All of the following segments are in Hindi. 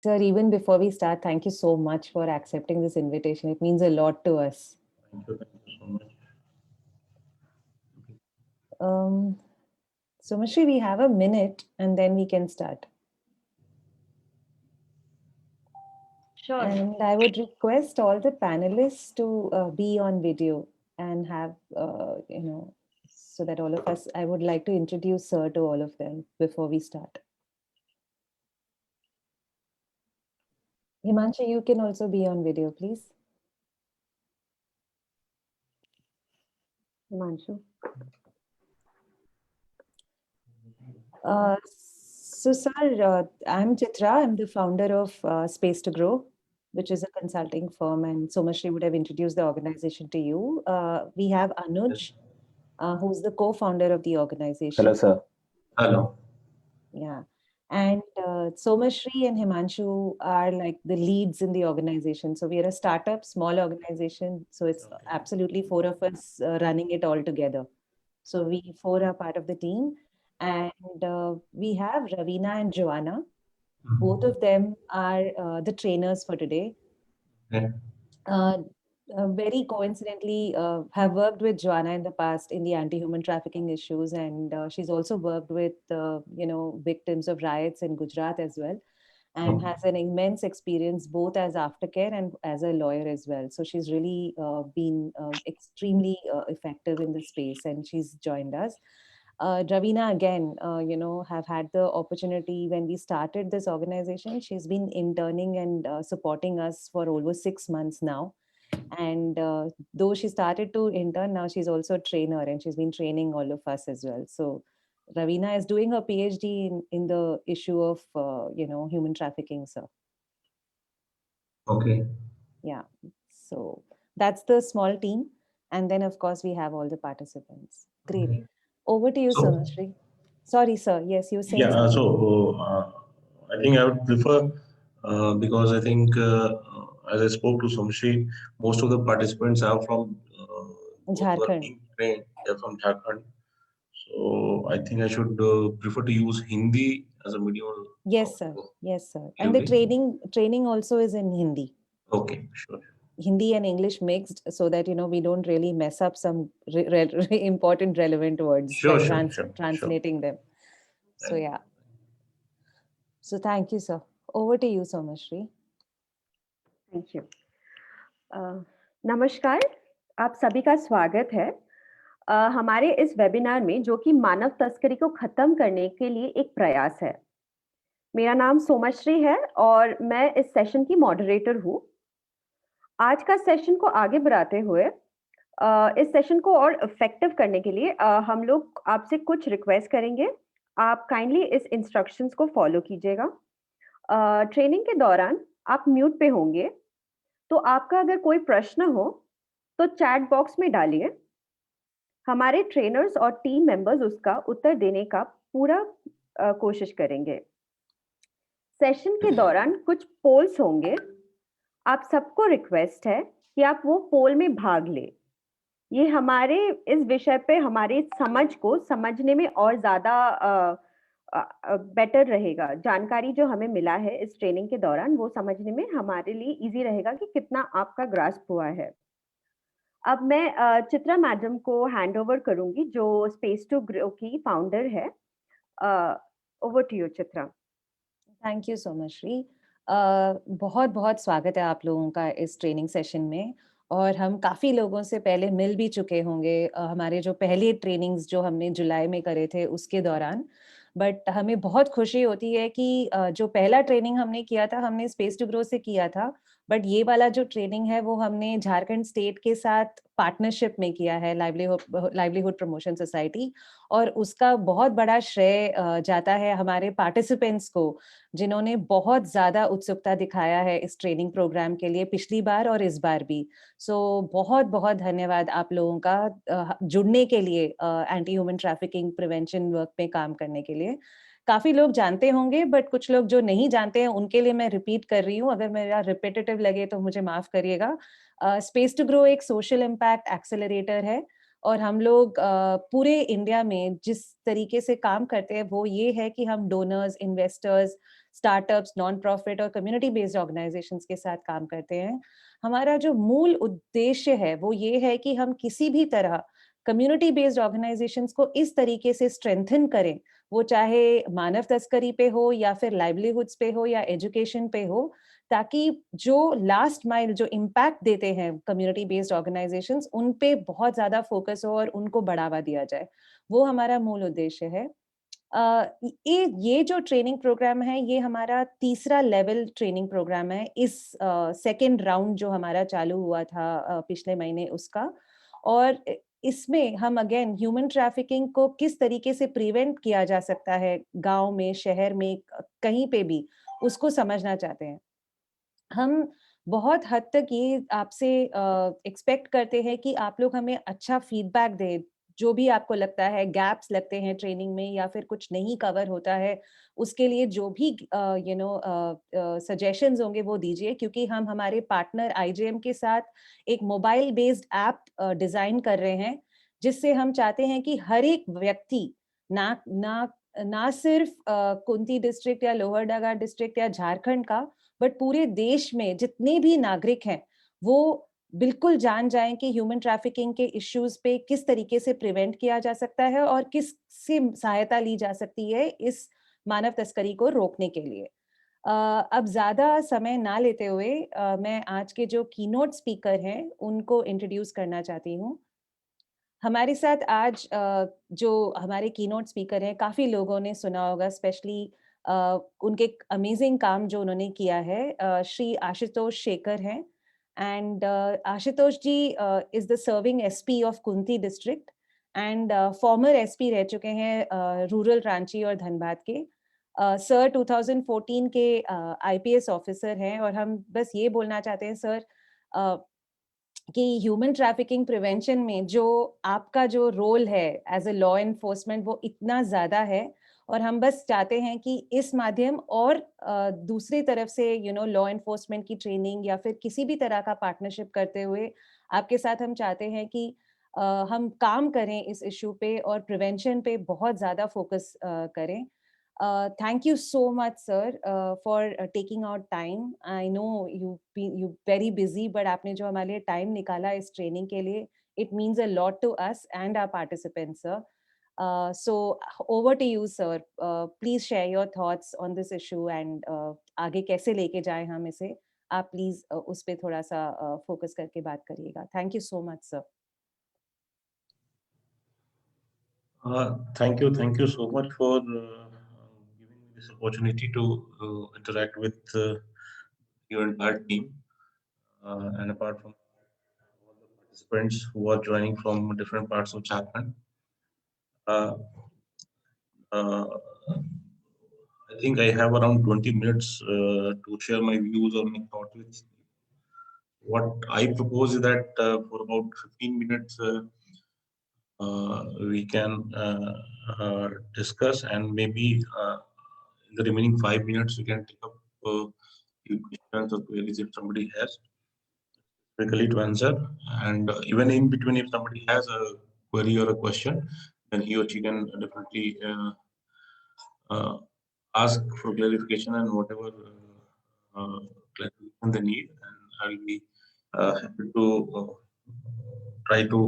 Sir, even before we start, thank you so much for accepting this invitation. It means a lot to us. Thank you so much. Somashri, we have a minute and then we can start. Sure. And I would request all the panelists to be on video and have, so that all of us, I would like to introduce Sir to all of them before we start. Himanshu, you can also be on video, please. Himanshu. So, sir, I'm Chitra. I'm the founder of Space to Grow, which is a consulting firm, and Somashri would have introduced the organization to you. We have Anuj, who's the co-founder of the organization. Hello, sir. Hello. Yeah. And Somashri and Himanshu are like the leads in the organization. So we are a startup, small organization. So it's absolutely four of us running it all together. So we four are part of the team. And we have Ravina and Joanna. Both of them are the trainers for today. Okay. Very coincidentally, have worked with Joanna in the past in the anti-human trafficking issues, and she's also worked with victims of riots in Gujarat as well, and has an immense experience both as aftercare and as a lawyer as well. So she's really been extremely effective in the space, and she's joined us. Ravina, again, have had the opportunity when we started this organization. She's been interning and supporting us for over 6 months now. And though she started to intern, now she's also a trainer and she's been training all of us as well. So Ravina is doing her PhD in the issue of, human trafficking, sir. Okay. Yeah. So that's the small team. And then, of course, we have all the participants. Great. Okay. Over to you, So- Somashri. Sorry, sir. Yes, you were saying Yeah. something. I think I would prefer because I think as I spoke to Somshi, most of the participants are from those who are Jharkhand. being trained. They're from Jharkhand. So I think I should prefer to use Hindi as a medium. Yes, sir. Yes, sir. And the Delivery. training also is in Hindi. Okay, sure. Hindi and English mixed, so that we don't really mess up some important relevant words Sure, by sure. translating them. So Right. yeah. So thank you, sir. Over to you, Somashri. Thank you नमस्कार, आप सभी का स्वागत है हमारे इस वेबिनार में, जो कि मानव तस्करी को खत्म करने के लिए एक प्रयास है। मेरा नाम सोमश्री है और मैं इस सेशन की मॉडरेटर हूँ। आज का सेशन को आगे बढ़ाते हुए इस सेशन को और इफेक्टिव करने के लिए हम लोग आपसे कुछ रिक्वेस्ट करेंगे। आप काइंडली इस इंस्ट्रक्शंस को फॉलो कीजिएगा। ट्रेनिंग के दौरान आप म्यूट पे होंगे, तो आपका अगर कोई प्रश्न हो तो चैट बॉक्स में डालिए। हमारे ट्रेनर्स और टीम मेंबर्स उसका उत्तर देने का पूरा कोशिश करेंगे। सेशन के दौरान कुछ पोल्स होंगे। आप सबको रिक्वेस्ट है कि आप वो पोल में भाग ले। ये हमारे इस विषय पे हमारी समझ को समझने में और ज्यादा बेटर रहेगा। जानकारी जो हमें मिला है इस ट्रेनिंग के दौरान, वो समझने में हमारे लिए इजी रहेगा कि कितना आपका ग्रास्प हुआ है। अब मैं चित्रा मैडम को हैंड ओवर करूंगी, जो स्पेस टू ग्रो की फाउंडर है। Over to you Chitra. Thank you Somshree. बहुत बहुत स्वागत है आप लोगों का इस ट्रेनिंग सेशन में। और हम काफ़ी लोगों से पहले मिल भी चुके होंगे हमारे जो पहले ट्रेनिंग्स जो हमने जुलाई में करे थे उसके दौरान। बट हमें बहुत खुशी होती है कि जो पहला ट्रेनिंग हमने किया था, हमने स्पेस टू ग्रो से किया था। बट ये वाला जो ट्रेनिंग है वो हमने झारखंड स्टेट के साथ पार्टनरशिप में किया है, लाइवलीहुड प्रमोशन सोसाइटी। और उसका बहुत बड़ा श्रेय जाता है हमारे पार्टिसिपेंट्स को, जिन्होंने बहुत ज़्यादा उत्सुकता दिखाया है इस ट्रेनिंग प्रोग्राम के लिए, पिछली बार और इस बार भी। सो बहुत बहुत धन्यवाद आप लोगों का जुड़ने के लिए, anti human trafficking prevention work में काम करने के लिए। काफी लोग जानते होंगे, बट कुछ लोग जो नहीं जानते हैं उनके लिए मैं रिपीट कर रही हूँ। अगर मेरा रिपीटेटिव लगे तो मुझे माफ करिएगा। स्पेस टू ग्रो एक सोशल इम्पैक्ट एक्सेलरेटर है और हम लोग पूरे इंडिया में जिस तरीके से काम करते हैं वो ये है कि हम donors, investors, startups, non profit और कम्युनिटी बेस्ड ऑर्गेनाइजेशंस के साथ काम करते हैं। हमारा जो मूल उद्देश्य है वो ये है कि हम किसी भी तरह कम्युनिटी बेस्ड ऑर्गेनाइजेशंस को इस तरीके से स्ट्रेंथन करें, वो चाहे मानव तस्करी पे हो या फिर लाइवलीहुड्स पे हो या एजुकेशन पे हो, ताकि जो लास्ट माइल जो इम्पैक्ट देते हैं कम्युनिटी बेस्ड ऑर्गेनाइजेशंस, उन पे बहुत ज्यादा फोकस हो और उनको बढ़ावा दिया जाए। वो हमारा मूल उद्देश्य है। ये जो ट्रेनिंग प्रोग्राम है, ये हमारा तीसरा लेवल ट्रेनिंग प्रोग्राम है इस सेकेंड राउंड जो हमारा चालू हुआ था पिछले महीने उसका। और इसमें हम अगेन ह्यूमन ट्रैफिकिंग को किस तरीके से प्रिवेंट किया जा सकता है गांव में, शहर में, कहीं पे भी, उसको समझना चाहते हैं। हम बहुत हद तक ये आपसे एक्सपेक्ट करते हैं कि आप लोग हमें अच्छा फीडबैक दें। जो भी आपको लगता है गैप्स लगते हैं ट्रेनिंग में या फिर कुछ नहीं कवर होता है, उसके लिए जो भी सजेशंस होंगे वो दीजिए, क्योंकि हम हमारे पार्टनर आईजेएम के साथ एक मोबाइल बेस्ड ऐप डिजाइन कर रहे हैं, जिससे हम चाहते हैं कि हर एक व्यक्ति ना ना ना सिर्फ कुंती डिस्ट्रिक्ट या लोहरदगा डिस्ट्रिक्ट या झारखंड का, बट पूरे देश में जितने भी नागरिक हैं वो बिल्कुल जान जाएं कि ह्यूमन ट्रैफिकिंग के इश्यूज पे किस तरीके से प्रिवेंट किया जा सकता है और किस से सहायता ली जा सकती है इस मानव तस्करी को रोकने के लिए। अब ज्यादा समय ना लेते हुए मैं आज के जो कीनोट स्पीकर हैं उनको इंट्रोड्यूस करना चाहती हूँ। हमारे साथ आज जो हमारे कीनोट स्पीकर हैं, काफी लोगों ने सुना होगा, स्पेशली उनके अमेजिंग काम जो उन्होंने किया है, श्री आशुतोष शेखर हैं। And Ashutosh ji is the serving SP of Khunti district and former SP रह चुके हैं रूरल रांची और धनबाद के। सर 2014 के आईपीएस ऑफिसर हैं और हम बस ये बोलना चाहते हैं सर कि ह्यूमन ट्रैफिकिंग प्रिवेंशन में जो आपका जो रोल है एज अ लॉ एनफोर्समेंट वो इतना ज्यादा है, और हम बस चाहते हैं कि इस माध्यम और दूसरी तरफ से लॉ एनफोर्समेंट की ट्रेनिंग या फिर किसी भी तरह का पार्टनरशिप करते हुए आपके साथ हम चाहते हैं कि हम काम करें इस इशू पे और प्रिवेंशन पे बहुत ज्यादा फोकस करें। Thank you so much, sir, for taking out time. I know you very busy, but आपने जो हमारे लिए time निकाला इस training के लिए, it means a lot to us and our participants, sir. So over to you, sir. Please share your thoughts on this issue and आगे कैसे लेके जाएं हम इसे. आप please उस पे थोड़ा सा focus करके बात करिएगा. Thank you so much, sir. Thank you so much for giving me this opportunity to interact with your entire team, and apart from all the participants who are joining from different parts of Jharkhand. I think I have around 20 minutes to share my views or my thoughts with you. What I propose is that for about 15 minutes we can discuss, and maybe in the remaining 5 minutes we can take up few questions or queries if somebody has quickly to answer. And even in between, if somebody has a query or a question, then he or she can definitely ask for clarification and whatever clarification they need, and I'll be happy to try to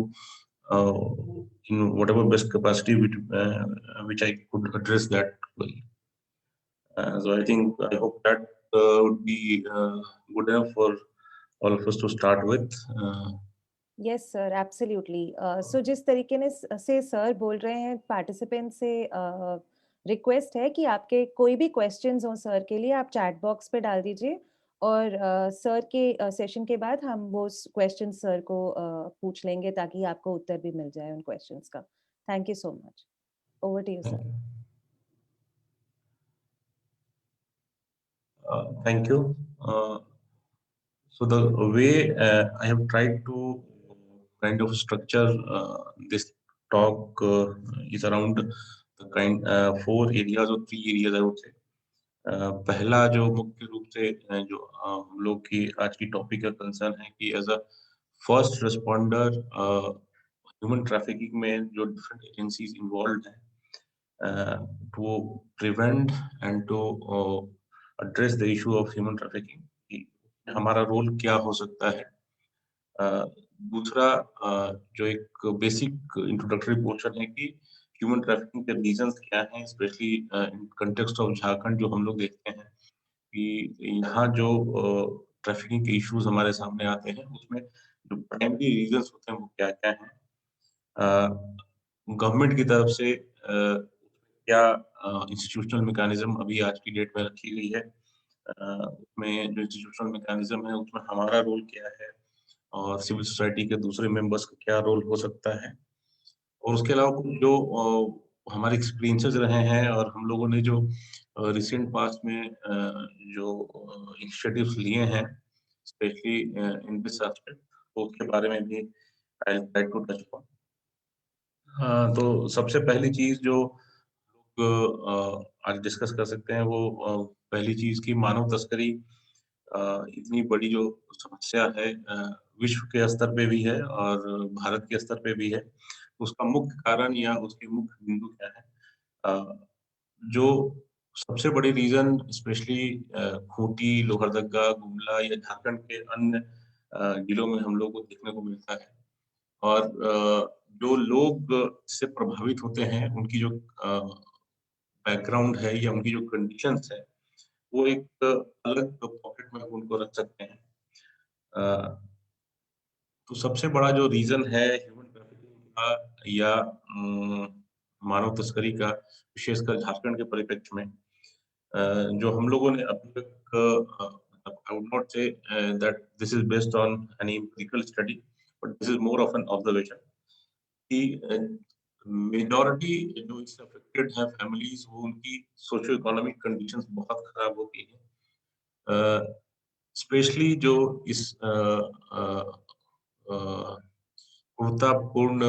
in whatever best capacity which I could address that query. So I hope that would be good enough for all of us to start with. Yes, sir, absolutely. So जिस तरीके से सर बोल रहे हैं, पार्टिसिपेंट से रिक्वेस्ट है कि आपके कोई भी क्वेश्चंस हो सर के लिए, आप चैट बॉक्स पे डाल दीजिए और सर के सेशन के बाद हम वो क्वेश्चन सर को पूछ लेंगे ताकि आपको उत्तर भी मिल जाए उन क्वेश्चंस का. Thank you so much. Over to you sir. Thank you. So the way I have tried to kind of structure this talk is around the kind 4 areas or 3 areas I would say. पहला जो मुख्य रूप से जो हम लोग की आज की टॉपिक का कंसर्न है कि as a first responder human trafficking में जो डिफरेंट एजेंसीज इन्वॉल्व हैं to prevent and to address the issue of human trafficking कि हमारा रोल क्या हो सकता है। दूसरा जो एक बेसिक इंट्रोडक्टरी पोर्शन है कि ह्यूमन ट्रैफिकिंग के रीजंस क्या हैं, specially in context of Jharkhand जो हम लोग देखते हैं कि यहाँ जो ट्रैफिकिंग के इश्यूज हमारे सामने आते हैं उसमें जो प्राइमरी रीजंस होते हैं वो क्या-क्या हैं। गवर्नमेंट की तरफ से क्या इंस्टीट्यूशनल मैकेनिज्म अभी आज की डेट में रखी गई है, उसमें जो इंस्टीट्यूशनल मैकेनिज्म है उसमें हमारा रोल क्या है और सिविल सोसाइटी के दूसरे मेंबर्स का क्या रोल हो सकता है। और उसके अलावा कुछ जो हमारे एक्सपीरियंसेस रहे हैं और हम लोगों ने जो रिसेंट पास्ट में जो इनिशिएटिव्स लिए हैं, स्पेशली इन दिस एस्पेक्ट, तो उसके बारे में भी I will try to touch upon. हाँ, तो सबसे पहली चीज़ जो लोग आज डिस्कस कर सकते हैं वो पहली चीज़ की मानव तस्करी इतनी बड़ी जो समस्या है, विश्व के स्तर पे भी है और भारत के स्तर पे भी है। उसका मुख्य कारण या उसके मुख्य बिंदु क्या है? जो सबसे बड़ी रीज़न स्पेशली खूंटी, लोहरदगा, गुमला या झारखंड के अन्य जिलों में हम लोग को देखने को मिलता है। और जो लोग इससे प्रभावित होते हैं, उनकी जो बैकग्राउंड है या उनकी जो कंडीशंस है, वो एक अलग पॉकेट में उनको रख सकते हैं। तो सबसे बड़ा जो रीज़न है ह्यूमन ट्रैफिकिंग का या मानव तस्करी का, विशेषकर झारखंड के परिप्रेक्ष्य में, जो हम लोगों ने अभी तक I would not say that this is based on any empirical study, but this is more of an observation कि मेजॉरिटी जो इससे अफेक्टेड है फैमिलीज, वो उनकी सोशियो इकोनॉमिक कंडीशंस बहुत खराब होती हैं। स्पेशली जो इस क्रूरतापूर्ण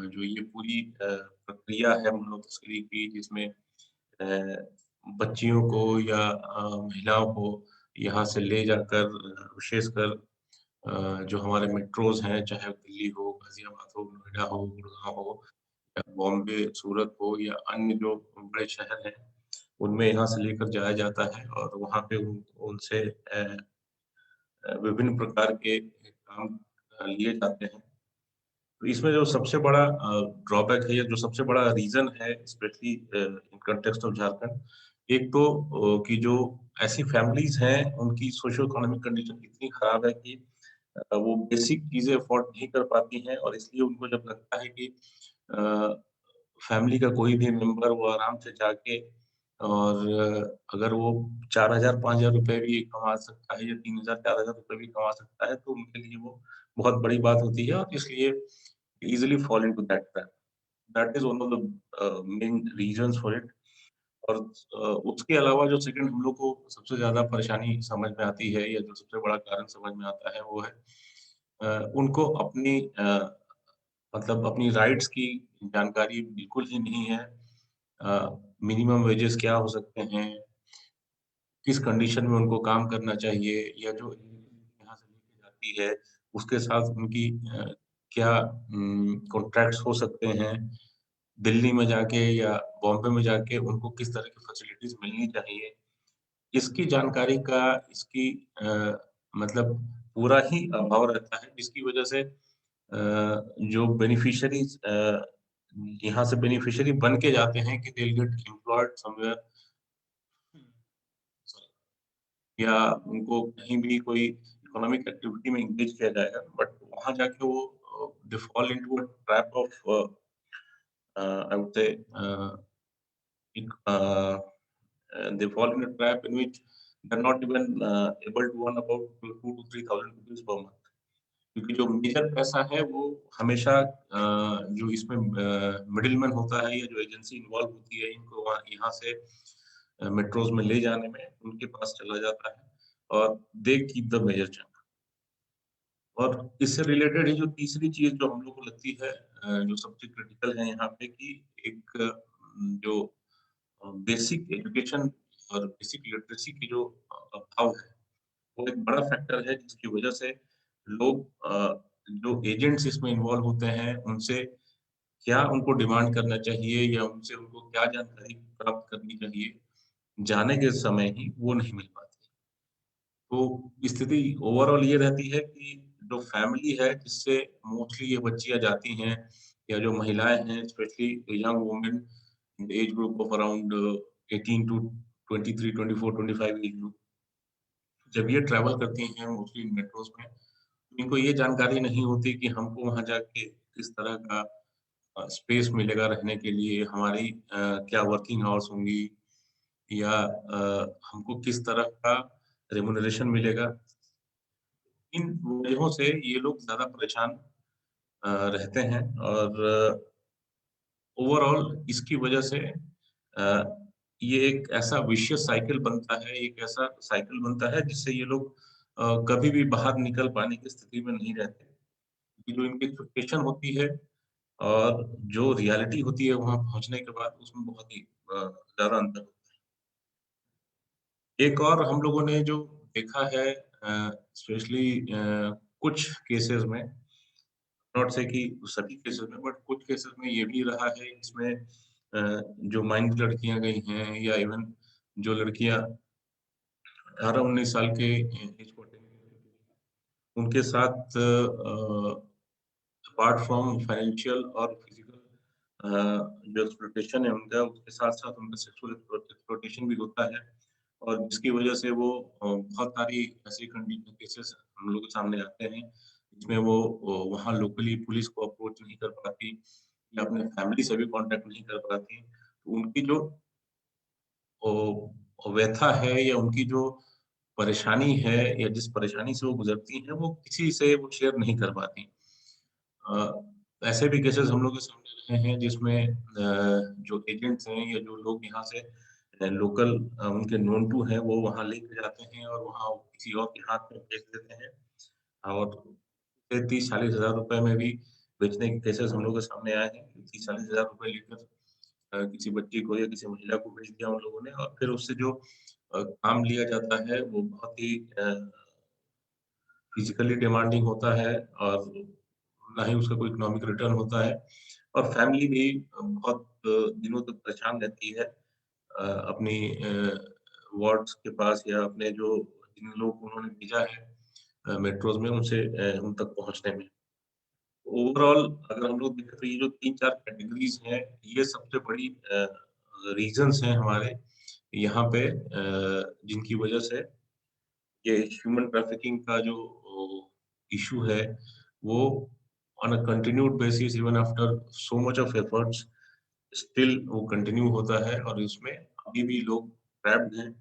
जो ये पूरी प्रक्रिया है मानव तस्करी की, जिसमें बच्चियों को या महिलाओं को यहाँ से ले जाकर विशेषकर जो हमारे मेट्रोज हैं, चाहे दिल्ली हो, गाजियाबाद हो, नोएडा हो, गुड़गांव हो या बॉम्बे, सूरत हो या अन्य जो बड़े शहर हैं, उनमें यहाँ से लेकर जाया जाता है और वहाँ पे उनसे विभिन्न प्रकार के काम लिए जाते हैं। तो इसमें जो सबसे बड़ा ड्रॉबैक है या जो सबसे बड़ा रीज़न है, specially in context of Jharkhand, एक तो कि जो ऐसी फैमिलीज़ हैं, उनकी सोशियो इकोनॉमिक कंडीशन इतनी खराब है कि वो बेसिक चीज़ें अफ़ोर्ड नहीं कर पाती हैं और इसलिए उनको जब लगता है कि फैमिली का कोई भी मेंबर वो आराम से जाके और अगर वो 4000 5000 रुपए भी कमा सकता है या 3000 4000 रुपए भी कमा सकता है, तो उनके लिए वो बहुत बड़ी बात होती है और इसलिए easily fall into that trap. That is one of the main reasons for it. और उसके अलावा जो सेकंड हम लोग को सबसे ज़्यादा परेशानी समझ में आती है या जो सबसे बड़ा कारण समझ में आता है, वो है उनको अपनी मतलब अपनी राइट्स की जानकारी बिल्कुल ही नहीं है। मिनिमम वेजेस क्या हो सकते हैं, किस कंडीशन में उनको काम करना चाहिए या जो यहाँ से लेके जाती है, उसके साथ उनकी क्या कॉन्ट्रैक्ट्स हो सकते हैं। दिल्ली में जाके या बॉम्बे में जाके उनको किस तरह की फैसिलिटीज़ मिलनी चाहिए। इसकी जानकारी का इसकी मतलब पूरा ही अभाव रहता है, जिसकी वजह से जो बेनिफिशियरीज़ यहाँ से बेनिफिशियरी बन के जाते हैं कि they will get employed somewhere, या उनको कहीं भी कोई इकोनॉमिक एक्टिविटी में एंगेज किया जाएगा, बट वहाँ जाके वो they fall into a trap of I would say uh, they fall in a trap in which they're not even able to earn about 2 to 3,000 rupees per month, क्योंकि जो मेजर पैसा है वो हमेशा जो इसमें मिडिलमैन होता है या जो एजेंसी इन्वॉल्व होती है इनको वहाँ यहाँ से मेट्रोज में ले जाने में उनके पास चला जाता है और they keep the major chunk. और इससे रिलेटेड ही जो तीसरी चीज जो हम लोग को लगती है जो सबसे क्रिटिकल है यहाँ पे कि एक जो बेसिक एजुकेशन और बेसिक लिटरेसी की जो अभाव है, वो एक बड़ा फैक्टर है जिसकी वजह से लोग जो एजेंट्स इसमें इन्वॉल्व होते हैं उनसे क्या उनको डिमांड करना चाहिए या उनसे उनको क्या जानकारी प्राप्त करनी चाहिए, जाने के समय ही वो नहीं मिल पाती। तो स्थिति ओवरऑल ये रहती है कि जो फैमिली है जिससे मोस्टली ये बच्चियाँ जाती हैं या जो महिलाएँ हैं specially young women in the age group of around 18 to 23, 24, 25 age group, जब ये ट्रैवल करती हैं मोस्टली मेट्रोस में, तो इनको ये जानकारी नहीं होती कि हमको वहाँ जाके किस तरह का स्पेस मिलेगा रहने के लिए, हमारी क्या वर्किंग आवर्स होंगी या हमको किस तरह का रेम्युनरेशन मिलेगा। इन वजहों से ये लोग ज़्यादा परेशान रहते हैं और ओवरऑल इसकी वजह से अ, ये एक ऐसा विशियस साइकिल बनता है, एक ऐसा साइकिल बनता है जिससे ये लोग कभी भी बाहर निकल पाने की स्थिति में नहीं रहते। कि जो इनकी एक्सपेक्टेशन होती है और जो रियलिटी होती है वहाँ पहुँचने के बाद उसमें बहुत ही ज़्यादा अंतर होता है। एक और हम लोगों ने जो देखा है स्पेशली कुछ केसेज़ में, नॉट से कि सभी केसेज़ में बट कुछ केसेज़ में ये भी रहा है इसमें जो माइनर लड़कियाँ गई हैं या इवन जो लड़कियाँ 18-19 साल के एज को अटेन उनके साथ अपार्ट फ्रॉम फाइनेंशियल और फिजिकल जो एक्सप्लॉयटेशन है उनका, उसके साथ-साथ उनका सेक्सुअल एक्सप्लॉयटेशन भी होता है और जिसकी वजह से वो बहुत सारी ऐसी केसेस हम लोग के सामने आते हैं, जिसमें वो वहाँ लोकली पुलिस को अप्रोच नहीं कर पाती या अपने फैमिली से भी कॉन्टैक्ट नहीं कर पाती। तो उनकी जो व्यथा है या उनकी जो परेशानी है या जिस परेशानी से वो गुज़रती हैं, वो किसी से वो शेयर नहीं कर पाती। ऐसे भी केसेस हम लोग के सामने रहे हैं जिसमें जो एजेंट्स हैं या जो लोग यहाँ से लोकल उनके नोन टू हैं वो वहाँ लेके जाते हैं और वहाँ किसी और के हाथ में बेच देते हैं और 30-40 हज़ार रुपए में भी बेचने के केसेस हम लोग के सामने आए हैं। 30-40 हज़ार रुपए लेकर किसी बच्ची को या किसी महिला को बेच दिया उन लोगों ने और फिर उससे जो काम लिया जाता है वो बहुत ही फिजिकली डिमांडिंग होता है और ना ही उसका कोई इकोनॉमिक रिटर्न होता है और फैमिली भी बहुत दिनों तक परेशान रहती है अपनी वार्ड्स के पास या अपने जो जिन लोग को उन्होंने भेजा है मेट्रोज़ में उनसे उन तक पहुँचने में। ओवरऑल अगर हम लोग देखें तो ये जो 3-4 कैटेगरीज़ हैं, ये सबसे बड़ी रीज़न्स हैं हमारे यहाँ पे जिनकी वजह से ये ह्यूमन ट्रैफिकिंग का जो इश्यू है, वो on a continued basis even after so much of efforts still वो कंटिन्यू होता है और इसमें अभी भी लोग ट्रैप्ड हैं।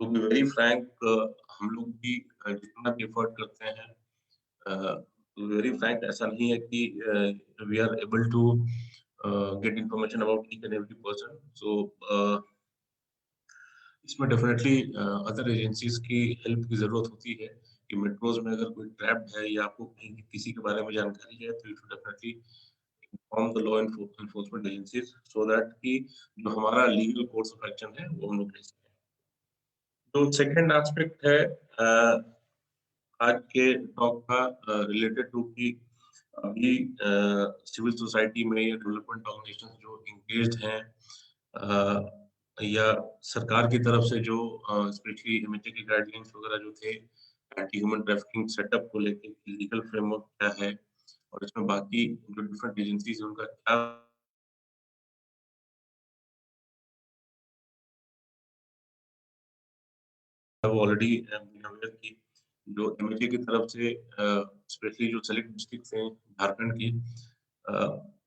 टू बी वेरी फ्रैंक हम लोग भी जितना भी एफर्ट करते हैं टू बी वेरी फ्रैंक ऐसा नहीं है कि we are able to get information about each and every person. So इसमें डेफ़िनेटली अदर एजेंसीज़ की हेल्प की ज़रूरत होती है कि मेट्रोज़ में अगर कोई ट्रैप्ड है या आपको कहीं किसी के बारे में जानकारी है, तो you should definitely inform the law enforcement agencies so that कि जो हमारा लीगल कोर्स ऑफ एक्शन है, वो हम लोग ले सकें। तो सेकंड एस्पेक्ट है आज के टॉक का रिलेटेड टू कि अभी सिविल सोसाइटी में या डेवलपमेंट ऑर्गेनाइजेशंस जो एंगेज्ड हैं या सरकार की तरफ से जो स्पेशली एमएचए की गाइडलाइंस वगैरह जो थे एंटी ह्यूमन ट्रैफिकिंग सेटअप को लेके लीगल फ्रेमवर्क क्या है और इसमें बाकी जो डिफरेंट एजेंसीज हैं उनका क्या वो ऑलरेडी अवेयर की जो एमएचए की तरफ से स्पेशली जो सेलेक्ट डिस्ट्रिक्ट्स हैं झारखंड की अ,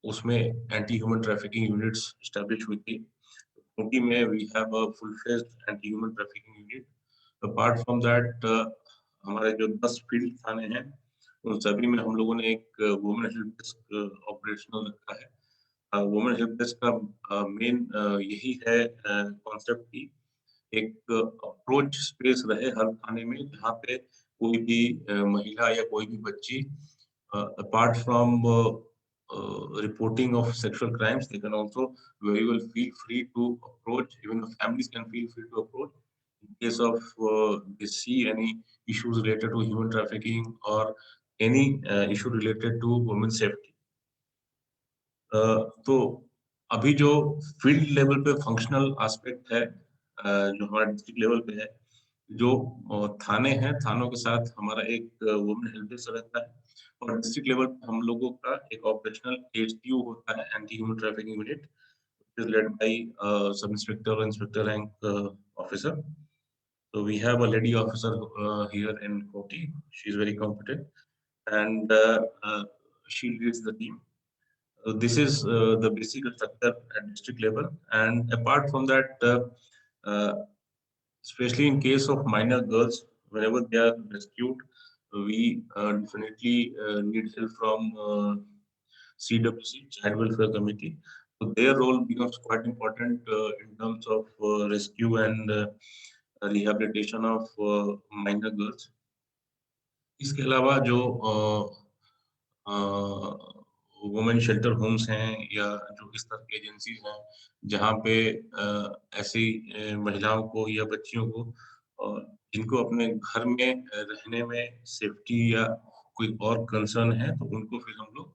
उसमें anti human trafficking units establish हुई थी। खूंटी में we have a full fledged anti human trafficking unit. Apart from that हमारे जो 10 फील्ड थाने हैं, उन सभी में हम लोगों ने एक वुमेन हेल्प डेस्क ऑपरेशनल रखा है। वुमेन हेल्प डेस्क का मेन यही है कॉन्सेप्ट कि एक अप्रोच स्पेस रहे हर थाने में जहाँ पे कोई भी महिला या कोई भी बच्ची apart from reporting of sexual crimes, they can also very well feel free to approach, even the families can feel free to approach in case of they see any issues related to human trafficking or any issue related to women's safety. तो अभी जो फील्ड लेवल पे फंक्शनल एस्पेक्ट है जो हमारा डिस्ट्रिक्ट लेवल पे है, जो थाने हैं, थानों के साथ हमारा एक वुमेन हेल्प डेस्क रहता है, और डिस्ट्रिक्ट लेवल पे हम लोगों का एक ऑपरेशनल एचटीयू होता है, anti human trafficking unit, is led by sub-inspector or inspector rank officer. So we have a lady officer here in Koti. She is very competent, and she leads the team. This is the basic structure at district level, and apart from that, uh, especially in case of minor girls, whenever they are rescued, we definitely need help from CWC, Child Welfare Committee. So their role becomes quite important in terms of rescue and rehabilitation of minor girls. इसके अलावा जो वुमेन शेल्टर होम्स हैं या जो इस तरह की एजेंसीज हैं जहाँ पे ऐसी महिलाओं को या बच्चियों को जिनको अपने घर में रहने में सेफ्टी या कोई और कंसर्न है, तो उनको फिर हम लोग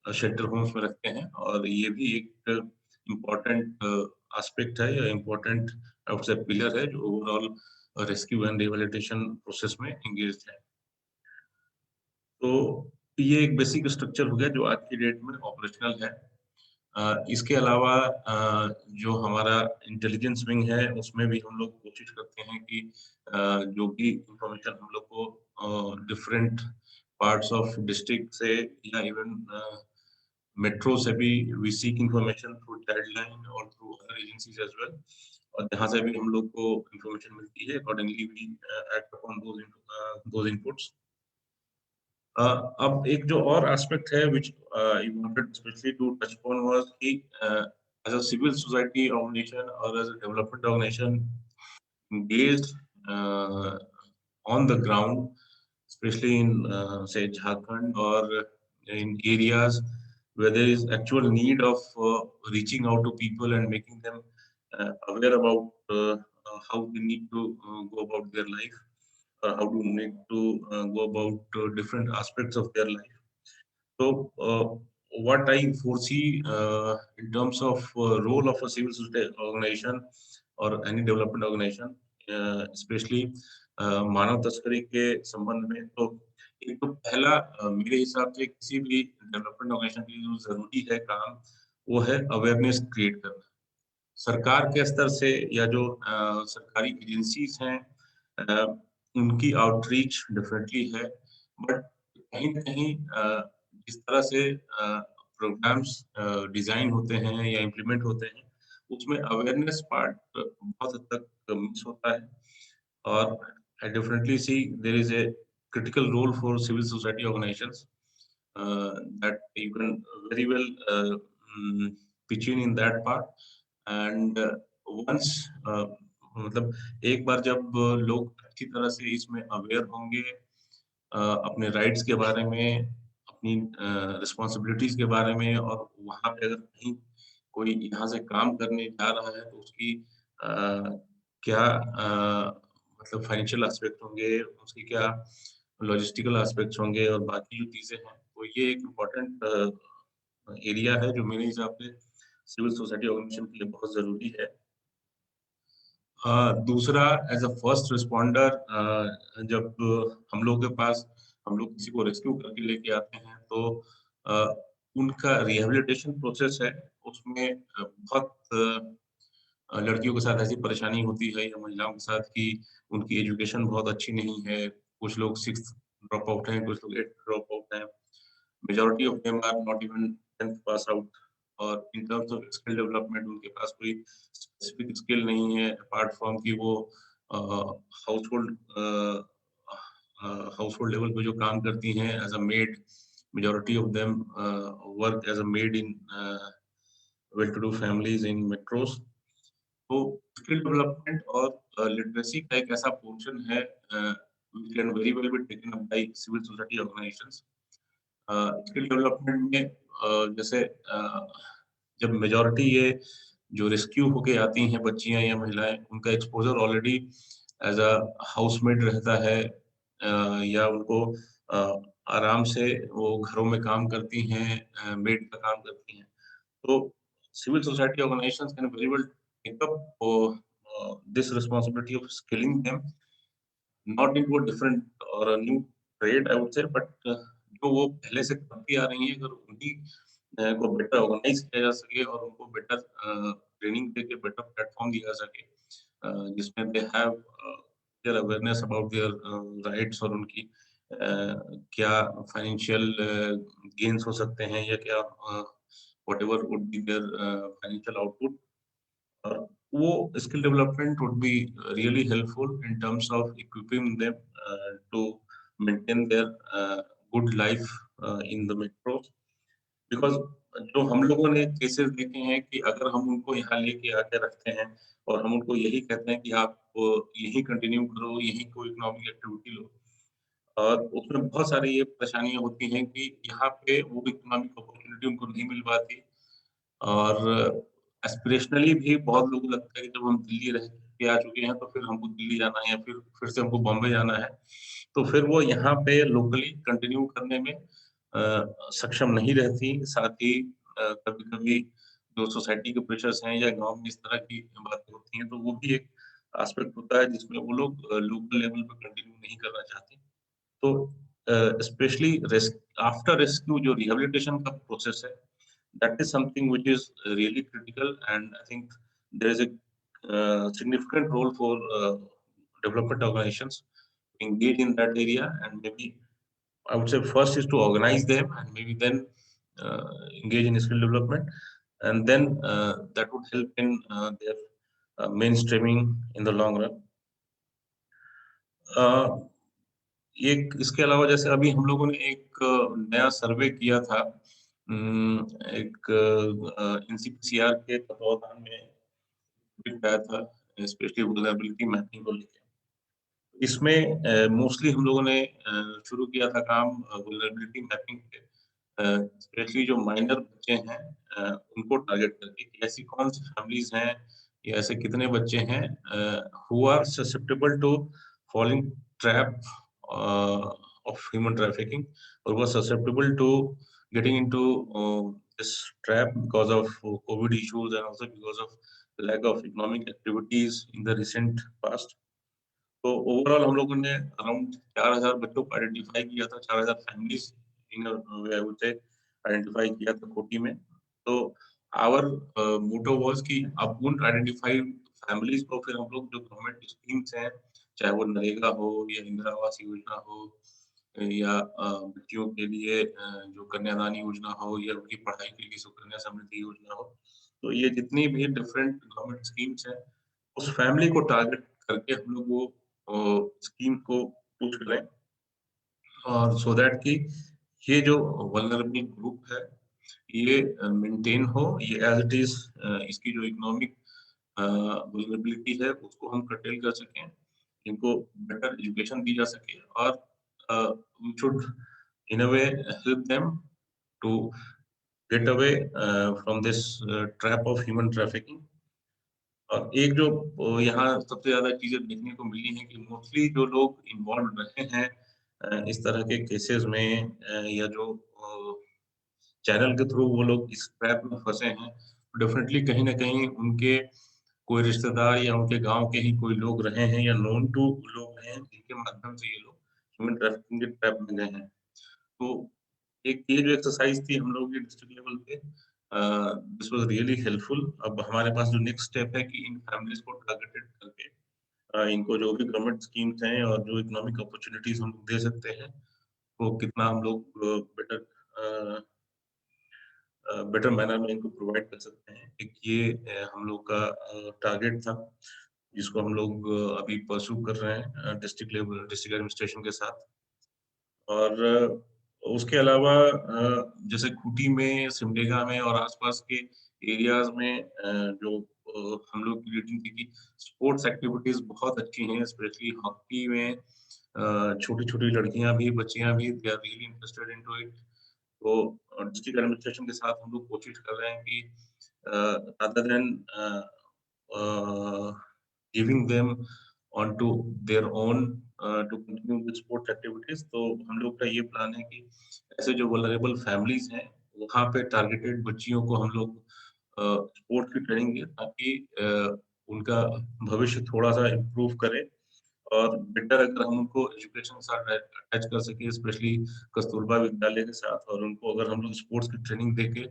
शेल्टर होम्स में रखते हैं, और ये भी एक इम्पोर्टेंट एस्पेक्ट है या इम्पोर्टेंट पिलर है जो overall rescue and rehabilitation process में एंगेज है। तो ये एक बेसिक स्ट्रक्चर हो गया जो आज की डेट में ऑपरेशनल है। इसके अलावा जो हमारा इंटेलिजेंस विंग है उसमें भी हम लोग कोशिश करते हैं कि जो भी इंफॉर्मेशन हम लोग को डिफरेंट पार्ट्स ऑफ डिस्ट्रिक्ट से या इवन मेट्रो से भी we seek information through Childline और through other agencies as well, और जहाँ से भी हम लोग को इंफॉर्मेशन मिलती है accordingly we act upon those inputs. अब एक जो और एस्पेक्ट है which you wanted especially to touch upon was कि as a civil society organization or as a development organization engaged on the ground, especially in say Jharkhand or in areas where there is actual need of reaching out to people and making them aware about how they need to go about their life, or how to need to go about different aspects of their life. So, what I foresee in terms of role of a civil society organization or any development organization, especially मानव तस्करी के संबंध में, तो एक तो पहला मेरे हिसाब से किसी भी डेवलपमेंट ऑर्गेनाइजेशन के लिए जो जरूरी है काम, वो है अवेयरनेस क्रिएट करना। सरकार के स्तर से या जो सरकारी एजेंसीज हैं उनकी आउटरीच डेफिनेटली है, बट कहीं न कहीं जिस तरह से प्रोग्राम्स डिजाइन होते हैं या इम्प्लीमेंट होते हैं, उसमें अवेयरनेस पार्ट बहुत हद तक मिस होता है, और I definitely see there is a critical role for civil society organizations that you can very well pitch in that part, and once मतलब एक बार जब लोग अच्छी तरह से इसमें अवेयर होंगे अपने राइट्स के बारे में, अपनी रिस्पॉन्सिबिलिटीज के बारे में, और वहाँ पे अगर कहीं कोई यहाँ से काम करने जा रहा है तो उसकी क्या मतलब फाइनेंशियल एस्पेक्ट होंगे, उसकी क्या लॉजिस्टिकल एस्पेक्ट्स होंगे, और बाकी जो चीजें हैं, तो ये एक इम्पोर्टेंट एरिया है जो मेरे हिसाब से सिविल सोसाइटी ऑर्गेनाइजेशन के लिए बहुत जरूरी है। दूसरा, एज अ फर्स्ट रिस्पॉन्डर जब हम लोग के पास हम लोग किसी को रेस्क्यू करके लेके आते हैं, तो उनका रिहेबिलिटेशन प्रोसेस है, उसमें बहुत लड़कियों के साथ ऐसी परेशानी होती है या महिलाओं के साथ कि उनकी एजुकेशन बहुत अच्छी नहीं है, कुछ लोग 6th ड्रॉप आउट हैं, कुछ लोग 8th ड्रॉप आउट हैं, majority of them are not even 10th pass out, और in terms of skill development उनके पास कोई स्पेसिफिक स्किल नहीं है अपार्ट फ्रॉम कि वो हाउसहोल्ड लेवल पे जो काम करती हैं as a maid, majority of them work as a maid in well to do families in metros. तो स्किल डेवलपमेंट और लिटरेसी का एक ऐसा पोर्शन है which can very well be taken up by civil society organizations. Skill development में जैसे जब मेजॉरिटी ये जो रेस्क्यू होके आती हैं बच्चियां या महिलाएं, उनका exposure already as a housemaid रहता है, या उनको आराम से वो घरों में काम करती हैं, मेड का काम करती हैं, तो civil society organizations can very well take up this responsibility of skilling them, not into a different or a new trade, I would say, but जो वो पहले से करती आ रही हैं, अगर उन्हीं को बेटर ऑर्गेनाइज किया जा सके और उनको बेटर ट्रेनिंग देके बेटर प्लेटफॉर्म दिया जा सके, जिसमें they have their awareness about their rights और उनकी क्या फाइनेंशियल गेन्स हो सकते हैं या क्या whatever would be their financial output, और वो skill development would be really helpful in terms of equipping them to maintain their good life in the metro, because जो हम लोगों ने केसेस देखे हैं कि अगर हम उनको यहाँ लेके आके रखते हैं और हम उनको यही कहते हैं कि आप यही कंटिन्यू करो, यही कोई इकोनॉमिक एक्टिविटी लो, और उसमें बहुत सारी ये परेशानियां होती हैं कि यहाँ पे वो इकोनॉमिक अपॉर्चुनिटी उनको नहीं मिल पाती, और एस्पिरेशनली भी बहुत लोगों को लगता है कि जब हम दिल्ली रह के आ चुके हैं तो फिर हमको दिल्ली जाना है या फिर से हमको बॉम्बे जाना है, तो फिर वो यहाँ पे लोकली कंटिन्यू करने में सक्षम नहीं रहती। साथ ही कभी-कभी जो सोसाइटी के प्रेशर्स हैं या गाँव में इस तरह की बातें होती हैं, तो वो भी एक एस्पेक्ट होता है जिसमें वो लोग लोकल लेवल पे कंटिन्यू नहीं करना चाहते। तो स्पेशली आफ्टर रेस्क्यू जो रिहेबिलिटेशन का प्रोसेस है, that is something which is really critical, and I think there is a significant role for development organizations to engage in that area, and maybe I would say first is to organize them and maybe then engage in skill development, and then that would help in their mainstreaming in the long run. एक इसके अलावा जैसे अभी हम लोगों ने एक नया सर्वे किया था, एक एनसीपीसीआर के तत्वावधान में आया था, स्पेशली वल्नरेबिलिटी मैपिंग को लेके। इसमें मोस्टली हम लोगों ने शुरू किया था काम वल्नरेबिलिटी मैपिंग पे, स्पेशली जो माइनर बच्चे हैं उनको टारगेट करके कि ऐसी कौन सी फैमिलीज हैं या ऐसे कितने बच्चे हैं who are susceptible to falling trap of human trafficking, or was susceptible to getting into this trap because of COVID issues and also because of lack of economic activities in the recent past. तो ओवरऑल हम लोगों ने अराउंड 4000 बच्चों को आइडेंटिफाई किया था, 4000 फैमिलीज इन आइडेंटिफाई किया था कोटी में। तो आवर मोटो वाज कि अब उन आइडेंटिफाइड फैमिलीज को फिर हम लोग जो गवर्नमेंट स्कीम्स हैं, चाहे वो नरेगा हो या इंदिरा आवास योजना हो या बच्चियों के लिए जो कन्यादान योजना हो या उनकी पढ़ाई के लिए सुकन्या समृद्धि योजना हो, तो ये जितनी भी डिफरेंट गवर्नमेंट स्कीम्स हैं, उस फैमिली को टारगेट करके हम लोग वो स्कीम को पुश करें, और सो दैट कि ये जो वल्नरेबल ग्रुप है ये मेंटेन हो, ये एज इट इज इसकी जो इकोनॉमिक वल्नरेबिलिटी है उसको हम कर्टेल कर सकें, इनको बेटर एजुकेशन दी जा सके, और we should in a way help them to get away from this trap of human trafficking. और एक जो यहाँ सबसे ज्यादा चीजें देखने को मिली हैं कि मोस्टली जो लोग इन्वॉल्व रहे हैं इस तरह के केसेस में या जो चैनल के थ्रू वो लोग इस ट्रैप में फंसे हैं, डेफिनेटली कहीं ना कहीं उनके कोई रिश्तेदार या उनके गांव के ही कोई लोग रहे हैं या नोन टू लोग रहे हैं जिनके माध्यम से ये लोग ह्यूमन ट्रैफिकिंग के ट्रैप में गए हैं। तो एक ये जो एक्सरसाइज थी हम लोग के डिस्ट्रिक्ट लेवल पे, दिस वाज रियली हेल्पफुल। अब हमारे पास जो नेक्स्ट स्टेप है कि इन फैमिलीज को टारगेटेड करके इनको जो भी गवर्नमेंट स्कीम्स हैं और जो इकोनॉमिक अपॉर्चुनिटीज हम दे सकते हैं वो कितना हम लोग बेटर मैनर में इनको प्रोवाइड कर सकते हैं। एक ये हम लोग का टारगेट था जिसको हम लोग अभी परस्यू कर रहे हैं डिस्ट्रिक्ट लेवल डिस्ट्रिक्ट एडमिनिस्ट्रेशन के साथ। और उसके अलावा जैसे खूंटी में, सिमडेगा में और आसपास के एरियाज में जो हम लोग की रेटिंग थी कि स्पोर्ट्स एक्टिविटीज बहुत अच्छी हैं, स्पेशली हॉकी में छोटी-छोटी लड़कियां भी, बच्चियां भी, they are really interested into it. तो डिस्ट्रिक्ट एडमिनिस्ट्रेशन के साथ हम लोग कोशिश कर रहे हैं कि rather than giving them onto their own to continue with sports activities, तो हम लोग का ये प्लान है कि ऐसे जो वल्नरेबल फैमिलीज हैं वहाँ पे टारगेटेड बच्चियों को हम लोग स्पोर्ट्स की ट्रेनिंग दी ताकि उनका भविष्य थोड़ा सा इम्प्रूव करे और बेटर अगर हम उनको एजुकेशन के साथ अटैच कर सके, स्पेशली कस्तूरबा विद्यालय के साथ, और उनको अगर हम लोग स्पोर्ट्स की ट्रेनिंग देके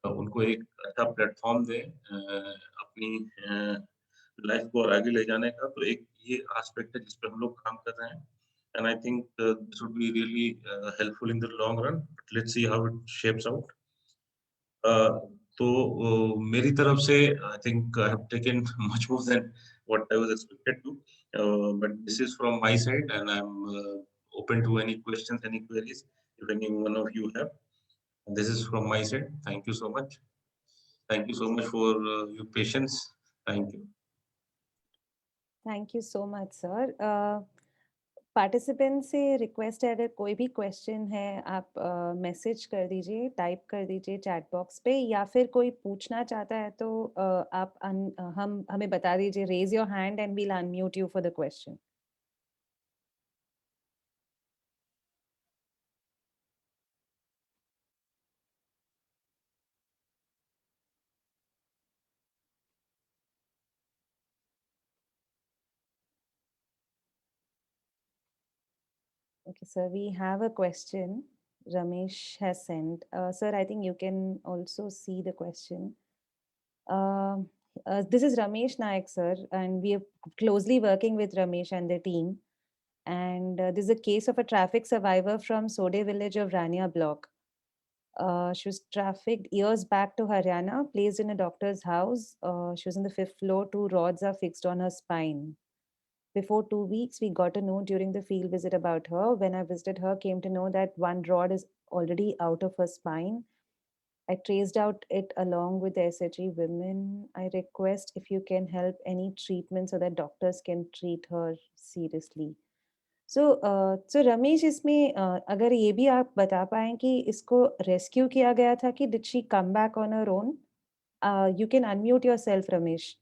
उनको एक अच्छा प्लेटफॉर्म दें अपनी लाइफ को और आगे ले जाने का, तो एक ये एस्पेक्ट है जिस पे हम लोग काम कर रहे हैं। And I think this would be really helpful in the long run, but let's see how it shapes out. तो मेरी तरफ से I think I have taken much more than what I was expected to, but this is from my side, and I'm open to any questions, any queries, if any one of you have. This is from my side. Thank you so much. Thank you so much for your patience. Thank you. Thank you so much sir. Participant से रिक्वेस्ट है, अगर कोई भी क्वेश्चन है आप मैसेज कर दीजिए, टाइप कर दीजिए चैट बॉक्स पे, या फिर कोई पूछना चाहता है तो आप हम हमें बता दीजिए, raise your hand and we'll unmute you for the question. Okay, sir, we have a question. Ramesh has sent. Sir, I think you can also see the question. This is Ramesh Naik, sir, and we are closely working with Ramesh and the team. And this is a case of a traffic survivor from Sode village of Rania block. She was trafficked years back to Haryana, placed in a doctor's house. She was on the 5th floor. 2 rods are fixed on her spine. Before 2 weeks, we got a note during the field visit about her. When I visited her, came to know that 1 rod is already out of her spine. I traced out it along with the SHE women. I request if you can help any treatment so that doctors can treat her seriously. So Ramesh, इसमें अगर ये भी आप बता पाएँ कि इसको रेस्क्यू किया गया था कि did she come back on her own? You can unmute yourself, Ramesh.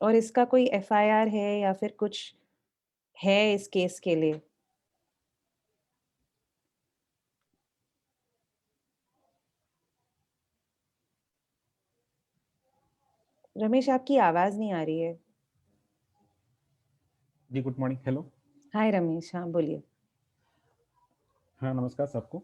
और इसका कोई एफआईआर है या फिर कुछ है इस केस के लिए? रमेश, आपकी आवाज नहीं आ रही है। जी, गुड मॉर्निंग, हेलो। हाय रमेश, हाँ बोलिए। हाँ, नमस्कार सबको।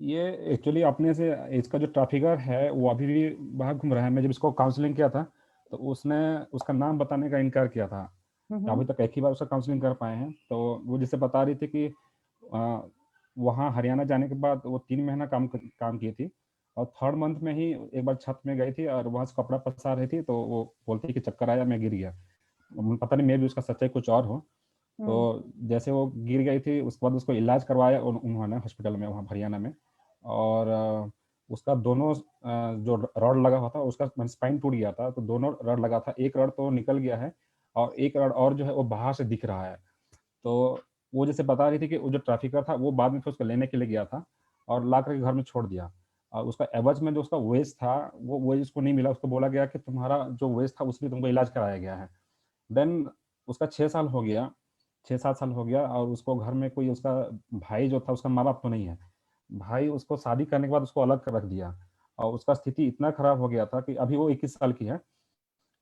ये एक्चुअली अपने से इसका जो ट्रैफिकर है वो अभी भी बाहर घूम रहा है। मैं जब इसको काउंसलिंग किया था तो उसने उसका नाम बताने का इनकार किया था। अभी तक एक ही बार उसका काउंसलिंग कर पाए हैं। तो वो जिससे बता रही थी कि वहाँ हरियाणा जाने के बाद वो 3 महीना काम की थी और 3rd मंथ में ही एक बार छत में गई थी और वहाँ से कपड़ा पसार रही थी, तो वो बोलती कि चक्कर आया, मैं गिर गया। पता नहीं, मे भी उसका सच्चाई कुछ और हो। तो जैसे वो गिर गई थी उसके बाद उसको इलाज करवाया उन्होंने हॉस्पिटल में वहाँ हरियाणा में, और उसका दोनों जो रॉड लगा हुआ था उसका स्पाइन टूट गया था। तो दोनों रॉड लगा था, एक रॉड तो निकल गया है और एक रॉड और जो है वो बाहर से दिख रहा है। तो वो जैसे बता रही थी कि वो जो ट्रैफिकर था वो बाद में फिर उसको लेने के लिए गया था और ला करके घर में छोड़ दिया। और उसका एवज में जो उसका वेज था वो वेज उसको नहीं मिला। उसको बोला गया कि तुम्हारा जो वेज था उसमें तुमको इलाज कराया गया है। देन उसका 6 साल हो गया, 6-7 साल हो गया और उसको घर में कोई उसका भाई जो था, उसका माँ बाप तो नहीं है। भाई उसको शादी करने के बाद उसको अलग कर रख दिया और उसका स्थिति इतना खराब हो गया था कि अभी वो 21 साल की है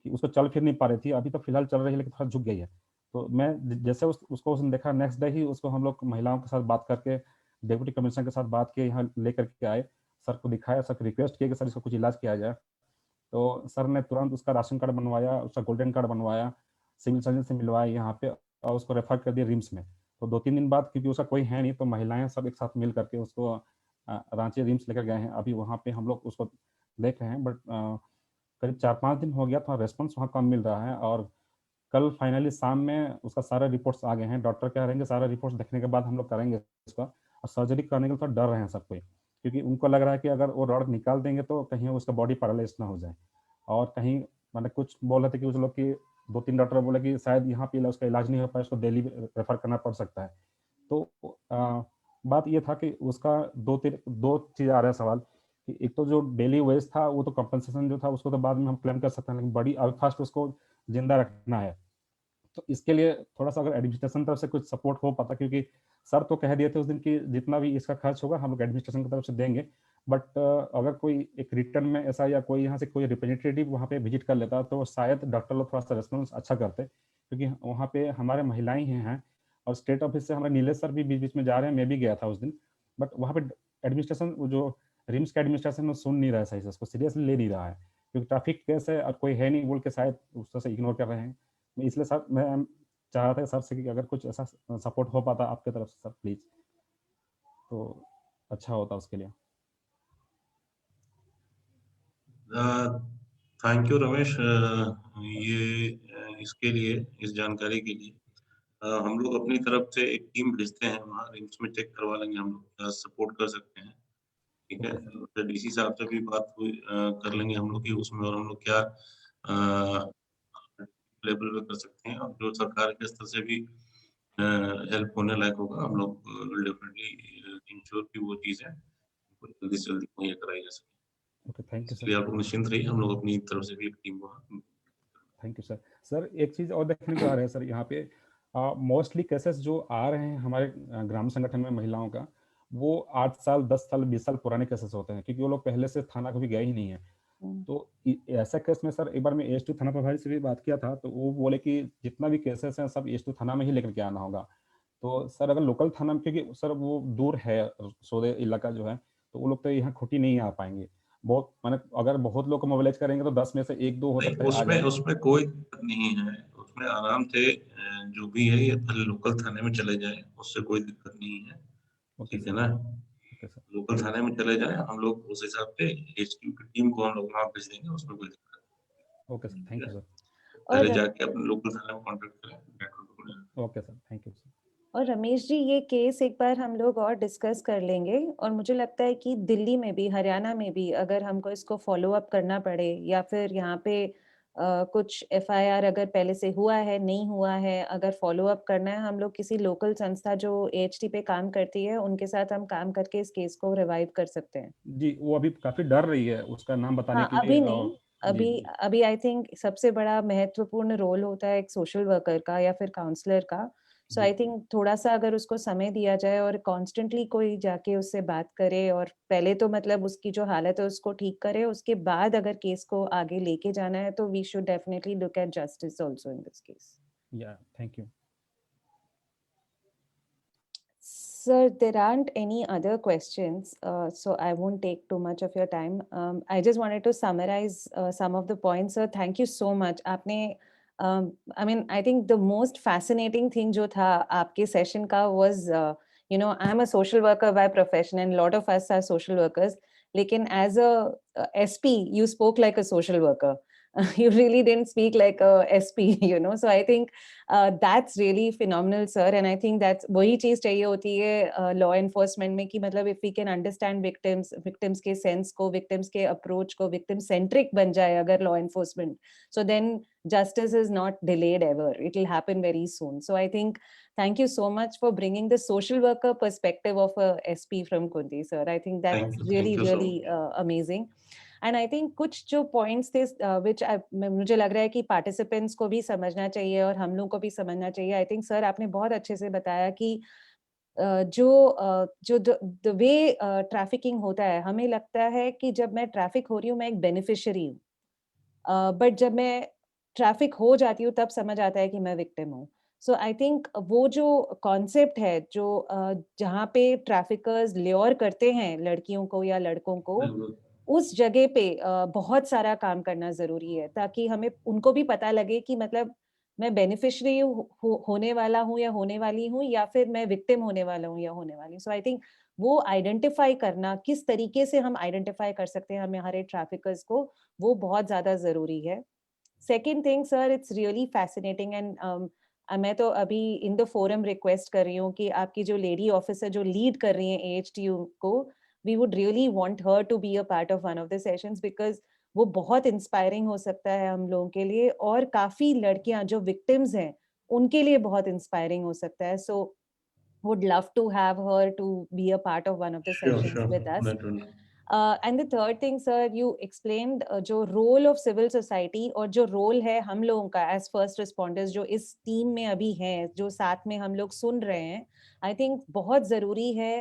कि उसको चल फिर नहीं पा रही थी। अभी तो फिलहाल चल रही है लेकिन थोड़ा झुक गई है। तो मैं जैसे उसको उसने देखा, नेक्स्ट डे ही उसको हम लोग महिलाओं के साथ बात करके डिप्टी कमिश्नर के साथ बात किए, यहाँ लेकर के आए, सर को दिखाया, सर को रिक्वेस्ट किया कि सर इसको कुछ इलाज किया जाए। तो सर ने तुरंत उसका राशन कार्ड बनवाया, उसका गोल्डन कार्ड बनवाया, सिविल सर्जन से मिलवाया यहाँ पे और उसको रेफर कर दिया रिम्स में। तो 2-3 दिन बाद, क्योंकि उसका कोई है नहीं, तो महिलाएं सब एक साथ मिल करके उसको रांची रिम्स लेकर गए हैं। अभी वहाँ पे हम लोग उसको देख रहे हैं, बट करीब 4-5 दिन हो गया, थोड़ा रेस्पॉन्स वहाँ कम मिल रहा है। और कल फाइनली शाम में उसका सारे रिपोर्ट्स आ गए हैं। डॉक्टर कह रहे हैं कि सारे रिपोर्ट्स देखने के बाद हम लोग करेंगे इसका, और सर्जरी करने के लिए थोड़ा डर रहे हैं सब कोई, क्योंकि उनको लग रहा है कि अगर वो रॉड निकाल देंगे तो कहीं उसका बॉडी पैरालाइज ना हो जाए। और कहीं मतलब कुछ बोल रहे थे कि उस लोग की 2-3 डॉक्टर बोले कि शायद यहाँ पे उसका इलाज नहीं हो पाए, उसको दिल्ली रेफर करना पड़ सकता है। तो बात ये था कि उसका दो चीज़ आ रहा है सवाल कि एक तो जो डेली वेज था वो तो कंपनसेशन जो था उसको तो बाद में हम क्लेम कर सकते हैं, लेकिन बड़ी अभी फर्स्ट उसको जिंदा रखना है। तो इसके लिए थोड़ा सा अगर एडमिनिस्ट्रेशन तरफ से कुछ सपोर्ट हो पाता, क्योंकि सर तो कह दिए थे उस दिन कि जितना भी इसका खर्च होगा हम लोग एडमिनिस्ट्रेशन की तरफ से देंगे, बट अगर कोई एक रिटर्न में ऐसा या कोई यहाँ से कोई रिप्रेजेंटेटिव वहाँ पे विजिट कर लेता तो शायद डॉक्टर लोग थोड़ा सा रेस्पॉन्स अच्छा करते, क्योंकि वहाँ पे हमारे महिलाएं ही हैं और स्टेट ऑफिस से हमारे नीलेश सर भी बीच बीच में जा रहे हैं, मैं भी गया था उस दिन। बट वहाँ पे एडमिनिस्ट्रेशन जो रिम्स का एडमिनिस्ट्रेशन वो सुन नहीं रहा है सही से, उसको सीरियसली ले नहीं रहा है, क्योंकि ट्रैफिक केस है और कोई है नहीं बोल के शायद उस तरह से इग्नोर कर रहे हैं। मैं इसलिए सर मैं चाह रहा था सर से कि अगर कुछ ऐसा सपोर्ट हो पाता आपके तरफ से सर प्लीज, तो अच्छा होता उसके लिए। थैंक यू रमेश, ये इसके लिए, इस जानकारी के लिए। हम लोग अपनी तरफ से एक टीम भेजते हैं वहाँ रिम्स में, चेक करवा लेंगे हम लोग क्या सपोर्ट कर सकते हैं, ठीक है। तो डीसी साहब से भी बात हुई, कर लेंगे हम लोग की उसमें, और हम लोग क्या लेवल पे कर सकते हैं, और जो सरकार के स्तर से भी हेल्प होने लायक होगा हम लोग डेफिनेटली इंश्योर की वो चीज़ है जल्दी से जल्दी मुहैया कराई जा सके। ओके, थैंक यू इसलिए सर। आप लोग निश्चिंत रहिए, हम लोग अपनी तरफ से भी एक टीम वहाँ। Thank you sir. सर एक चीज़ और देखने को आ रहा है सर, यहाँ पे मोस्टली केसेस जो आ रहे हैं हमारे ग्राम संगठन में महिलाओं का, वो 8 साल 10 साल 20 साल पुराने केसेस होते हैं, क्योंकि वो लोग पहले से थाना कभी गए ही नहीं है। तो ऐसा केस में सर एक बार मैं एस2 थाना प्रभारी से भी बात किया था, तो वो बोले कि जितना भी केसेस हैं सब एस2 थाना में ही लेकर के आना होगा। तो सर अगर लोकल थाना में, क्योंकि सर वो दूर है सौदे इलाका जो है, तो वो लोग तो यहाँ खुटी नहीं आ पाएंगे। बहुत माने अगर बहुत लोग को मोबिलाइज करेंगे तो 10 में से 1-2 हो सकता है आ जाए। उसमें कोई दिक्कत नहीं है, उसमें आराम से जो भी है ये पहले लोकल थाने में चले जाए, उससे कोई दिक्कत नहीं है, ओके ठीक है सर। ना। Okay sir. लोकल थाने में चले जाए, हम लोग उस हिसाब से एचक्यू की टीम को हम लोग वहाँ भेज देंगे, उसमें कोई दिक्कत ओके सर, थैंक यू नहीं है। सर। पहले और जाके अपने लोकल थाने में कॉन्टेक्ट करें, network को। Okay sir, thank you sir. और रमेश जी, ये केस एक बार हम लोग और डिस्कस कर लेंगे, और मुझे लगता है कि दिल्ली में भी, हरियाणा में भी अगर हमको इसको फॉलो अप करना पड़े, या फिर यहाँ पे कुछ एफआईआर अगर पहले से हुआ है नहीं हुआ है, अगर फॉलो अप करना है, हम लोग किसी लोकल संस्था जो एएचटी पे काम करती है उनके साथ हम काम करके इस केस को रिवाइव कर सकते हैं। जी, वो अभी काफी डर रही है उसका नाम बताने हाँ, के लिए। अभी और नहीं, जी अभी जी अभी आई थिंक सबसे बड़ा महत्वपूर्ण रोल होता है एक सोशल वर्कर का या फिर काउंसलर का। सो जी आई थिंक थोड़ा सा अगर उसको समय दिया जाए और कॉन्स्टेंटली कोई जाके उससे बात करे, और पहले तो मतलब उसकी जो हालत है उसको ठीक करे, उसके बाद अगर केस को आगे लेके जाना है तो we should definitely look at justice also in this case. Yeah thank you. Sir, there aren't any other questions, so I won't take too much of your time. I just wanted to summarize some of the points. Sir, thank you so much. आपने, I mean, I think the most fascinating thing जो था आपके session का was, you know, I'm a social worker by profession and a lot of us are social workers. लेकिन as a SP, you spoke like a social worker. You really didn't speak like a SP, you know. So I think that's really phenomenal, sir. And I think that's वही चीज चाहिए होती है law enforcement में, कि मतलब if we can understand victims के sense को, victims के approach को, victim centric बन जाए अगर law enforcement, so then justice is not delayed ever. It will happen very soon. So I think thank you so much for bringing the social worker perspective of a SP from Kunti, sir. I think that's Thank you so really much. amazing. And I think कुछ जो पॉइंट्स थे विच मुझे लग रहा है कि पार्टिसिपेंट्स को भी समझना चाहिए और हम लोग को भी समझना चाहिए। आई थिंक सर आपने बहुत अच्छे से बताया कि जो द वे ट्रैफिकिंग होता है, हमें लगता है कि जब मैं ट्रैफिक हो रही हूँ मैं एक बेनिफिशियरी हूँ, बट जब मैं ट्रैफिक हो जाती हूँ तब समझ आता है कि मैं विक्टिम हूँ। सो आई थिंक वो जो कॉन्सेप्ट है जो जहाँ पे ट्रैफिकर्स ल्योर करते हैं लड़कियों को या लड़कों को, बिल्कुल। उस जगह पे बहुत सारा काम करना ज़रूरी है, ताकि हमें उनको भी पता लगे कि मतलब मैं बेनिफिशियरी होने वाला हूँ या होने वाली हूँ, या फिर मैं विक्टिम होने वाला हूँ या होने वाली हूँ। सो आई थिंक वो आइडेंटिफाई करना, किस तरीके से हम आइडेंटिफाई कर सकते हैं हमारे ट्रैफिकर्स को, वो बहुत ज़्यादा ज़रूरी है। Second thing sir, it's really fascinating, and मैं तो अभी इन द फोरम रिक्वेस्ट कर रही हूँ कि आपकी जो लेडी ऑफिसर जो लीड कर रही हैं AHTU को, we would really want her to be a part of one of the sessions, because वो बहुत इंस्पायरिंग हो सकता है हम लोगों के लिए, और काफी लड़कियां जो विक्टिम्स हैं उनके लिए बहुत इंस्पायरिंग हो सकता है। सो would love to have her to be a part of one of the sessions Sure, with us. that will. And the third thing sir, you explained जो role of civil society और जो role है हम लोगों का as first responders जो इस टीम में अभी हैं, जो साथ में हम लोग सुन रहे हैं, I think बहुत जरूरी है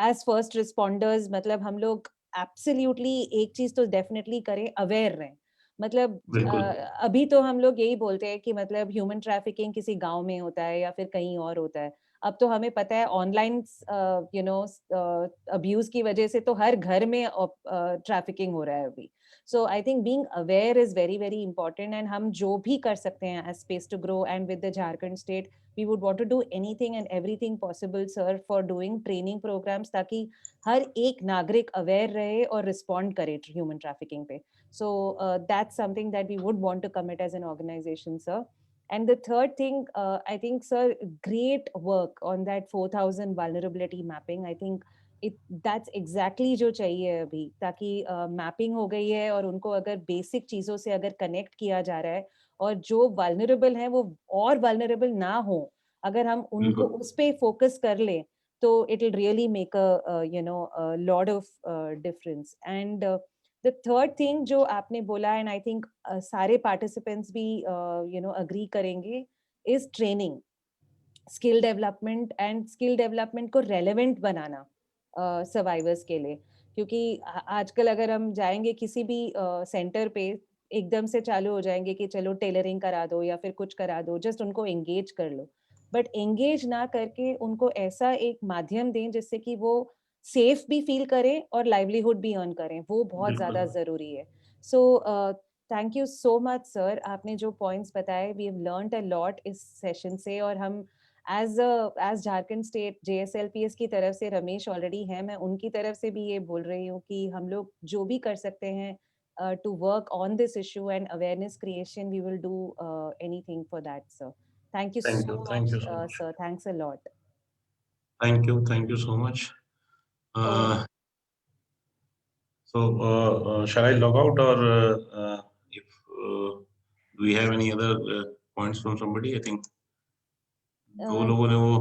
as first responders, मतलब हम लोग एब्सोल्युटली एक चीज तो डेफिनेटली करें, अवेयर रहें। मतलब बिल्कुल। अभी तो हम लोग यही बोलते हैं कि मतलब ह्यूमन ट्रैफिकिंग किसी गांव में होता है या फिर कहीं और होता है। अब तो हमें पता है ऑनलाइन अब्यूज की वजह से तो हर घर में ट्रैफिकिंग हो रहा है अभी। So I think being aware is very very important, and हम जो भी कर सकते हैं as space to grow and with the Jharkhand state, we would want to do anything and everything possible sir for doing training programs, ताकि हर एक नागरिक अवेयर रहे और रिस्पॉन्ड करे ह्यूमन ट्रैफिकिंग पे. So that's something that we would want to commit as an organization, sir. And the third thing, I think, sir, great work on that 4,000 vulnerability mapping. I think that's exactly जो चाहिए अभी, ताकि मैपिंग हो गई है और उनको अगर बेसिक चीजों से अगर कनेक्ट किया जा रहा है और जो वल्नरेबल है वो और वल्नरेबल ना हो, अगर हम उनको बिल्कुल। उस पे फोकस कर ले तो it will really make a lot of difference. And the third thing जो आपने बोला, and I think सारे participants भी agree करेंगे, is training, skill development, and skill development को relevant बनाना survivors के लिए. क्योंकि आजकल अगर हम जाएंगे किसी भी सेंटर पे, एकदम से चालू हो जाएंगे कि चलो टेलरिंग करा दो या फिर कुछ करा दो, जस्ट उनको एंगेज कर लो, बट एंगेज ना करके उनको ऐसा एक माध्यम दें जिससे कि वो सेफ भी फील करें और लाइवलीहुड भी अर्न करें, वो बहुत ज्यादा जरूरी है. So thank you so much sir, आपने जो पॉइंट्स बताए, we have learned a lot इस सेशन से. और हम एज झारखंड स्टेट JSLPS की तरफ से, रमेश ऑलरेडी है, मैं उनकी तरफ से भी ये बोल रही हूँ कि हम लोग जो भी कर सकते हैं to work on this issue and awareness creation, we will do anything for that, sir. Thank you so Thank you much, so much. sir. Thanks a lot. Thank you so much. Shall I log out, or if do we have any other points from somebody? I think दो लोगों ने वो.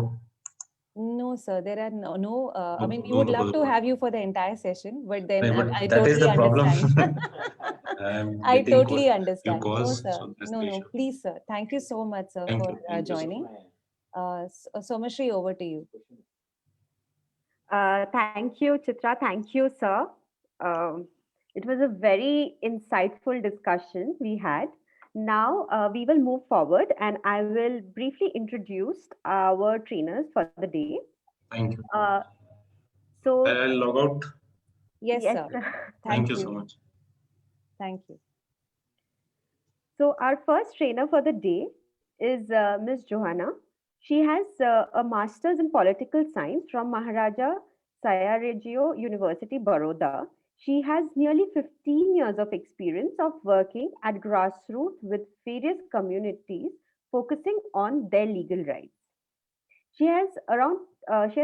No, sir. There are no. I mean, we no would love to further have you for the entire session, but then But I that is totally the problem. understand. I'm I getting totally few understand. No, calls, sir. so that's No, the no. issue. Please, sir. Thank you so much, sir, Thank for you. Thank you so joining. much. Somashri, over to you. Thank you, Chitra. Thank you, sir. It was a very insightful discussion we had. Now we will move forward, and I will briefly introduce our trainers for the day. Thank you. So I'll log out. Yes, yes, sir. Thank you so much. Thank you. So our first trainer for the day is Ms. Johanna. She has a master's in political science from Maharaja Sayaregio University, Baroda. She has nearly 15 years of experience of working at grassroots with various communities, focusing on their legal rights. She has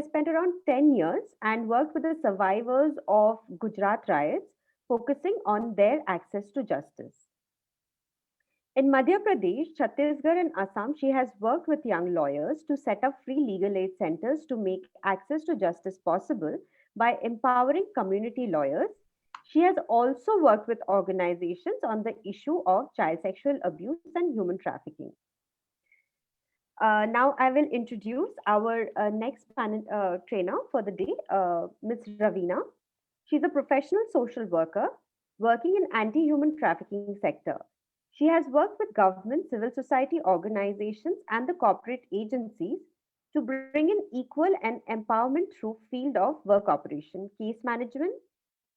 spent around 10 years and worked with the survivors of Gujarat riots, focusing on their access to justice. In Madhya Pradesh, Chhattisgarh, and Assam, she has worked with young lawyers to set up free legal aid centers to make access to justice possible by empowering community lawyers. She has also worked with organizations on the issue of child sexual abuse and human trafficking. Now I will introduce our next trainer for the day, Ms. Ravina. She's a professional social worker working in anti-human trafficking sector. She has worked with government, civil society organizations, and the corporate agencies to bring in equal and empowerment through field of work operation, case management,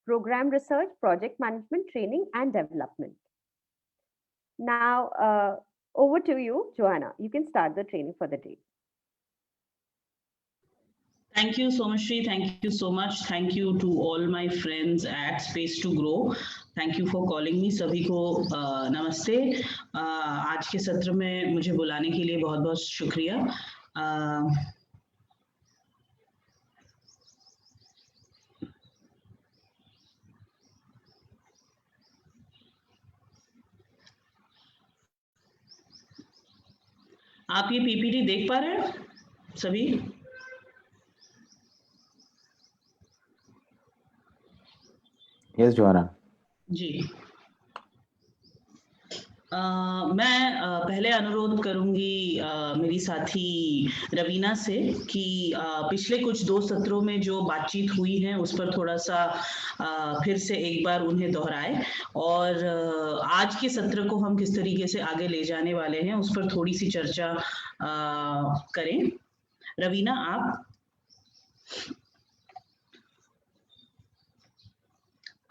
program research, project management, training, and development. Now, over to you, Johanna. You can start the training for the day. Thank you, Somashri. Thank you so much. Thank you to all my friends at Space to Grow. Thank you for calling me. सभी को नमस्ते. आज के सत्र में मुझे बुलाने के लिए बहुत-बहुत शुक्रिया. आप ये पीपीटी देख पा रहे हैं सभी? Yes, Joanna. जी. मैं पहले अनुरोध करूंगी मेरी साथी रवीना से कि पिछले कुछ 2 सत्रों में जो बातचीत हुई है उस पर थोड़ा सा फिर से एक बार उन्हें दोहराए और आज के सत्र को हम किस तरीके से आगे ले जाने वाले हैं उस पर थोड़ी सी चर्चा करें। रवीना,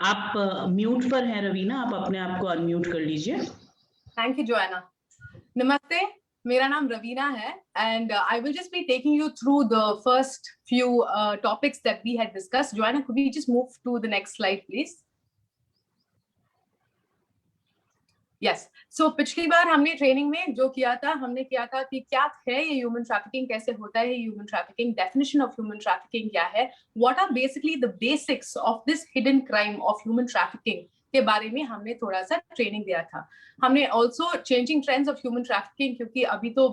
आप म्यूट पर हैं। रवीना, आप अपने आप को अनम्यूट कर लीजिए। Thank you Joanna. नमस्ते, मेरा नाम रवीना है and I will just be taking you through the first few topics that we had discussed. Joanna, could we just move to the next slide, please? Yes. So पिछली बार हमने ट्रेनिंग में जो किया था, हमने किया था कि क्या है ये ह्यूमन ट्रैफिकिंग, कैसे होता है human trafficking, definition of human trafficking क्या है, what are basically the basics of this hidden crime of human trafficking के बारे में हमने थोड़ा सा ट्रेनिंग दिया था। हमने also changing trends of human trafficking, क्योंकि अभी तो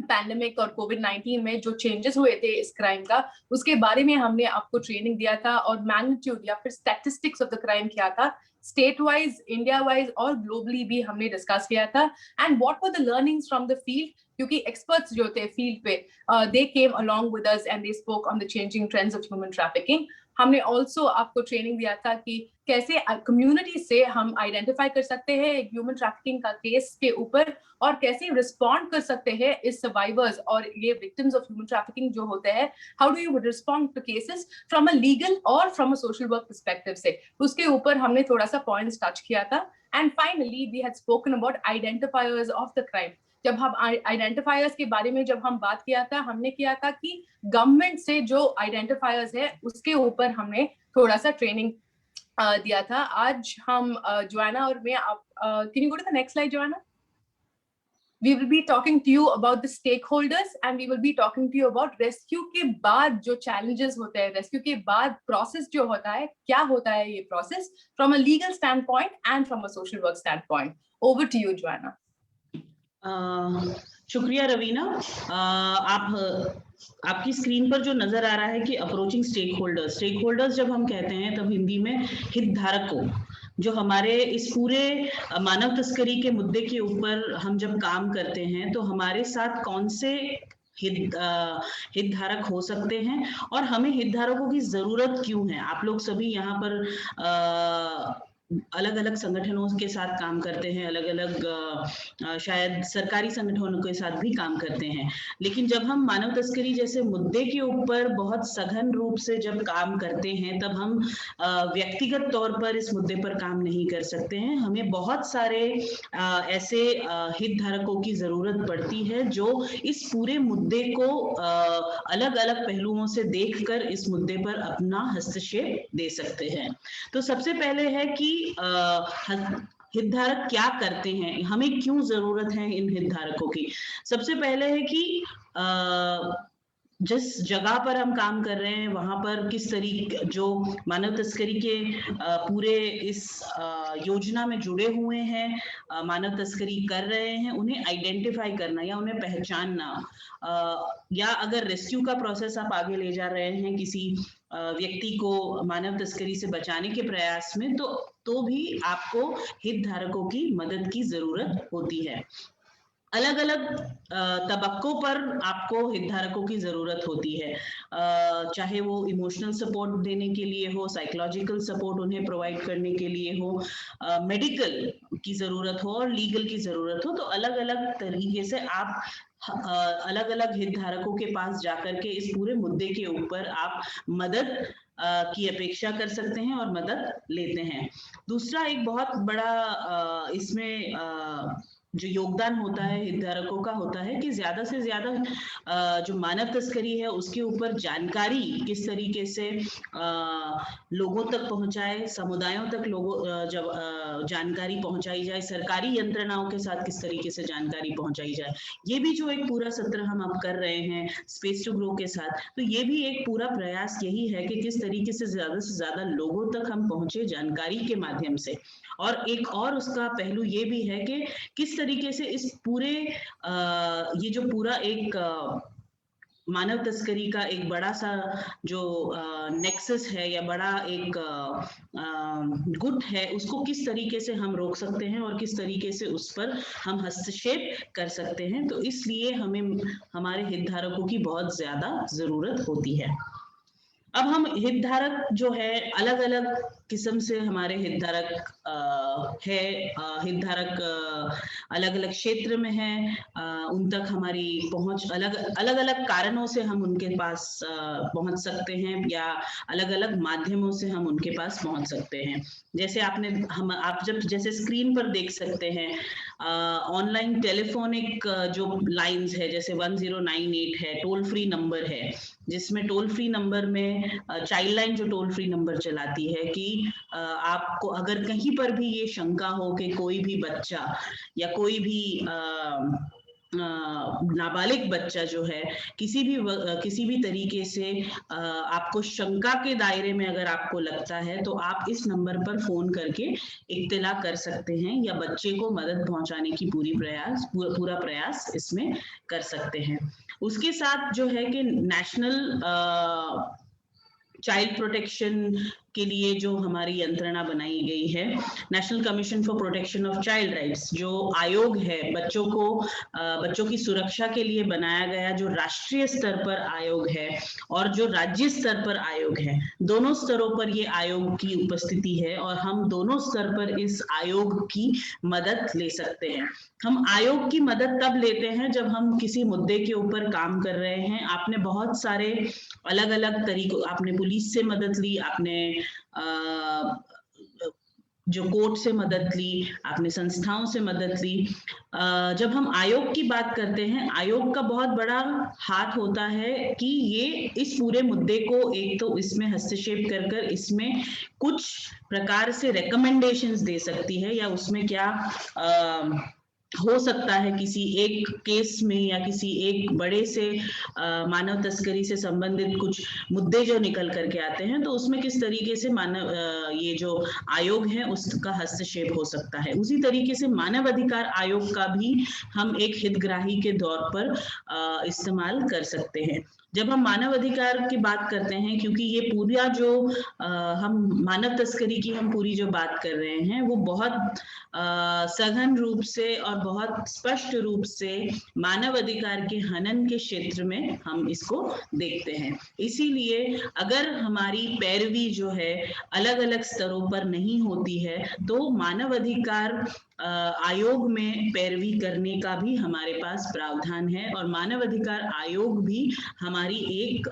पैंडेमिक और कोविड-19 में जो चेंजेस हुए थे इस क्राइम का, उसके बारे में हमने आपको ट्रेनिंग दिया था और मैग्नीट्यूड या फिर स्टैटिस्टिक्स ऑफ द क्राइम क्या था, स्टेट वाइज, इंडिया वाइज और ग्लोबली भी हमने डिस्कस किया था। And what were the learnings from the field, क्योंकि एक्सपर्ट्स जो थे फील्ड पे they came along with us and they spoke on the changing trends of human trafficking. हमने ऑल्सो आपको ट्रेनिंग दिया था कि कैसे कम्युनिटी से हम आइडेंटिफाई कर सकते हैं एक ह्यूमन ट्रैफिकिंग का केस के ऊपर और कैसे रिस्पॉन्ड कर सकते हैं इस सर्वाइवर्स और ये विक्टिम्स ऑफ ह्यूमन ट्रैफिकिंग जो होते हैं, how do you respond to cases from a legal और from a social work perspective से, उसके ऊपर हमने थोड़ा सा पॉइंट्स टच किया था। And finally we had spoken about identifiers of the crime. जब हम आइडेंटिफायर्स के बारे में जब हम बात किया था, हमने किया था कि गवर्नमेंट से जो आइडेंटिफायर्स है उसके ऊपर हमने थोड़ा सा ट्रेनिंग दिया था। आज हम जोआना और मैं, can you go to the next slide Joanna? We will be talking to you about the stakeholders and we will be talking to you about rescue के बाद जो challenges होते हैं, rescue के बाद process जो होता है, क्या होता है ये process from a legal standpoint and from a social work standpoint. Over to you, Joanna. शुक्रिया रवीना। आपकी स्क्रीन पर जो नजर आ रहा है कि अप्रोचिंग स्टेक होल्डर्स जब हम कहते हैं तब हिंदी में हितधारकों, जो हमारे इस पूरे मानव तस्करी के मुद्दे के ऊपर हम जब काम करते हैं तो हमारे साथ कौन से हितधारक हो सकते हैं और हमें हितधारकों की जरूरत क्यों है। आप लोग सभी यहाँ पर अलग अलग संगठनों के साथ काम करते हैं, अलग अलग शायद सरकारी संगठनों के साथ भी काम करते हैं, लेकिन जब हम मानव तस्करी जैसे मुद्दे के ऊपर बहुत सघन रूप से जब काम करते हैं तब हम व्यक्तिगत तौर पर इस मुद्दे पर काम नहीं कर सकते हैं। हमें बहुत सारे ऐसे हितधारकों की जरूरत पड़ती है जो इस पूरे मुद्दे को अलग अलग पहलुओं से देखकर इस मुद्दे पर अपना हस्तक्षेप दे सकते हैं। तो सबसे पहले है कि हितधारक क्या करते हैं, हमें क्यों जरूरत है इन हितधारकों की। सबसे पहले है कि जिस जगह पर हम काम कर रहे हैं वहां पर किस तरीके जो मानव तस्करी के पूरे इस योजना में जुड़े हुए हैं, मानव तस्करी कर रहे हैं, उन्हें आइडेंटिफाई करना या उन्हें पहचानना, या अगर रेस्क्यू का प्रोसेस आप आगे ले जा रहे हैं किसी व्यक्ति को मानव तस्करी से बचाने के प्रयास में, तो भी आपको हितधारकों की मदद की जरूरत होती है। अलग अलग तबक्कों पर आपको हितधारकों की जरूरत होती है, चाहे वो इमोशनल सपोर्ट देने के लिए हो, साइकोलॉजिकल सपोर्ट उन्हें प्रोवाइड करने के लिए हो, मेडिकल की जरूरत हो और लीगल की जरूरत हो। तो अलग अलग तरीके से आप अलग अलग हितधारकों के पास जाकर के इस पूरे मुद्दे के ऊपर आप मदद की अपेक्षा कर सकते हैं और मदद लेते हैं। दूसरा एक बहुत बड़ा इसमें जो योगदान होता है हितधारकों का होता है कि ज्यादा से ज्यादा जो मानव तस्करी है उसके ऊपर जानकारी किस तरीके से लोगों तक पहुंचाए, समुदायों तक जब जानकारी पहुंचाई जाए, सरकारी यंत्रणाओं के साथ किस तरीके से जानकारी पहुंचाई जाए। ये भी जो एक पूरा सत्र हम अब कर रहे हैं स्पेस टू ग्रो के साथ, तो ये भी एक पूरा प्रयास यही है कि किस तरीके से ज्यादा लोगों तक हम पहुंचे जानकारी के माध्यम से। और एक और उसका पहलू ये भी है कि किस तरीके से इस पूरे ये जो पूरा एक मानव तस्करी का एक बड़ा सा जो नेक्सस है या बड़ा एक गुट है, उसको किस तरीके से हम रोक सकते हैं और किस तरीके से उस पर हम हस्तक्षेप कर सकते हैं। तो इसलिए हमें हमारे हितधारकों की बहुत ज्यादा जरूरत होती है। अब हम हितधारक जो है, अलग अलग किस्म से हमारे हितधारक है। हितधारक अलग अलग क्षेत्र में है, उन तक हमारी पहुंच अलग अलग कारणों से हम उनके पास पहुंच सकते हैं, या अलग अलग माध्यमों से हम उनके पास पहुंच सकते हैं। जैसे आप जब जैसे स्क्रीन पर देख सकते हैं, ऑनलाइन टेलीफोनिक जो लाइंस है, जैसे 1098 है, टोल फ्री नंबर है, जिसमें टोल फ्री नंबर में चाइल्ड लाइन जो टोल फ्री नंबर चलाती है कि आपको अगर कहीं पर भी ये शंका हो कि कोई भी बच्चा या कोई भी नाबालिग बच्चा जो है किसी भी तरीके से आपको शंका के दायरे में अगर आपको लगता है, तो आप इस नंबर पर फोन करके इत्तला कर सकते हैं या बच्चे को मदद पहुंचाने की पूरा प्रयास इसमें कर सकते हैं। उसके साथ जो है कि नेशनल चाइल्ड प्रोटेक्शन के लिए जो हमारी यंत्रणा बनाई गई है, national commission for protection of child rights, जो आयोग है बच्चों की सुरक्षा के लिए बनाया गया, जो राष्ट्रीय स्तर पर आयोग है और जो राज्य स्तर पर आयोग है, दोनों स्तरों पर ये आयोग की उपस्थिति है और हम दोनों स्तर पर इस आयोग की मदद ले सकते हैं। हम आयोग की मदद तब लेते हैं जब हम किसी मुद्दे के ऊपर काम कर रहे हैं। आपने बहुत सारे अलग अलग तरीकों, आपने पुलिस से मदद ली, आपने जो कोर्ट से मदद ली, आपने संस्थाओं से मदद ली। जब हम आयोग की बात करते हैं, आयोग का बहुत बड़ा हाथ होता है कि ये इस पूरे मुद्दे को एक तो इसमें हस्तक्षेप कर इसमें कुछ प्रकार से रिकमेंडेशंस दे सकती है, या उसमें क्या हो सकता है किसी एक केस में या किसी एक बड़े से मानव तस्करी से संबंधित कुछ मुद्दे जो निकल करके आते हैं, तो उसमें किस तरीके से ये जो आयोग है उसका हस्तक्षेप हो सकता है। उसी तरीके से मानव अधिकार आयोग का भी हम एक हितग्राही के तौर पर इस्तेमाल कर सकते हैं। जब हम मानव अधिकार की बात करते हैं, क्योंकि ये पूरा जो हम मानव तस्करी की हम पूरी जो बात कर रहे हैं, वो बहुत सघन रूप से और बहुत स्पष्ट रूप से मानव अधिकार के हनन के क्षेत्र में हम इसको देखते हैं। इसीलिए अगर हमारी पैरवी जो है अलग अलग स्तरों पर नहीं होती है, तो मानव अधिकार आयोग में पैरवी करने का भी हमारे पास प्रावधान है, और मानव अधिकार आयोग भी हमारी एक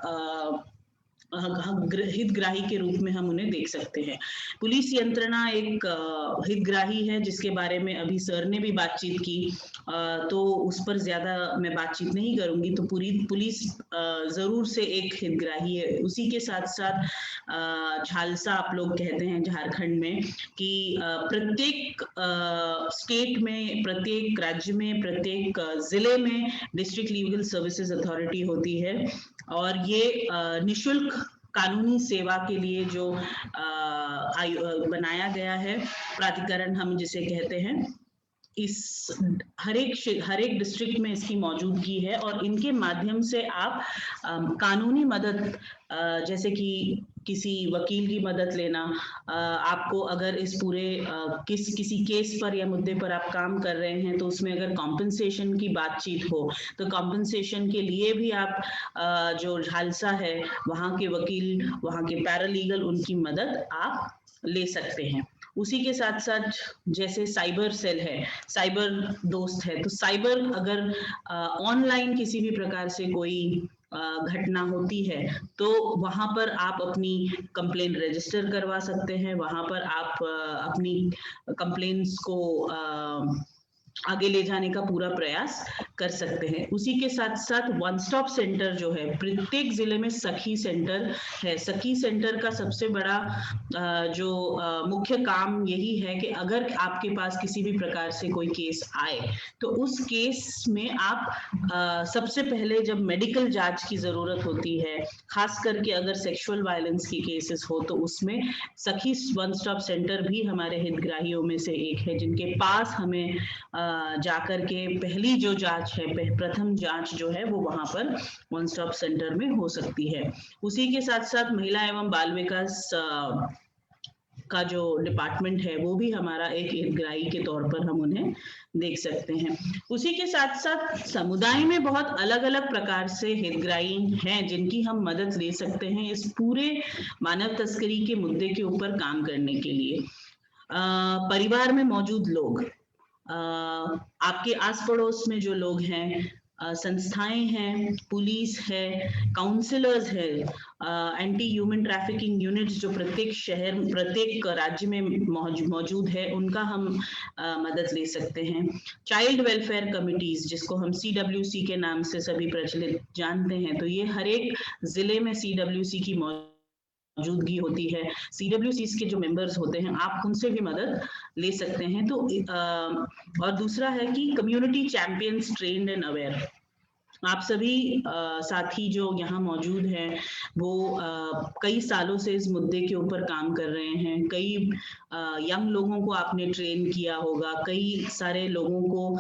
हितग्राही के रूप में हम उन्हें देख सकते हैं। पुलिस यंत्रणा एक हितग्राही है, जिसके बारे में अभी सर ने भी बातचीत की, तो उस पर ज्यादा मैं बातचीत नहीं करूंगी। तो पूरी पुलिस जरूर से एक हितग्राही है। उसी के साथ साथ झालसा आप लोग कहते हैं झारखंड में, कि प्रत्येक स्टेट में, प्रत्येक राज्य में, प्रत्येक जिले में डिस्ट्रिक्ट लीगल सर्विसेज अथॉरिटी होती है, और ये निशुल्क कानूनी सेवा के लिए जो बनाया गया है प्राधिकरण, हम जिसे कहते हैं, इस हर एक डिस्ट्रिक्ट में इसकी मौजूदगी है, और इनके माध्यम से आप कानूनी मदद, जैसे कि किसी वकील की मदद लेना, आपको अगर इस पूरे किसी केस पर या मुद्दे पर आप काम कर रहे हैं, तो उसमें अगर कॉम्पनसेशन की बातचीत हो, तो कॉम्पनसेशन के लिए भी आप जो झालसा है वहाँ के वकील, वहाँ के पैरालीगल, उनकी मदद आप ले सकते हैं। उसी के साथ साथ जैसे साइबर सेल है, साइबर दोस्त है, तो साइबर अगर ऑनलाइन किसी भी प्रकार से कोई घटना होती है, तो वहां पर आप अपनी कंप्लेंट रजिस्टर करवा सकते हैं, वहां पर आप अपनी कंप्लेंट्स को आगे ले जाने का पूरा प्रयास कर सकते हैं। उसी के साथ साथ वन स्टॉप सेंटर जो है, प्रत्येक जिले में सखी सेंटर है। सखी सेंटर का सबसे बड़ा जो मुख्य काम यही है कि अगर आपके पास किसी भी प्रकार से कोई केस आए, तो उस केस में आप सबसे पहले जब मेडिकल जांच की जरूरत होती है, खास करके अगर सेक्सुअल वायलेंस की केसेस हो, तो उसमें सखी वन स्टॉप सेंटर भी हमारे हितग्राहियों में से एक है, जिनके पास हमें जाकर के पहली जो जांच है, प्रथम जांच जो है वो वहां पर वन स्टॉप सेंटर में हो सकती है। उसी के साथ साथ महिला एवं बाल विकास का जो डिपार्टमेंट है वो भी हमारा एक हितग्राही के तौर पर हम उन्हें देख सकते हैं। उसी के साथ साथ समुदाय में बहुत अलग अलग प्रकार से हितग्राही हैं जिनकी हम मदद ले सकते हैं इस पूरे मानव तस्करी के मुद्दे के ऊपर काम करने के लिए। परिवार में मौजूद लोग, आपके आस पड़ोस में जो लोग हैं, संस्थाएं हैं, पुलिस है, काउंसलर्स है, एंटी ह्यूमन ट्रैफिकिंग यूनिट्स जो प्रत्येक शहर, प्रत्येक राज्य में मौजूद है, उनका हम मदद ले सकते हैं। चाइल्ड वेलफेयर कमिटीज जिसको हम CWC के नाम से सभी प्रचलित जानते हैं, तो ये हर एक जिले में CWC की मौजूदगी होती है। CWCs के जो मेंबर्स होते हैं आप उनसे भी मदद ले सकते हैं। तो और दूसरा है कि community champions trained and aware. आप सभी साथी जो यहाँ मौजूद हैं वो कई सालों से इस मुद्दे के ऊपर काम कर रहे हैं। कई यंग लोगों को आपने ट्रेन किया होगा, कई सारे लोगों को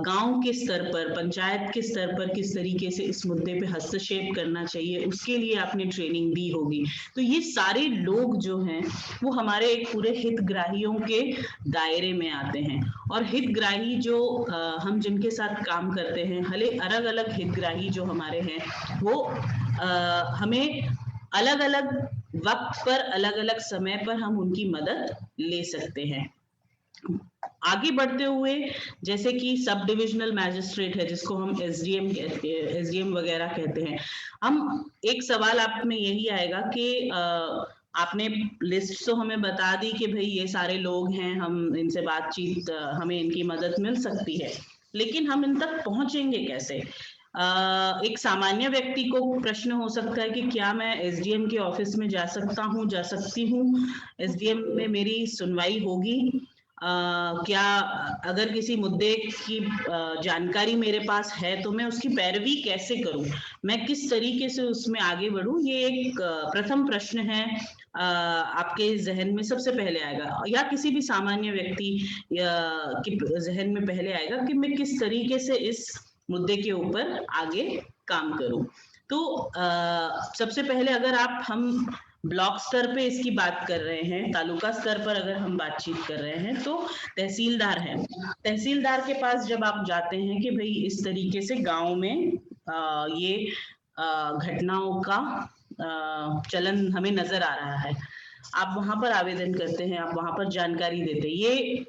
गांव के स्तर पर, पंचायत के स्तर पर किस तरीके से इस मुद्दे पे हस्तक्षेप करना चाहिए उसके लिए आपने ट्रेनिंग दी होगी। तो ये सारे लोग जो हैं वो हमारे एक पूरे हितग्राहियों के दायरे में आते हैं। और हितग्राही जो हम जिनके साथ काम करते हैं, अलग अलग हितग्राही जो हमारे हैं वो हमें अलग अलग वक्त पर, अलग अलग समय पर हम उनकी मदद ले सकते हैं। आगे बढ़ते हुए, जैसे कि सब डिविजनल मैजिस्ट्रेट है जिसको हम SDM वगैरह कहते हैं, हम एक सवाल आप में यही आएगा कि आपने लिस्ट तो हमें बता दी कि भाई ये सारे लोग हैं, हम इनसे बातचीत, हमें इनकी मदद मिल सकती है, लेकिन हम इन तक पहुंचेंगे कैसे? एक सामान्य व्यक्ति को प्रश्न हो सकता है कि क्या मैं SDM के ऑफिस में जा सकती हूँ, SDM में मेरी सुनवाई होगी? क्या अगर किसी मुद्दे की जानकारी मेरे पास है तो मैं उसकी पैरवी कैसे करूं, मैं किस तरीके से उसमें आगे बढ़ूं? ये एक प्रथम प्रश्न है आपके जहन में सबसे पहले आएगा, या किसी भी सामान्य व्यक्ति के जहन में पहले आएगा कि मैं किस तरीके से इस मुद्दे के ऊपर आगे काम करूं। तो सबसे पहले अगर हम ब्लॉक स्तर पे इसकी बात कर रहे हैं, तालुका स्तर पर अगर हम बातचीत कर रहे हैं, तो तहसीलदार है। तहसीलदार के पास जब आप जाते हैं कि भाई इस तरीके से गांव में ये घटनाओं का चलन हमें नजर आ रहा है, आप वहां पर आवेदन करते हैं, आप वहां पर जानकारी देते हैं। ये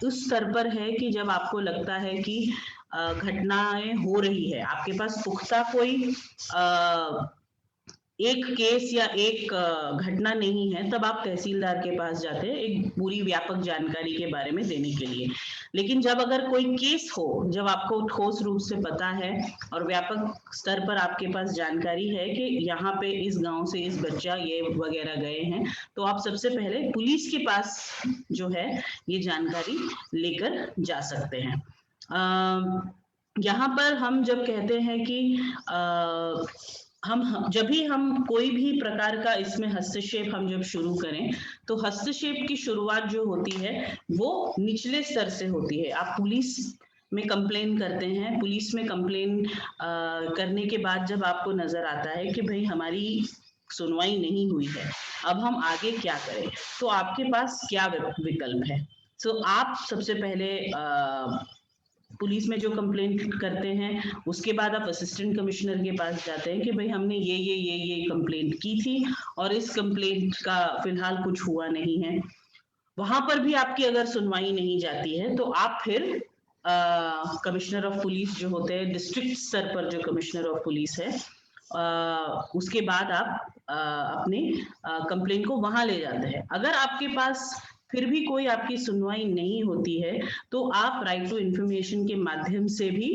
उस स्तर पर है कि जब आपको लगता है कि घटनाएं हो रही है, आपके पास पुख्ता कोई एक केस या एक घटना नहीं है, तब आप तहसीलदार के पास जाते हैं एक पूरी व्यापक जानकारी के बारे में देने के लिए। लेकिन जब अगर कोई केस हो, जब आपको ठोस रूप से पता है और व्यापक स्तर पर आपके पास जानकारी है कि यहाँ पे इस गांव से इस बच्चा ये वगैरह गए हैं, तो आप सबसे पहले पुलिस के पास जो है ये जानकारी लेकर जा सकते हैं। यहाँ पर हम जब कहते हैं कि जब भी हम कोई भी प्रकार का इसमें हस्तक्षेप हम जब शुरू करें, तो हस्तक्षेप की शुरुआत जो होती है वो निचले स्तर से होती है। आप पुलिस में कंप्लेन करते हैं, पुलिस में कंप्लेन करने के बाद जब आपको नजर आता है कि भाई हमारी सुनवाई नहीं हुई है, अब हम आगे क्या करें, तो आपके पास क्या विकल्प है? तो आप सबसे पहले पुलिस में जो कंप्लेंट करते हैं, उसके बाद आप असिस्टेंट कमिश्नर के पास जाते हैं कि भाई हमने ये कंप्लेंट की थी और इस कंप्लेंट का फिलहाल कुछ हुआ नहीं है। वहां पर भी आपकी अगर सुनवाई नहीं जाती है तो आप फिर कमिश्नर ऑफ पुलिस जो होते हैं, डिस्ट्रिक्ट स्तर पर जो कमिश्नर ऑफ पुलिस है, उसके बाद आप अपने कंप्लेंट को वहां ले जाते हैं। अगर आपके पास फिर भी कोई आपकी सुनवाई नहीं होती है तो आप राइट टू इंफॉर्मेशन के माध्यम से भी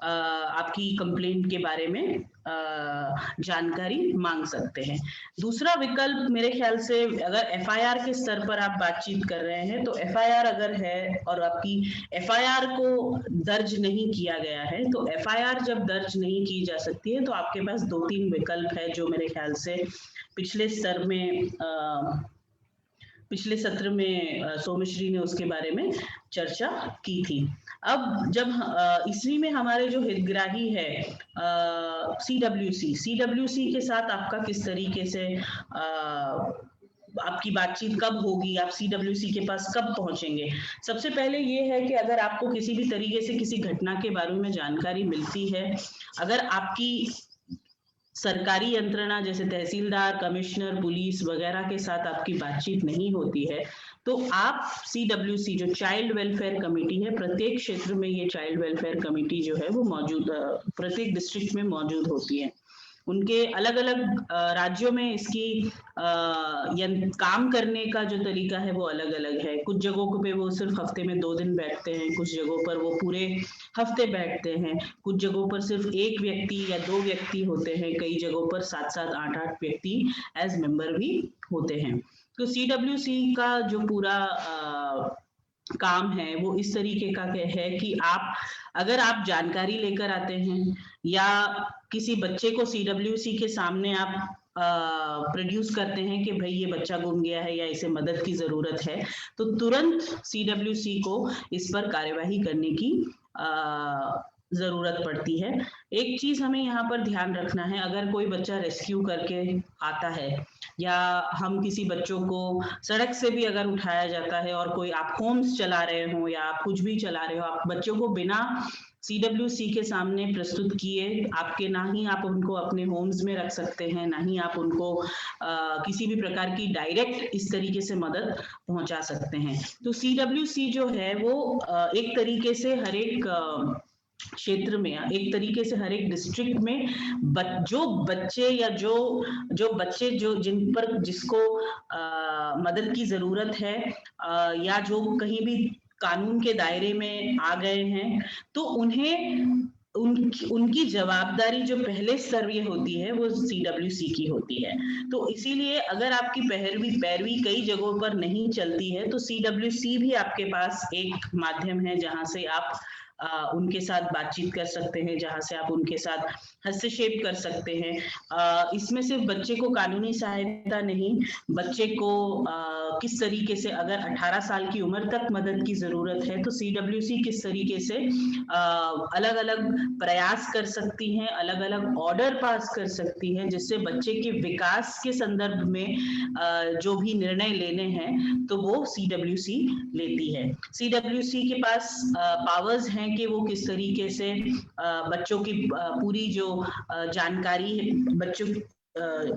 आपकी कंप्लेंट के बारे में जानकारी मांग सकते हैं। दूसरा विकल्प मेरे ख्याल से, अगर FIR के स्तर पर आप बातचीत कर रहे हैं, तो FIR अगर है और आपकी FIR को दर्ज नहीं किया गया है, तो FIR जब दर्ज नहीं की जा सकती है तो आपके पास 2-3 विकल्प है जो मेरे ख्याल से पिछले स्तर में पिछले सत्र में सोमश्री ने उसके बारे में चर्चा की थी। अब जब इसवी में हमारे जो हितग्राही है सीडब्ल्यूसी के साथ आपका किस तरीके से आपकी बातचीत कब होगी, आप सीडब्ल्यूसी के पास कब पहुंचेंगे। सबसे पहले ये है कि अगर आपको किसी भी तरीके से किसी घटना के बारे में जानकारी मिलती है, अगर आपकी सरकारी यंत्रणा जैसे तहसीलदार, कमिश्नर, पुलिस वगैरह के साथ आपकी बातचीत नहीं होती है, तो आप सीडब्ल्यूसी जो चाइल्ड वेलफेयर कमेटी है, प्रत्येक क्षेत्र में ये चाइल्ड वेलफेयर कमेटी जो है वो मौजूद, प्रत्येक डिस्ट्रिक्ट में मौजूद होती है। उनके अलग अलग राज्यों में इसकी काम करने का जो तरीका है वो अलग अलग है। कुछ जगहों पे वो सिर्फ हफ्ते में 2 दिन बैठते हैं, कुछ जगहों पर वो पूरे हफ्ते बैठते हैं, कुछ जगहों पर सिर्फ 1 व्यक्ति या 2 व्यक्ति होते हैं, कई जगहों पर 7-7, 8-8 व्यक्ति एज मेंबर भी होते हैं। तो सीडब्ल्यूसी का जो पूरा काम है वो इस तरीके का है कि अगर आप जानकारी लेकर आते हैं या किसी बच्चे को सीडब्ल्यूसी के सामने आप प्रोड्यूस करते हैं कि भाई ये बच्चा गुम गया है या इसे मदद की जरूरत है, तो तुरंत सीडब्ल्यूसी को इस पर कार्यवाही करने की जरूरत पड़ती है। एक चीज हमें यहाँ पर ध्यान रखना है, अगर कोई बच्चा रेस्क्यू करके आता है या हम किसी बच्चों को सड़क से भी अगर उठाया जाता है और कोई आप होम्स चला रहे हो या आप कुछ भी चला रहे हो, आप बच्चों को बिना सीडब्ल्यूसी के सामने प्रस्तुत किए आपके ना ही आप उनको अपने होम्स में रख सकते हैं, ना ही आप उनको किसी भी प्रकार की डायरेक्ट इस तरीके से मदद पहुंचा सकते हैं। तो सीडब्ल्यूसी जो है वो एक तरीके से हर एक क्षेत्र में, एक तरीके से हर एक डिस्ट्रिक्ट में जो बच्चे या जो बच्चे जिन पर जिसको मदद की जरूरत है या जो कहीं भी कानून के दायरे में आ गए हैं, तो उन्हें उनकी जवाबदारी जो पहले स्तरीय होती है वो सीडब्ल्यूसी की होती है। तो इसीलिए अगर आपकी पैरवी कई जगहों पर नहीं चलती है तो सीडब्ल्यूसी भी आपके पास एक माध्यम है जहां से आप उनके साथ बातचीत कर सकते हैं, जहां से आप उनके साथ हस्तक्षेप कर सकते हैं। इसमें सिर्फ बच्चे को कानूनी सहायता नहीं, बच्चे को किस तरीके से अगर 18 साल की उम्र तक मदद की जरूरत है तो सीडब्ल्यूसी किस तरीके से अलग अलग प्रयास कर सकती हैं, अलग अलग ऑर्डर पास कर सकती है, जिससे बच्चे के विकास के संदर्भ में जो भी निर्णय लेने हैं तो वो सीडब्ल्यूसी लेती है। सीडब्ल्यूसी के पास पावर्स हैं कि वो किस तरीके से बच्चों की पूरी जो जानकारी है, बच्चों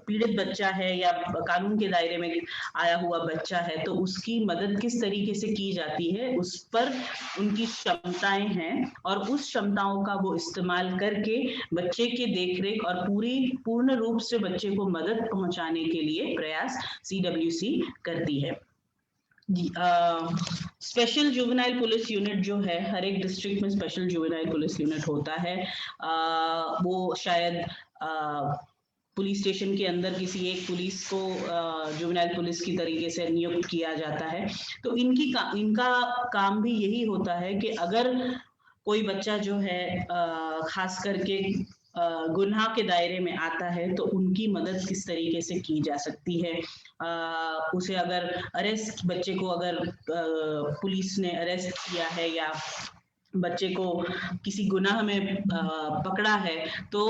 पीड़ित बच्चा है या कानून के दायरे में आया हुआ बच्चा है तो उसकी मदद किस तरीके से की जाती है, उस पर उनकी क्षमताएं हैं और उस क्षमताओं का वो इस्तेमाल करके बच्चे के देखरेख और पूर्ण रूप से बच्चे को मदद पहुंचाने के लिए प्रयास सीडब्ल्यूसी करती है। स्पेशल जुवेनाइल पुलिस यूनिट जो है, हर एक डिस्ट्रिक्ट में स्पेशल जुवेनाइल पुलिस यूनिट होता है। वो शायद पुलिस स्टेशन के अंदर किसी एक पुलिस को जुवेनाइल पुलिस की तरीके से नियुक्त किया जाता है। तो इनका काम भी यही होता है कि अगर कोई बच्चा जो है खास करके गुनाह के दायरे में आता है तो उनकी मदद किस तरीके से की जा सकती है। उसे अगर बच्चे को अगर पुलिस ने अरेस्ट किया है या बच्चे को किसी गुनाह में पकड़ा है तो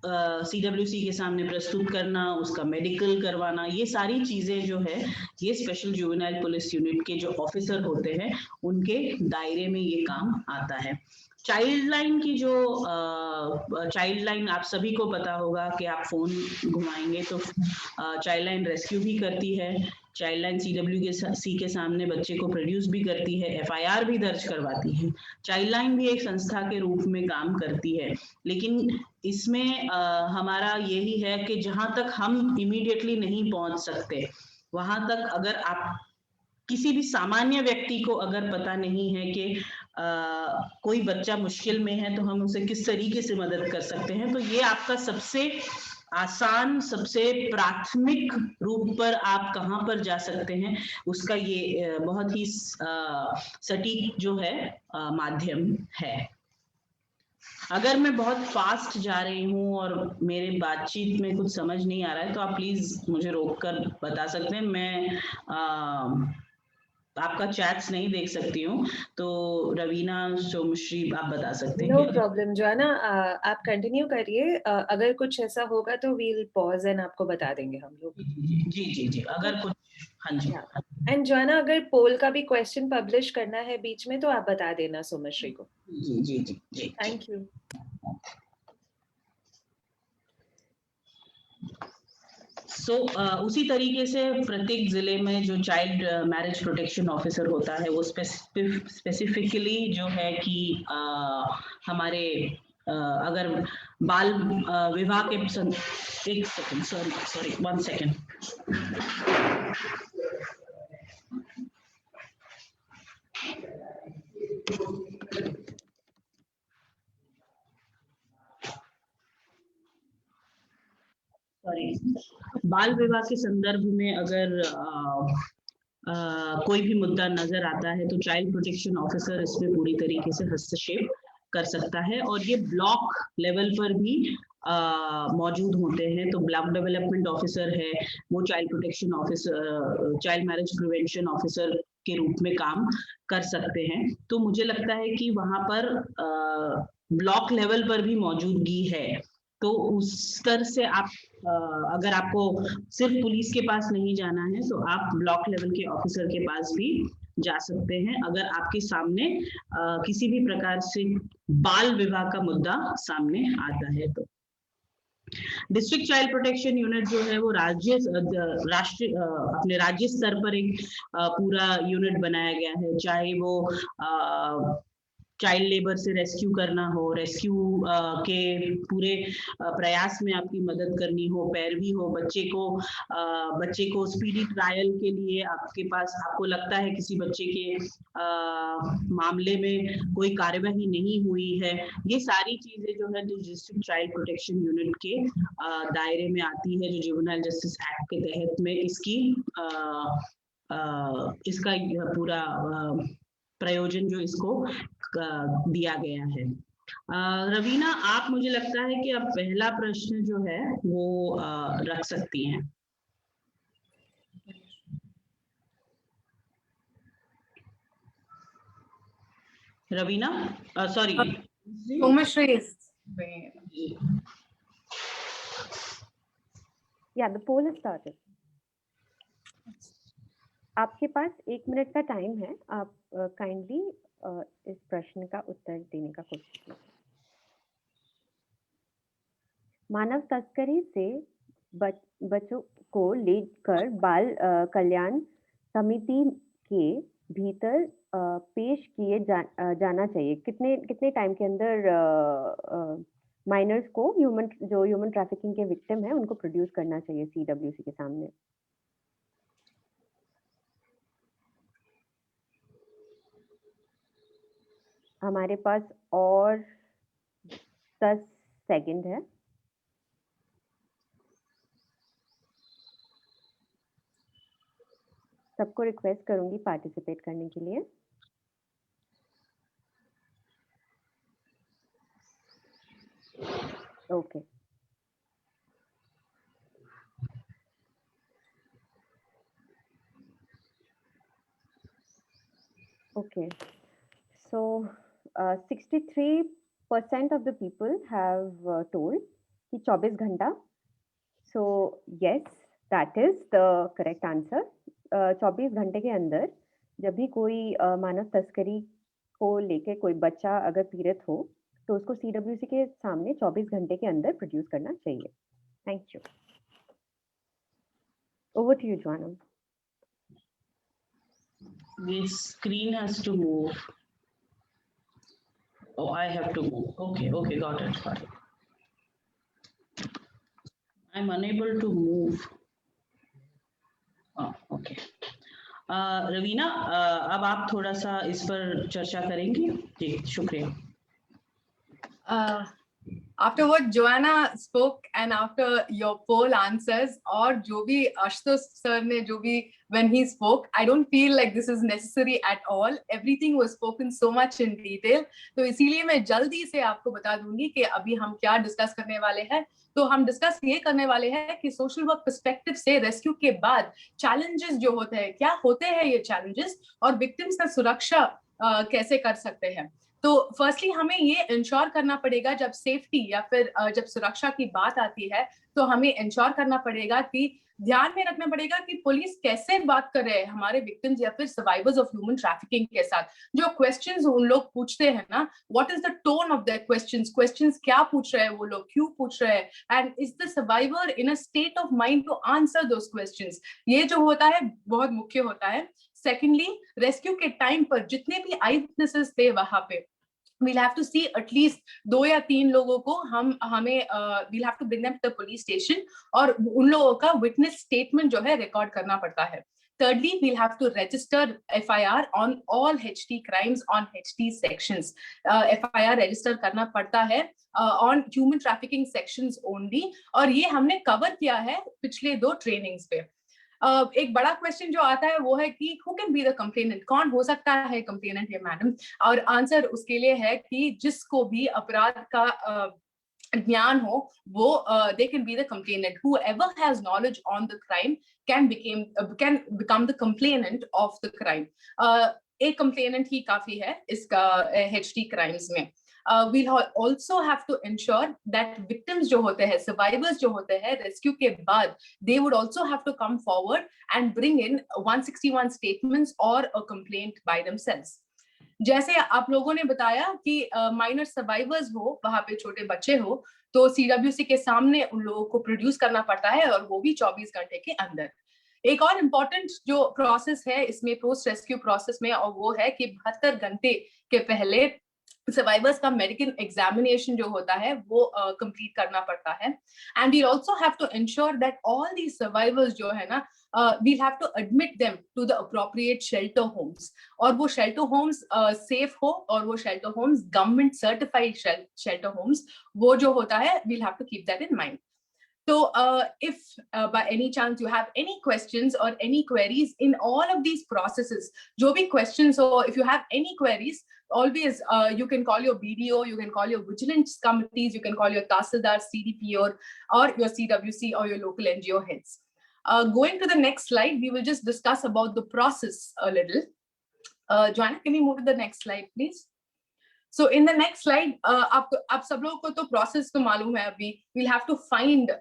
सीडब्ल्यूसी के सामने प्रस्तुत करना, उसका मेडिकल करवाना, ये सारी चीजें जो है ये स्पेशल जुवेनाइल पुलिस यूनिट के जो ऑफिसर होते हैं उनके दायरे में ये काम आता है। चाइल्ड लाइन की जो चाइल्ड लाइन आप सभी को पता होगा कि आप फोन घुमाएंगे तो चाइल्ड लाइन रेस्क्यू भी करती है, चाइल्ड लाइन सीडब्ल्यूसी के सामने बच्चे को प्रोड्यूस भी करती है, एफआईआर भी दर्ज करवाती है। चाइल्ड लाइन भी एक संस्था के रूप में काम करती है, लेकिन इसमें हमारा यही है कि जहां तक हम इमीडिएटली नहीं पहुंच सकते वहां तक अगर आप किसी भी सामान्य व्यक्ति को अगर पता नहीं है कि कोई बच्चा मुश्किल में है तो हम उसे किस तरीके से मदद कर सकते हैं, तो ये आपका सबसे आसान, सबसे प्राथमिक रूप पर आप कहाँ पर जा सकते हैं उसका ये बहुत ही सटीक जो है माध्यम है। अगर मैं बहुत फास्ट जा रही हूँ और मेरे बातचीत में कुछ समझ नहीं आ रहा है तो आप प्लीज मुझे रोककर बता सकते हैं। मैं आपका चैट्स नहीं देख सकती हूँ, तो रवीना, सोमश्री, आप बता सकते हैं नो कि प्रॉब्लम जोआना, आप कंटिन्यू करिए। अगर कुछ ऐसा होगा तो वील पॉज एंड आपको बता देंगे हम लोग। जी जी जी, अगर कुछ, हाँ जी। एंड जोआना, अगर पोल का भी क्वेश्चन पब्लिश करना है बीच में तो आप बता देना सोमश्री को। जी जी जी जी, थैंक यू। सो उसी तरीके से प्रत्येक जिले में जो चाइल्ड मैरिज प्रोटेक्शन ऑफिसर होता है वो स्पेसिफिकली जो है कि हमारे अगर बाल विवाह के एक सेकंड, सॉरी 1 सेकंड। बाल विवाह के संदर्भ में अगर कोई भी मुद्दा नजर आता है तो चाइल्ड प्रोटेक्शन ऑफिसर इसमें पूरी तरीके से हस्तक्षेप कर सकता है, और ये ब्लॉक लेवल पर भी मौजूद होते हैं। तो ब्लॉक डेवलपमेंट ऑफिसर है वो child protection officer, child marriage prevention officer के रूप में काम कर सकते हैं। तो मुझे लगता है कि वहां पर ब्लॉक लेवल पर भी मौजूदगी है। तो उस स्तर से आप अगर आपको सिर्फ पुलिस के पास नहीं जाना है तो आप ब्लॉक लेवल के ऑफिसर के पास भी जा सकते हैं अगर आपके सामने किसी भी प्रकार से बाल विवाह का मुद्दा सामने आता है। तो डिस्ट्रिक्ट चाइल्ड प्रोटेक्शन यूनिट जो है वो राष्ट्रीय अपने राज्य स्तर पर एक पूरा यूनिट बनाया गया है, चाहे वो चाइल्ड लेबर से रेस्क्यू करना हो, रेस्क्यू के पूरे प्रयास में आपकी मदद करनी हो, पैरवी हो, बच्चे को स्पीडी ट्रायल के लिए आपके पास, आपको लगता है किसी बच्चे के मामले में कोई कार्यवाही नहीं हुई है, ये सारी चीजें जो है डिस्ट्रिक्ट चाइल्ड प्रोटेक्शन यूनिट के दायरे में आती है, जो जुवेनाइल जस्टिस एक्ट के तहत में इसका पूरा प्रयोजन जो इसको दिया गया है। रवीना, आप, मुझे लगता है कि अब पहला प्रश्न जो है वो रख सकती हैं। Raveena, sorry, Somshree. Yeah, the poll is started. आपके पास 1 मिनट का टाइम है, आप काइंडली इस प्रश्न का उत्तर देने का कोशिश कीजिए। मानव तस्करी से बच्चों को लेकर बाल कल्याण समिति के भीतर पेश किए जाना चाहिए। कितने टाइम के अंदर माइनर्स को ह्यूमन ट्रैफिकिंग के विक्टिम है उनको प्रोड्यूस करना चाहिए CWC के सामने? हमारे पास और 10 सेकंड है। सबको रिक्वेस्ट करूंगी पार्टिसिपेट करने के लिए। Okay, okay, so 63% of the people have told कि 24 घंटा। So yes, that is the correct answer. 24 घंटे के अंदर जब भी कोई मानव तस्करी को लेके कोई बच्चा अगर पीड़ित हो तो उसको CWC के सामने 24 घंटे के अंदर प्रोड्यूस करना चाहिए। Thank you. Over to you, Joanna. The screen has to move. Oh, I have to move. Okay, got it. I'm unable to move. Oh, okay. Raveena, अब आप थोड़ा सा इस पर चर्चा करेंगी? जी, शुक्रिया। after what Joanna spoke and after your poll answers, और जो भी आशुतोष sir ने जो भी when he spoke, I don't feel like this is necessary at all. Everything was spoken so much in detail. तो इसीलिए मैं जल्दी से आपको बता दूंगी कि अभी हम क्या डिस्कस करने वाले हैं. तो हम डिस्कस ये करने वाले हैं कि सोशल वर्क पर्सपेक्टिव से रेस्क्यू के बाद चैलेंजेस जो होते हैं, क्या होते हैं ये चैलेंजेस, और विक्टिम्स का सुरक्षा कैसे कर सकते हैं. तो फर्स्टली हमें ये इंश्योर करना पड़ेगा, जब सेफ्टी या फिर जब सुरक्षा की बात आती है तो हमें इंश्योर करना पड़ेगा कि ध्यान में रखना पड़ेगा कि पुलिस कैसे बात कर रहे हैं हमारे विक्टिम्स या फिर सर्वाइवर्स ऑफ ह्यूमन ट्रैफिकिंग के साथ. जो क्वेश्चंस उन लोग पूछते हैं ना, what is the tone of their questions क्या पूछ रहे हैं वो लोग, क्यों पूछ रहे हैं, and is the survivor in a state of mind to answer those questions. ये जो होता है बहुत मुख्य होता है. सेकेंडली, रेस्क्यू के टाइम पर जितने भी आई विटनेसेस थे वहां पे, we'll have to see at least 2 या 3 लोगों को हमें we'll have to bring them to the police station और उन लोगों का witness statement जो है रिकॉर्ड करना पड़ता है. Thirdly, we'll have to register FIR on all HT crimes on HT sections. FIR register करना पड़ता है on human trafficking sections only, और ये हमने कवर किया है पिछले 2 trainings पे. एक बड़ा क्वेश्चन जो आता है वो है कि who can be the complainant, कौन हो सकता है कंप्लेनेंट ये मैडम, और आंसर उसके लिए है कि जिसको भी अपराध का ज्ञान हो वो they can be the complainant. whoever has knowledge on the crime can become the complainant of the crime. एक कंप्लेनेंट ही काफी है इसका HT क्राइम्स में. We'll also have to ensure that victims जो होते हैं, survivors जो होते हैं रेस्क्यू के बाद, they would also have to come forward and bring in 161 statements or a complaint by themselves. जैसे आप लोगों ने बताया कि माइनर सर्वाइवर्स हो, वहां पे छोटे बच्चे हो, तो CWC के सामने उन लोगों को प्रोड्यूस करना पड़ता है, और वो भी 24 घंटे के अंदर. एक और इम्पोर्टेंट जो प्रोसेस है इसमें पोस्ट रेस्क्यू प्रोसेस में, और वो है कि 72 घंटे के पहले सर्वाइवर्स का मेडिकल एग्जामिनेशन जो होता है वो कंप्लीट करना पड़ता है. And we also have to ensure that all the survivors जो है ना, we have to admit them to the appropriate shelter homes, और वो शेल्टर होम्स सेफ हो, और वो shelter homes government certified shelter homes वो जो होता है, we'll have to keep that in mind. So if by any chance you have any questions or any queries in all of these processes, jo bhi questions, so if you have any queries, always you can call your BDO, you can call your vigilance committees, you can call your Tahsildar, CDP, or your CWC or your local NGO heads. Going to the next slide, we will just discuss about the process a little. Joanna, can we move to the next slide, please? So in the next slide, आप सब लोगों को तो process तो मालूम है अभी. We'll have to find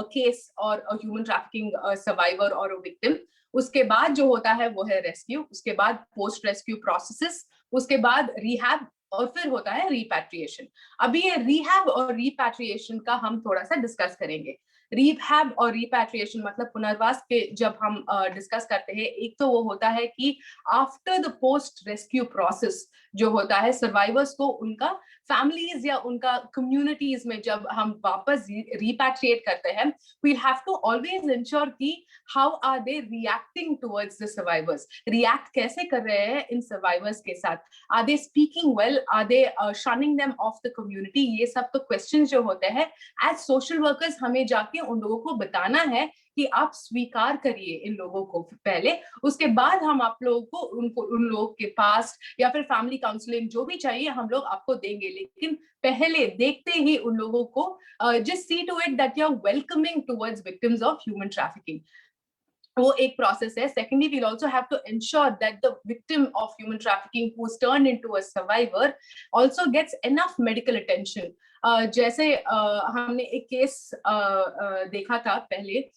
a case or a human trafficking survivor or a victim. उसके बाद जो होता है वो है rescue. उसके बाद post rescue processes. उसके बाद rehab, और फिर होता है repatriation. अभी ये rehab और repatriation का हम थोड़ा सा discuss करेंगे. रिहैब और रिपैट्रिएशन मतलब पुनर्वास के जब हम डिस्कस करते हैं, एक तो वो होता है कि after the post rescue process जो होता है, सर्वाइवर्स को उनका फैमिलीज या उनका कम्युनिटीज में जब हम वापस रिपैट्रिएट करते हैं, we have to always ensure कि how are they reacting towards the survivors, react कैसे कर रहे हैं इन सर्वाइवर्स के साथ, are they speaking well, are they shunning them of the community. ये सब तो क्वेश्चंस जो होते हैं एज सोशल वर्कर्स हमें जाके उन लोगों को बताना है कि आप स्वीकार करिए इन लोगों को पहले, उसके बाद हम आप लोगों को उन लोगों के पास या फिर फैमिली काउंसलिंग जो भी चाहिए हम लोग आपको देंगे, लेकिन पहले देखते ही उन लोगों को just see to it that you are welcoming towards victims of human trafficking. वो एक प्रोसेस है. Secondly, we'll also have to ensure that the victim of human trafficking who is turned into a survivor also gets enough medical attention. जैसे हमने एक केस देखा था पहले,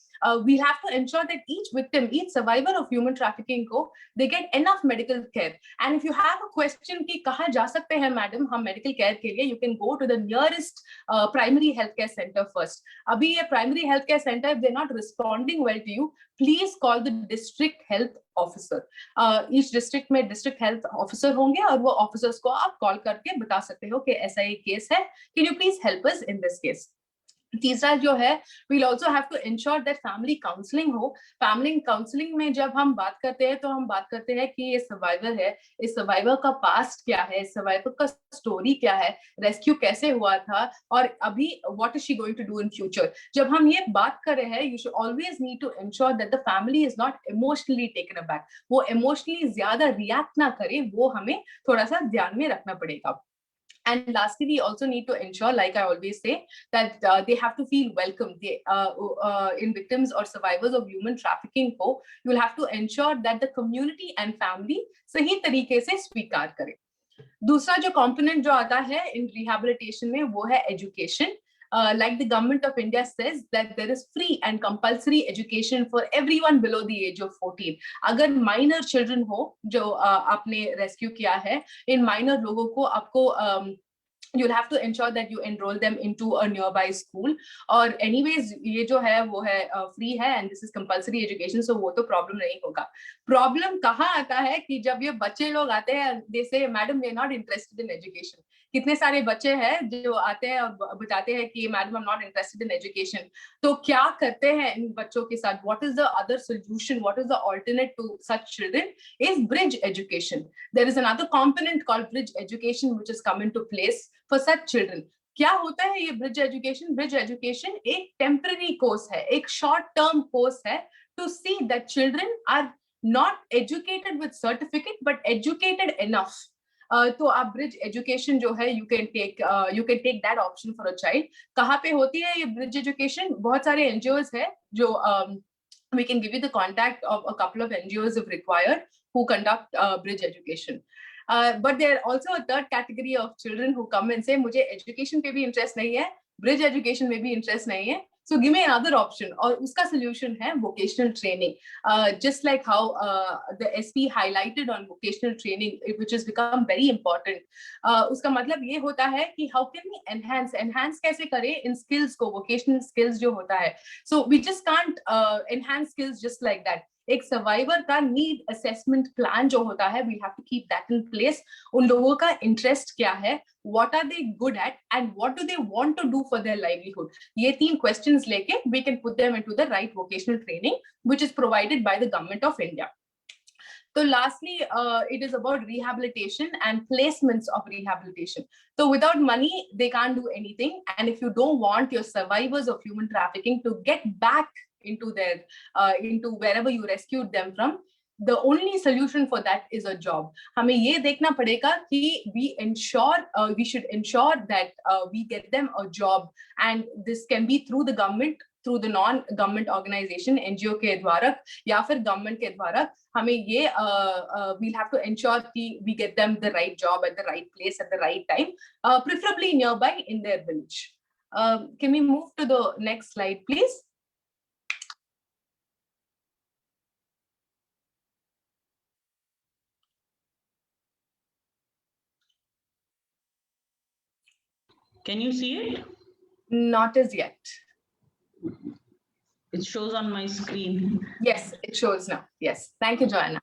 we have to ensure that each victim, each survivor of human trafficking को they get enough medical care. And if you have a question कि कहाँ जा सकते हैं मैडम हम medical care के लिए, you can go to the nearest primary healthcare center first. अभी ये primary healthcare center, if they're not responding well to you, please call the district health officer. Each district में district health officer होंगे, और वो officers को आप call करके बता सकते हो कि ऐसा एक case है, can you please help us in this case. तीसरा जो है, we'll also have to ensure that family counseling हो. Family counseling में जब हम बात करते हैं तो हम बात करते हैं कि ये सर्वाइवर है, इस सर्वाइवर का पास्ट क्या है, इस सर्वाइवर का स्टोरी क्या है, रेस्क्यू कैसे हुआ था, और अभी what is she going to do in future. जब हम ये बात कर रहे हैं, you should always need to ensure that the family is not emotionally taken aback. वो emotionally ज्यादा react ना करे, वो हमें थोड़ा सा ध्यान में रखना पड़ेगा. And lastly, we also need to ensure, like I always say, that they have to feel welcome. In victims or survivors of human trafficking को, you will have to ensure that the community and family सही तरीके से स्वीकार करे. दूसरा जो component जो आता है in rehabilitation में, वो है education. Like the government of India says that there is free and compulsory education for everyone below the age of 14. अगर minor children हो जो आपने rescue किया है, इन minor लोगों को आपको you'll have to ensure that you enroll them into a nearby school. और anyways ये जो है वो है free है and this is compulsory education, so वो तो problem नहीं होगा. Problem कहाँ आता है कि जब ये बच्चे लोग आते हैं, they say madam we are not interested in education. कितने सारे बच्चे हैं जो आते हैं और बताते हैं कि madam I am not interested in education. तो क्या करते हैं इन बच्चों के साथ? What is the other solution, what is the alternate to such children is bridge education. There is another component called bridge education which is come into place for such children. क्या होता है ये ब्रिज एजुकेशन? ब्रिज एजुकेशन एक टेम्पररी कोर्स है, एक शॉर्ट टर्म कोर्स है to see that children are not educated with certificate but educated enough. तो आप ब्रिज एजुकेशन जो है you can take that option for a child. कहाँ पे होती है ये ब्रिज एजुकेशन? बहुत सारे एनजीओज है जो we can give you the contact of a couple of NGOs if required who conduct bridge education. But there are also a third category of children who come and say मुझे education पे भी interest नहीं है, bridge education में भी interest नहीं है, so give me another option. और उसका solution है vocational training. Just like how the SP highlighted on vocational training, which has become very important. उसका मतलब ये होता है कि how can we enhance कैसे करें इन skills को, vocational skills जो होता है. So we just can't enhance skills just like that. एक सर्वाइवर का नीड असेसमेंट प्लान जो होता है, we have to keep that in place. उन लोगों का इंटरेस्ट क्या है, what are they good at and what do they want to do for their livelihood. ये 3 क्वेश्चंस लेके we can put them into the right vocational training which is provided by the government of India. So lastly, it is about rehabilitation and placements of rehabilitation. So without money, they can't do anything. And if you don't want your survivors of human trafficking to get back into into wherever you rescued them from, the only solution for that is a job. हमें ये देखना पड़ेगा कि we should ensure that we get them a job, and this can be through the government, through the non-government organization, NGO के द्वारा या फिर government के द्वारा. हमें ये we'll have to ensure कि we get them the right job at the right place at the right time, preferably nearby in their village. Can we move to the next slide, please? Can you see it? Not as yet. It shows on my screen. Yes, it shows now. Yes, thank you, Joanna.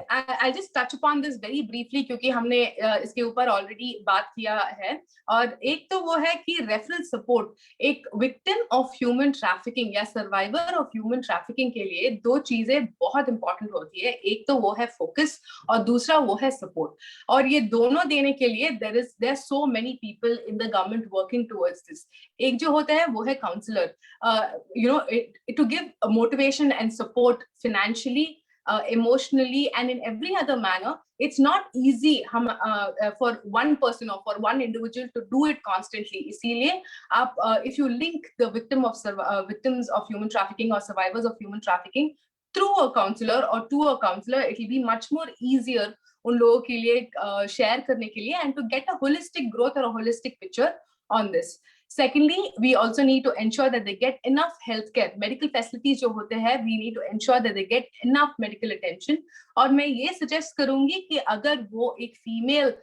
I'll just touch upon this very briefly क्योंकि हमने इसके ऊपर already बात किया है. और एक तो वो है कि referral support. एक victim of human trafficking या survivor of human trafficking के लिए 2 चीजें बहुत important होती है. एक तो वो है focus और दूसरा वो है support. और ये दोनों देने के लिए there are so many people in the government working towards this. एक जो होता है वो है counselor. To give motivation and support financially, emotionally and in every other manner. It's not easy for one person or for one individual to do it constantly. इसीलिए आप if you link the victims of human trafficking or survivors of human trafficking through a counselor or to a counselor, it will be much more easier उन लोगों के लिए share करने के लिए and to get a holistic growth or a holistic picture on this. Secondly, we also need to ensure that they get enough healthcare, medical facilities जो होते हैं, we need to ensure that they get enough medical attention. और मैं ये suggest करूँगी कि अगर वो एक female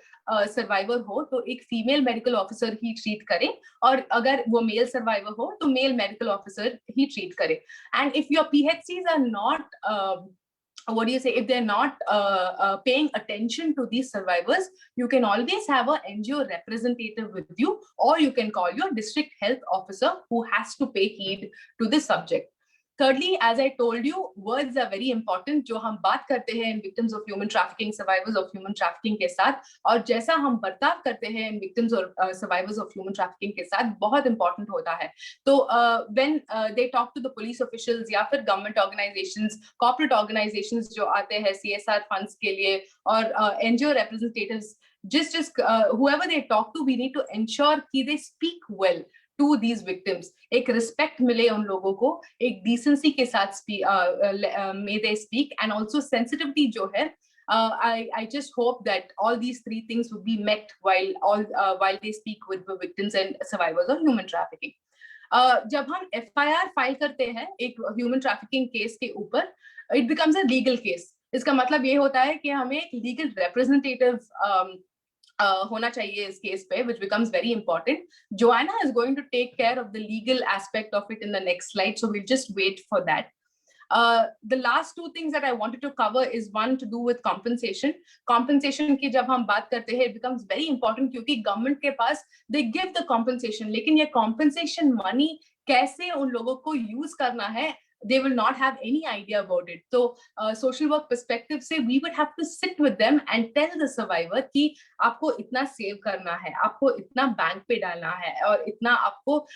survivor हो तो एक female medical officer ही treat करे, और अगर वो male survivor हो तो male medical officer ही treat करे. And if your PHCs are not what do you say, if they're not paying attention to these survivors, you can always have an NGO representative with you, or you can call your district health officer who has to pay heed to this subject. Thirdly, as I told you, words are very important. जो हम बात करते हैं in victims of human trafficking, survivors of human trafficking के साथ, और जैसा हम बर्ताव करते हैं in victims or survivors of human trafficking के साथ, बहुत important होता है. तो when they talk to the police officials या फिर government organizations, corporate organizations जो आते हैं CSR funds के लिए, और NGO representatives, just whoever they talk to, we need to ensure कि they speak well to these victims. एक respect मिले उन लोगों को, एक decency के साथ may they speak, and also sensitivity जो है. I just hope that all these three things will be met while they speak with the victims and survivors of human trafficking. जब हम FIR फाइल करते हैं एक human trafficking case के ऊपर, it becomes a legal case. इसका मतलब ये होता है कि हमें एक legal representative होना चाहिए इस केस पे, which becomes very important. Joanna is going to take care of the legal aspect of it in the next slide, so we'll just wait for that. The last two things that I wanted to cover is one to do with compensation. Compensation की जब हम बात करते हैं, it becomes very important क्योंकि government के पास they give the compensation, लेकिन ये compensation money कैसे उन लोगों को use करना है, they will not have any idea about it. So social work perspective say we would have to sit with them and tell the survivor कि आपको इतना save करना है, आपको इतना bank पे डालना है, और इतना आपको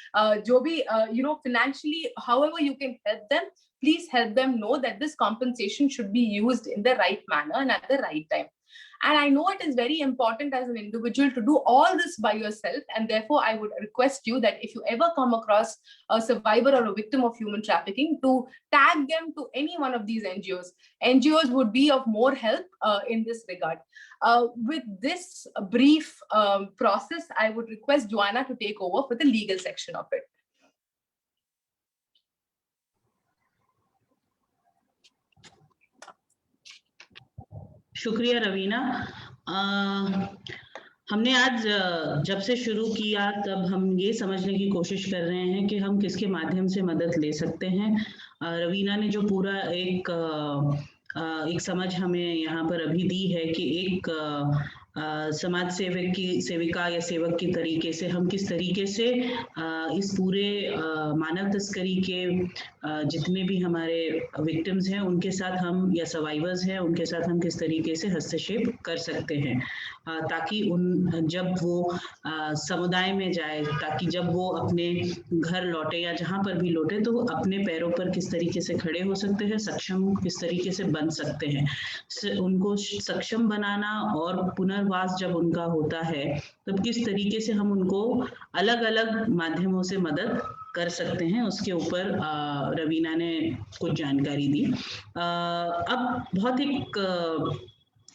जो भी financially however you can help them, please help them know that this compensation should be used in the right manner and at the right time. And I know it is very important as an individual to do all this by yourself, and therefore I would request you that if you ever come across a survivor or a victim of human trafficking, to tag them to any one of these NGOs. NGOs would be of more help in this regard. With this brief process, I would request Joanna to take over for the legal section of it. शुक्रिया रवीना। हमने आज जब से शुरू किया तब हम ये समझने की कोशिश कर रहे हैं कि हम किसके माध्यम से मदद ले सकते हैं। रवीना ने जो पूरा एक समझ हमें यहाँ पर अभी दी है कि एक समाज सेवक की सेविका या सेवक की तरीके से हम किस तरीके से इस पूरे मानव तस्करी के जितने भी हमारे विक्टिम्स हैं उनके साथ हम, या सर्वाइवर्स हैं उनके साथ हम किस तरीके से हस्तक्षेप कर सकते हैं, ताकि जब वो समुदाय में जाए, ताकि जब वो अपने घर लौटे या जहाँ पर भी लौटे तो वो अपने पैरों पर किस तरीके से खड़े हो सकते हैं, सक्षम किस तरीके से बन सकते हैं। उनको सक्षम बनाना और पुनर्वास जब उनका होता है तब किस तरीके से हम उनको अलग अलग माध्यमों से मदद कर सकते हैं, उसके ऊपर रवीना ने कुछ जानकारी दी। अब बहुत एक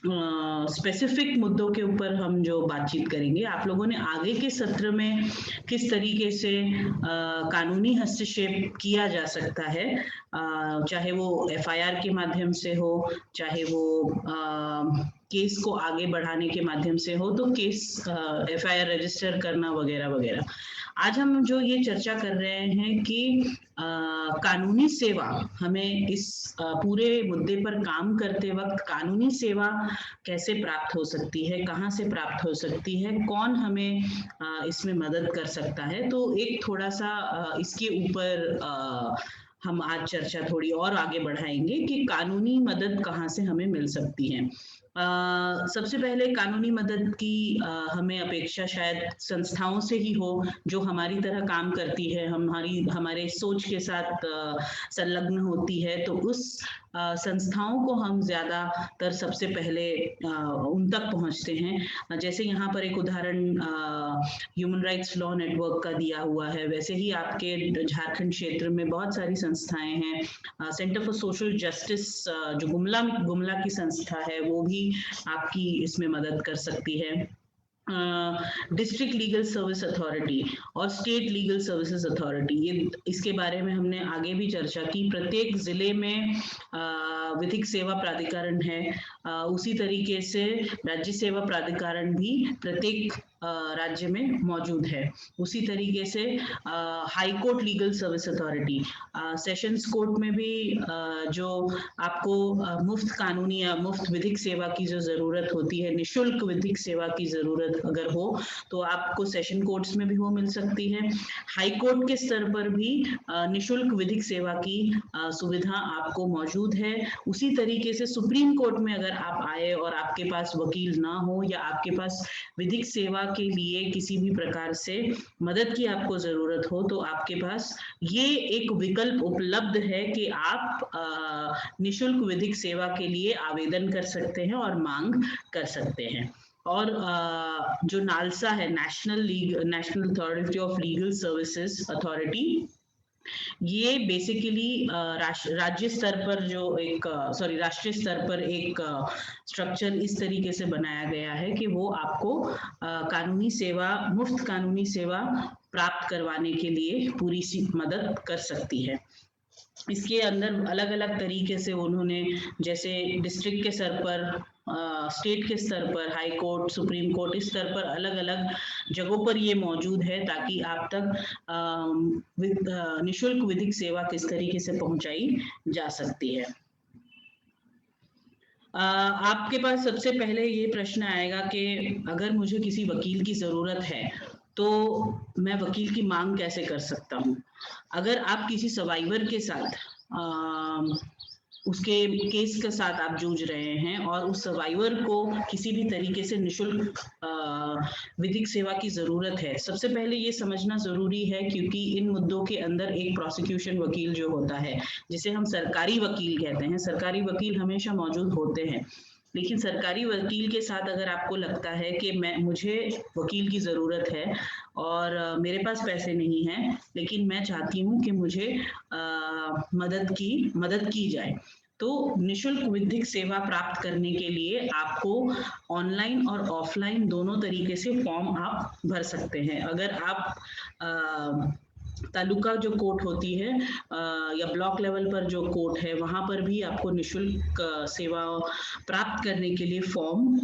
स्पेसिफिक मुद्दों के ऊपर हम जो बातचीत करेंगे, आप लोगों ने आगे के सत्र में किस तरीके से कानूनी हस्तक्षेप किया जा सकता है, चाहे वो FIR के माध्यम से हो, चाहे वो केस को आगे बढ़ाने के माध्यम से हो, तो केस FIR रजिस्टर करना वगैरह वगैरह। आज हम जो ये चर्चा कर रहे हैं कि कानूनी सेवा, हमें इस पूरे मुद्दे पर काम करते वक्त कानूनी सेवा कैसे प्राप्त हो सकती है, कहाँ से प्राप्त हो सकती है, कौन हमें इसमें मदद कर सकता है। तो एक थोड़ा सा इसके ऊपर हम आज चर्चा थोड़ी और आगे बढ़ाएंगे कि कानूनी मदद कहाँ से हमें मिल सकती है। सबसे पहले कानूनी मदद की हमें अपेक्षा शायद संस्थाओं से ही हो जो हमारी तरह काम करती है, हमारे सोच के साथ संलग्न होती है, तो उस संस्थाओं को हम ज़्यादातर सबसे पहले उन तक पहुंचते हैं। जैसे यहाँ पर एक उदाहरण ह्यूमन राइट्स लॉ नेटवर्क का दिया हुआ है, वैसे ही आपके झारखंड क्षेत्र में बहुत सारी संस्थाएं हैं। सेंटर फॉर सोशल जस्टिस जो गुमला की संस्था है वो भी आपकी इसमें मदद कर सकती है। डिस्ट्रिक्ट लीगल सर्विस अथॉरिटी और स्टेट लीगल सर्विसेज अथॉरिटी, ये इसके बारे में हमने आगे भी चर्चा की। प्रत्येक जिले में विधिक सेवा प्राधिकरण है, उसी तरीके से राज्य सेवा प्राधिकरण भी प्रत्येक राज्य में मौजूद है। उसी तरीके से high court legal service authority, sessions court में भी जो आपको मुफ्त कानूनी या मुफ्त विधिक सेवा की जो जरूरत होती है, निशुल्क विधिक सेवा की जरूरत अगर हो तो आपको सेशन कोर्ट्स में भी वो मिल सकती है। हाई कोर्ट के स्तर पर भी निशुल्क विधिक सेवा की सुविधा आपको मौजूद है। उसी तरीके से सुप्रीम कोर्ट में अगर आप आए और आपके पास वकील ना हो या आपके पास विधिक सेवा के लिए किसी भी प्रकार से मदद की आपको जरूरत हो तो आपके पास ये एक विकल्प उपलब्ध है कि आप निशुल्क विधिक सेवा के लिए आवेदन कर सकते हैं और मांग कर सकते हैं। और जो नालसा है, national authority of legal services authority, ये बेसिकली राज्य स्तर पर जो एक राष्ट्रीय स्तर पर एक स्ट्रक्चर इस तरीके से बनाया गया है कि वो आपको कानूनी सेवा, मुफ्त कानूनी सेवा प्राप्त करवाने के लिए पूरी सी मदद कर सकती है। इसके अंदर अलग अलग तरीके से उन्होंने, जैसे डिस्ट्रिक्ट के स्तर पर, स्टेट के स्तर पर, हाई कोर्ट, सुप्रीम कोर्ट, इस स्तर पर अलग अलग जगहों पर ये मौजूद है ताकि आप तक निशुल्क विधिक सेवा किस तरीके से पहुंचाई जा सकती है। आपके पास सबसे पहले ये प्रश्न आएगा कि अगर मुझे किसी वकील की जरूरत है तो मैं वकील की मांग कैसे कर सकता हूँ। अगर आप किसी सर्वाइवर के साथ उसके केस के साथ आप जूझ रहे हैं और उस सर्वाइवर को किसी भी तरीके से निशुल्क विधिक सेवा की जरूरत है, सबसे पहले ये समझना जरूरी है क्योंकि इन मुद्दों के अंदर एक प्रोसिक्यूशन वकील जो होता है, जिसे हम सरकारी वकील कहते हैं, सरकारी वकील हमेशा मौजूद होते हैं। लेकिन सरकारी वकील के साथ अगर आपको लगता है कि मुझे वकील की ज़रूरत है और मेरे पास पैसे नहीं हैं, लेकिन मैं चाहती हूँ कि मुझे मदद की जाए, तो निशुल्क विधिक सेवा प्राप्त करने के लिए आपको ऑनलाइन और ऑफलाइन दोनों तरीके से फॉर्म आप भर सकते हैं। अगर आप तालुका जो कोर्ट होती है या ब्लॉक लेवल पर जो कोर्ट है, वहाँ पर भी आपको निशुल्क सेवा प्राप्त करने के लिए फॉर्म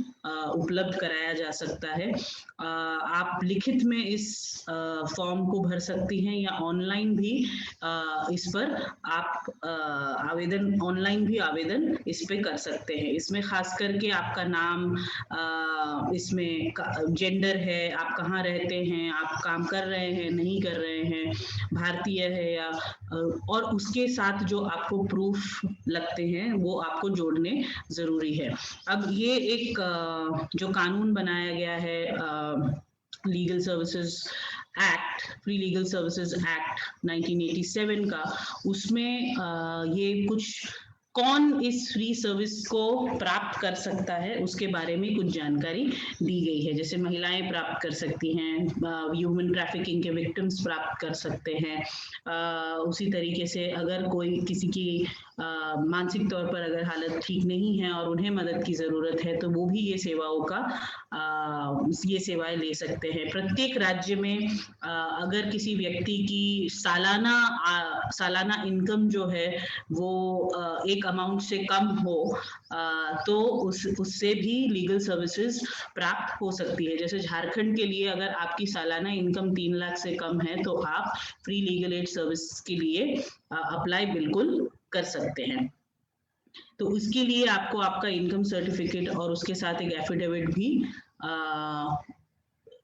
उपलब्ध कराया जा सकता है। आप लिखित में इस फॉर्म को भर सकती हैं या ऑनलाइन भी इस पर आप ऑनलाइन भी आवेदन इस पे कर सकते हैं। इसमें खास करके आपका नाम, इसमें जेंडर है, आप कहाँ रहते हैं, आप काम कर रहे हैं नहीं कर रहे हैं, भारतीय है या, और उसके साथ जो आपको प्रूफ लगते हैं वो आपको जोड़ने जरूरी है। अब ये एक जो कानून बनाया गया है legal services act, free legal services act 1987 का, उसमें ये कुछ कौन इस फ्री सर्विस को प्राप्त कर सकता है उसके बारे में कुछ जानकारी दी गई है। जैसे महिलाएं प्राप्त कर सकती हैं, ह्यूमन ट्रैफिकिंग के विक्टिम्स प्राप्त कर सकते हैं। उसी तरीके से अगर कोई किसी की मानसिक तौर पर अगर हालत ठीक नहीं है और उन्हें मदद की ज़रूरत है तो वो भी ये सेवाएं ले सकते हैं। प्रत्येक राज्य में अगर किसी व्यक्ति की सालाना इनकम जो है वो एक अमाउंट से कम हो तो उससे भी लीगल सर्विसेज प्राप्त हो सकती है। जैसे झारखंड के लिए अगर आपकी सालाना इनकम 3 लाख से कम है तो आप फ्री लीगल एड सर्विस के लिए अप्लाई बिल्कुल कर सकते हैं। तो उसके लिए आपको आपका इनकम सर्टिफिकेट और उसके साथ एक एफिडेविट भी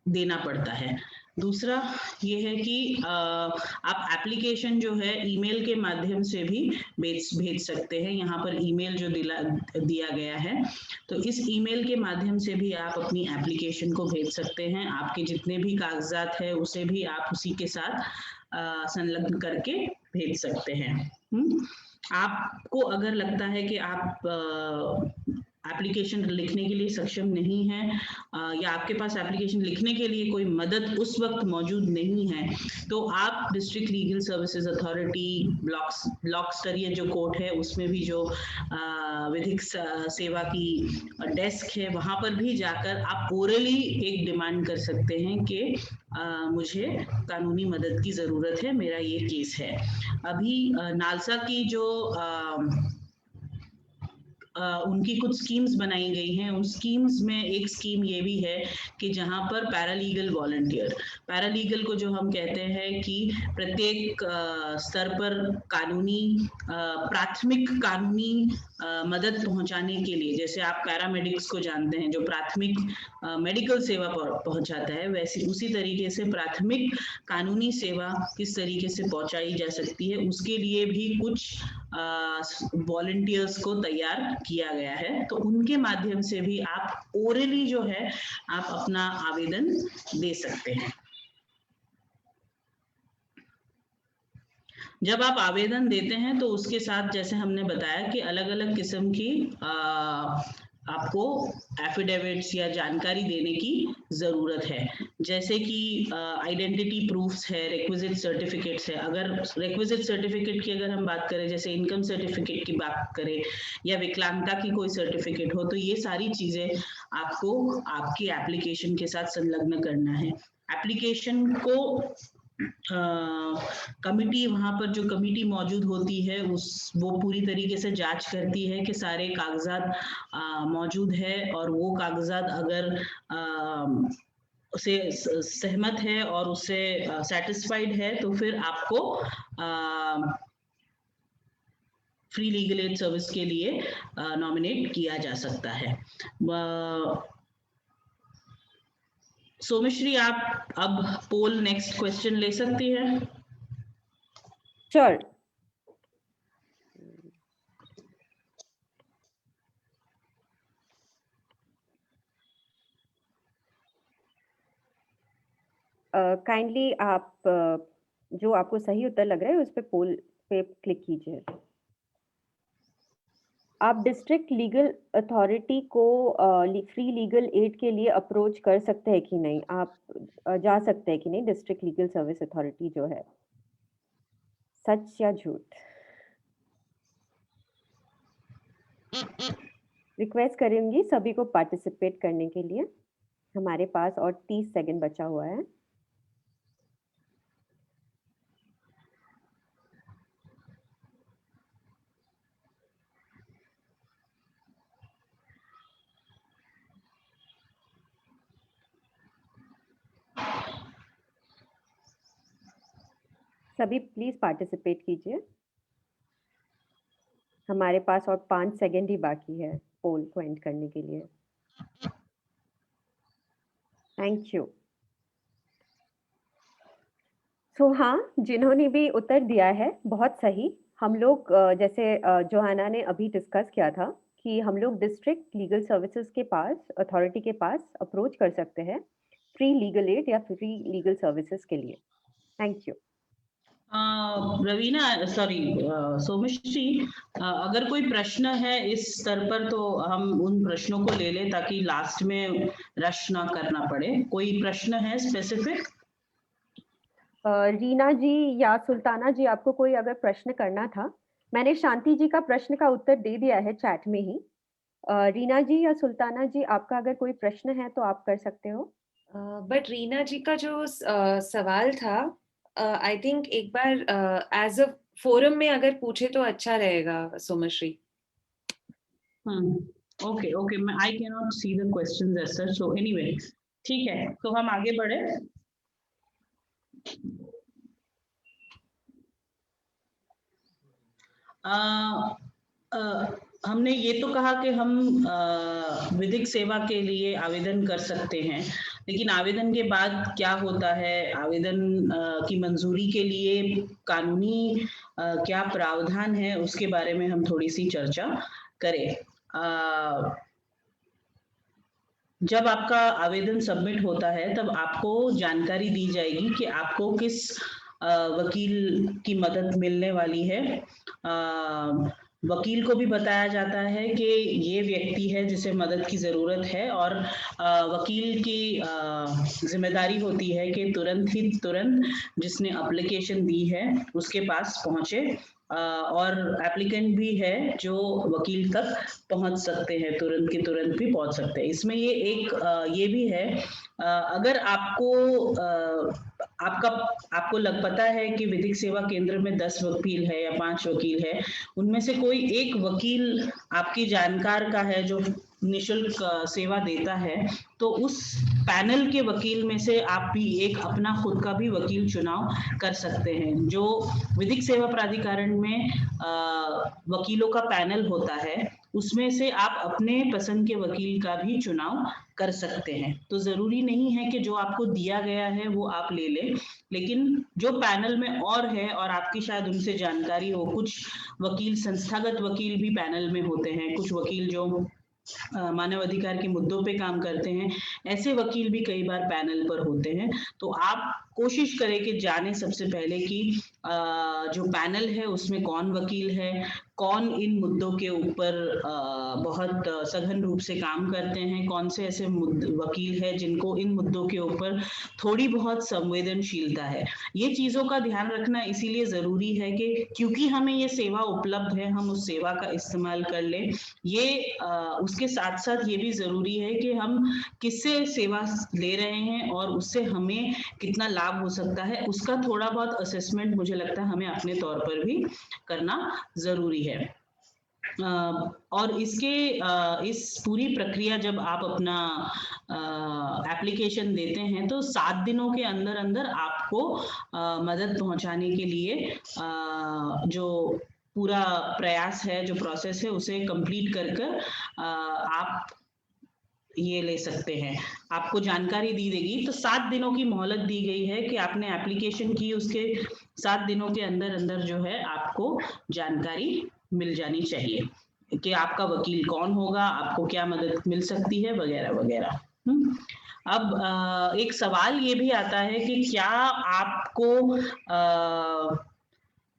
देना पड़ता है। दूसरा ये है कि आप एप्लीकेशन जो है ईमेल के माध्यम से भी भेज सकते हैं। यहाँ पर ईमेल जो दिया गया है, तो इस ईमेल के माध्यम से भी आप अपनी एप्लीकेशन को भेज सकते हैं। आपके जितने भी कागजात है उसे भी आप उसी के साथ संलग्न करके भेज सकते हैं। आपको अगर लगता है कि आप एप्लीकेशन लिखने के लिए सक्षम नहीं है या आपके पास एप्लीकेशन लिखने के लिए कोई मदद उस वक्त मौजूद नहीं है, तो आप district legal services authority block स्तरीय जो कोर्ट है उसमें भी जो विधिक सेवा की डेस्क है वहाँ पर भी जाकर आप ओरली एक डिमांड कर सकते हैं कि मुझे कानूनी मदद की ज़रूरत है, मेरा ये केस है। अभी नालसा की जो उनकी कुछ स्कीम्स बनाई गई हैं। उन स्कीम्स में एक स्कीम ये भी है कि जहां पर पैरालीगल पैरालीगल को जो हम कहते हैं कि प्रत्येक स्तर पर प्राथमिक कानूनी मदद पहुंचाने के लिए, जैसे आप पैरामेडिक्स को जानते हैं जो प्राथमिक मेडिकल सेवा पहुंचाता है, वैसे उसी तरीके से प्राथमिक कानूनी सेवा किस तरीके से पहुंचाई जा सकती है उसके लिए भी कुछ वॉलंटियर्स को तैयार किया गया है। तो उनके माध्यम से भी आप ओरली जो है आप अपना आवेदन दे सकते हैं। जब आप आवेदन देते हैं तो उसके साथ जैसे हमने बताया कि अलग अलग किस्म की आपको एफिडेविट्स या जानकारी देने की जरूरत है, जैसे कि आइडेंटिटी प्रूफ्स है, रिक्विजिट सर्टिफिकेट्स है। अगर रिक्विजिट सर्टिफिकेट की अगर हम बात करें, जैसे इनकम सर्टिफिकेट की बात करें या विकलांगता की कोई सर्टिफिकेट हो, तो ये सारी चीजें आपको आपकी एप्लीकेशन के साथ संलग्न करना है। एप्लीकेशन को कमिटी, वहां पर जो कमिटी मौजूद होती है वो पूरी तरीके से जांच करती है कि सारे कागजात मौजूद है, और वो कागजात अगर उसे सहमत है और उससे सेटिस्फाइड है तो फिर आपको फ्री लीगल एड सर्विस के लिए नॉमिनेट किया जा सकता है। सोमश्री, आप अब पोल नेक्स्ट क्वेश्चन ले सकती है। श्योर। काइंडली आप जो आपको सही उत्तर लग रहा है उस पे पोल पे क्लिक कीजिए। आप डिस्ट्रिक्ट लीगल अथॉरिटी को फ्री लीगल एड के लिए अप्रोच कर सकते हैं कि नहीं, आप जा सकते हैं कि नहीं डिस्ट्रिक्ट लीगल सर्विस अथॉरिटी जो है, सच या झूठ? रिक्वेस्ट करूंगी सभी को पार्टिसिपेट करने के लिए। हमारे पास और 30 सेकंड बचा हुआ है। सभी प्लीज पार्टिसिपेट कीजिए। हमारे पास और 5 सेकंड ही बाकी है पोल को एंड करने के लिए। Thank you. सो हाँ, जिन्होंने भी उत्तर दिया है बहुत सही। हम लोग जैसे जोहाना ने अभी डिस्कस किया था कि हम लोग डिस्ट्रिक्ट लीगल सर्विसेज के पास, अथॉरिटी के पास अप्रोच कर सकते हैं फ्री लीगल एड या फ्री लीगल सर्विसेज के लिए। Thank you. Raveena, sorry Somshree, अगर कोई प्रश्न है इस स्तर पर तो हम उन प्रश्नों को ले लें ताकि लास्ट में रश ना करना पड़े। कोई प्रश्न है स्पेसिफिक? रीना जी या सुल्ताना जी, आपको कोई अगर प्रश्न करना था? मैंने शांति जी का प्रश्न का उत्तर दे दिया है चैट में ही। रीना जी या सुल्ताना जी, आपका अगर कोई प्रश्न है तो आप कर सकते हो। बट रीना जी का जो सवाल था, आई थिंक एक बार एज अ फोरम में अगर पूछे तो अच्छा रहेगा सोमश्री। ओके ओके, मैं I can not see the questions as such, so anyway ठीक है, तो हम आगे बढ़े। हमने ये तो कहा कि हम विधिक सेवा के लिए आवेदन कर सकते हैं, लेकिन आवेदन के बाद क्या होता है, आवेदन की मंजूरी के लिए कानूनी क्या प्रावधान है, उसके बारे में हम थोड़ी सी चर्चा करें। जब आपका आवेदन सबमिट होता है तब आपको जानकारी दी जाएगी कि आपको किस वकील की मदद मिलने वाली है। वकील को भी बताया जाता है कि ये व्यक्ति है जिसे मदद की ज़रूरत है, और वकील की जिम्मेदारी होती है कि तुरंत जिसने एप्लीकेशन दी है उसके पास पहुंचे, और एप्लीकेंट भी है जो वकील तक पहुंच सकते हैं, तुरंत के तुरंत भी पहुंच सकते हैं। इसमें ये भी है, अगर आपको आपको पता है कि विधिक सेवा केंद्र में 10 वकील है या 5 वकील है, उनमें से कोई एक वकील आपकी जानकार का है जो निशुल्क सेवा देता है, तो उस पैनल के वकील में से आप भी एक अपना खुद का भी वकील चुनाव कर सकते हैं। जो विधिक सेवा प्राधिकरण में वकीलों का पैनल होता है, उसमें से आप अपने पसंद के वकील का भी चुनाव कर सकते हैं। तो जरूरी नहीं है कि जो आपको दिया गया है वो आप ले लें, लेकिन जो पैनल में और है और आपकी शायद उनसे जानकारी हो, कुछ वकील संस्थागत वकील भी पैनल में होते हैं, कुछ वकील जो मानव अधिकार के मुद्दों पे काम करते हैं, ऐसे वकील भी कई बार पैनल पर होते हैं। तो आप कोशिश करें कि जाने सबसे पहले कि जो पैनल है उसमें कौन वकील है, कौन इन मुद्दों के ऊपर बहुत सघन रूप से काम करते हैं, कौन से ऐसे वकील है जिनको इन मुद्दों के ऊपर थोड़ी बहुत संवेदनशीलता है। ये चीजों का ध्यान रखना इसीलिए जरूरी है कि क्योंकि हमें ये सेवा उपलब्ध है, हम उस सेवा का इस्तेमाल कर लें। ये उसके साथ साथ ये भी जरूरी है कि हम किससे सेवा ले रहे हैं और उससे हमें कितना लाभ हो सकता है, उसका थोड़ा बहुत असेसमेंट मुझे लगता है हमें अपने तौर पर भी करना जरूरी है। और इस पूरी प्रक्रिया जब आप अपना एप्लीकेशन देते हैं तो 7 दिनों के अंदर अंदर आपको मदद पहुंचाने के लिए जो पूरा प्रयास है, जो प्रोसेस है, उसे कंप्लीट कर आप ये ले सकते हैं। आपको जानकारी दी देगी, तो 7 दिनों की मोहलत दी गई है कि आपने एप्लीकेशन की, उसके 7 दिनों के अंदर अंदर जो है आपको जानकारी मिल जानी चाहिए कि आपका वकील कौन होगा, आपको क्या मदद मिल सकती है, वगैरह वगैरह। अब एक सवाल ये भी आता है कि क्या आपको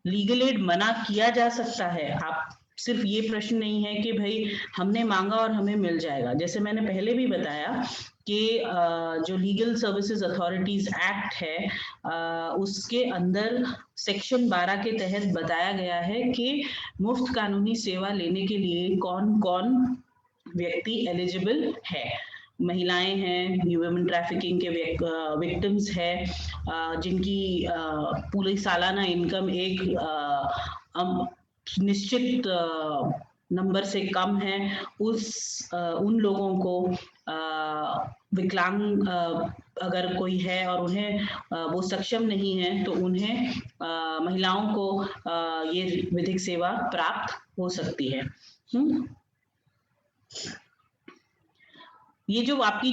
लीगल एड मना किया जा सकता है? आप सिर्फ ये प्रश्न नहीं है कि भाई हमने मांगा और हमें मिल जाएगा। जैसे मैंने पहले भी बताया कि जो लीगल सर्विसेज अथॉरिटीज एक्ट है, उसके अंदर सेक्शन 12 के तहत बताया गया है कि मुफ्त कानूनी सेवा लेने के लिए कौन कौन व्यक्ति एलिजिबल है। महिलाएं हैं, ह्यूमन ट्रैफिकिंग के विक्टिम्स है, जिनकी पूरी सालाना इनकम एक निश्चित नंबर से कम है, उन लोगों को विकलांग अगर कोई है और उन्हें वो सक्षम नहीं है तो उन्हें महिलाओं को ये विधिक सेवा प्राप्त हो सकती है। ये जो आपकी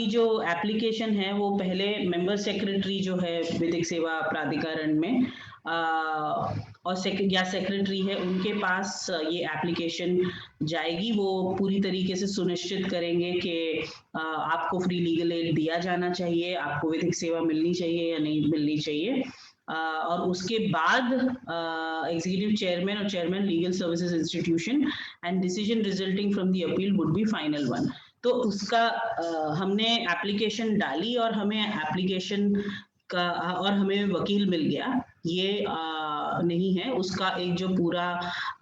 जो एप्लीकेशन है वो पहले मेंबर सेक्रेटरी जो है विधिक सेवा प्राधिकरण में और सेक्रेटरी है, उनके पास ये एप्लीकेशन जाएगी। वो पूरी तरीके से सुनिश्चित करेंगे कि आपको फ्री लीगल एड दिया जाना चाहिए, आपको विधिक सेवा मिलनी चाहिए या नहीं मिलनी चाहिए। और उसके बाद एग्जीक्यूटिव चेयरमैन और chairman legal services institution and decision resulting from the appeal would be final one. तो उसका हमने एप्लीकेशन डाली और हमें एप्लीकेशन का और हमें वकील मिल गया, ये नहीं है। उसका एक जो पूरा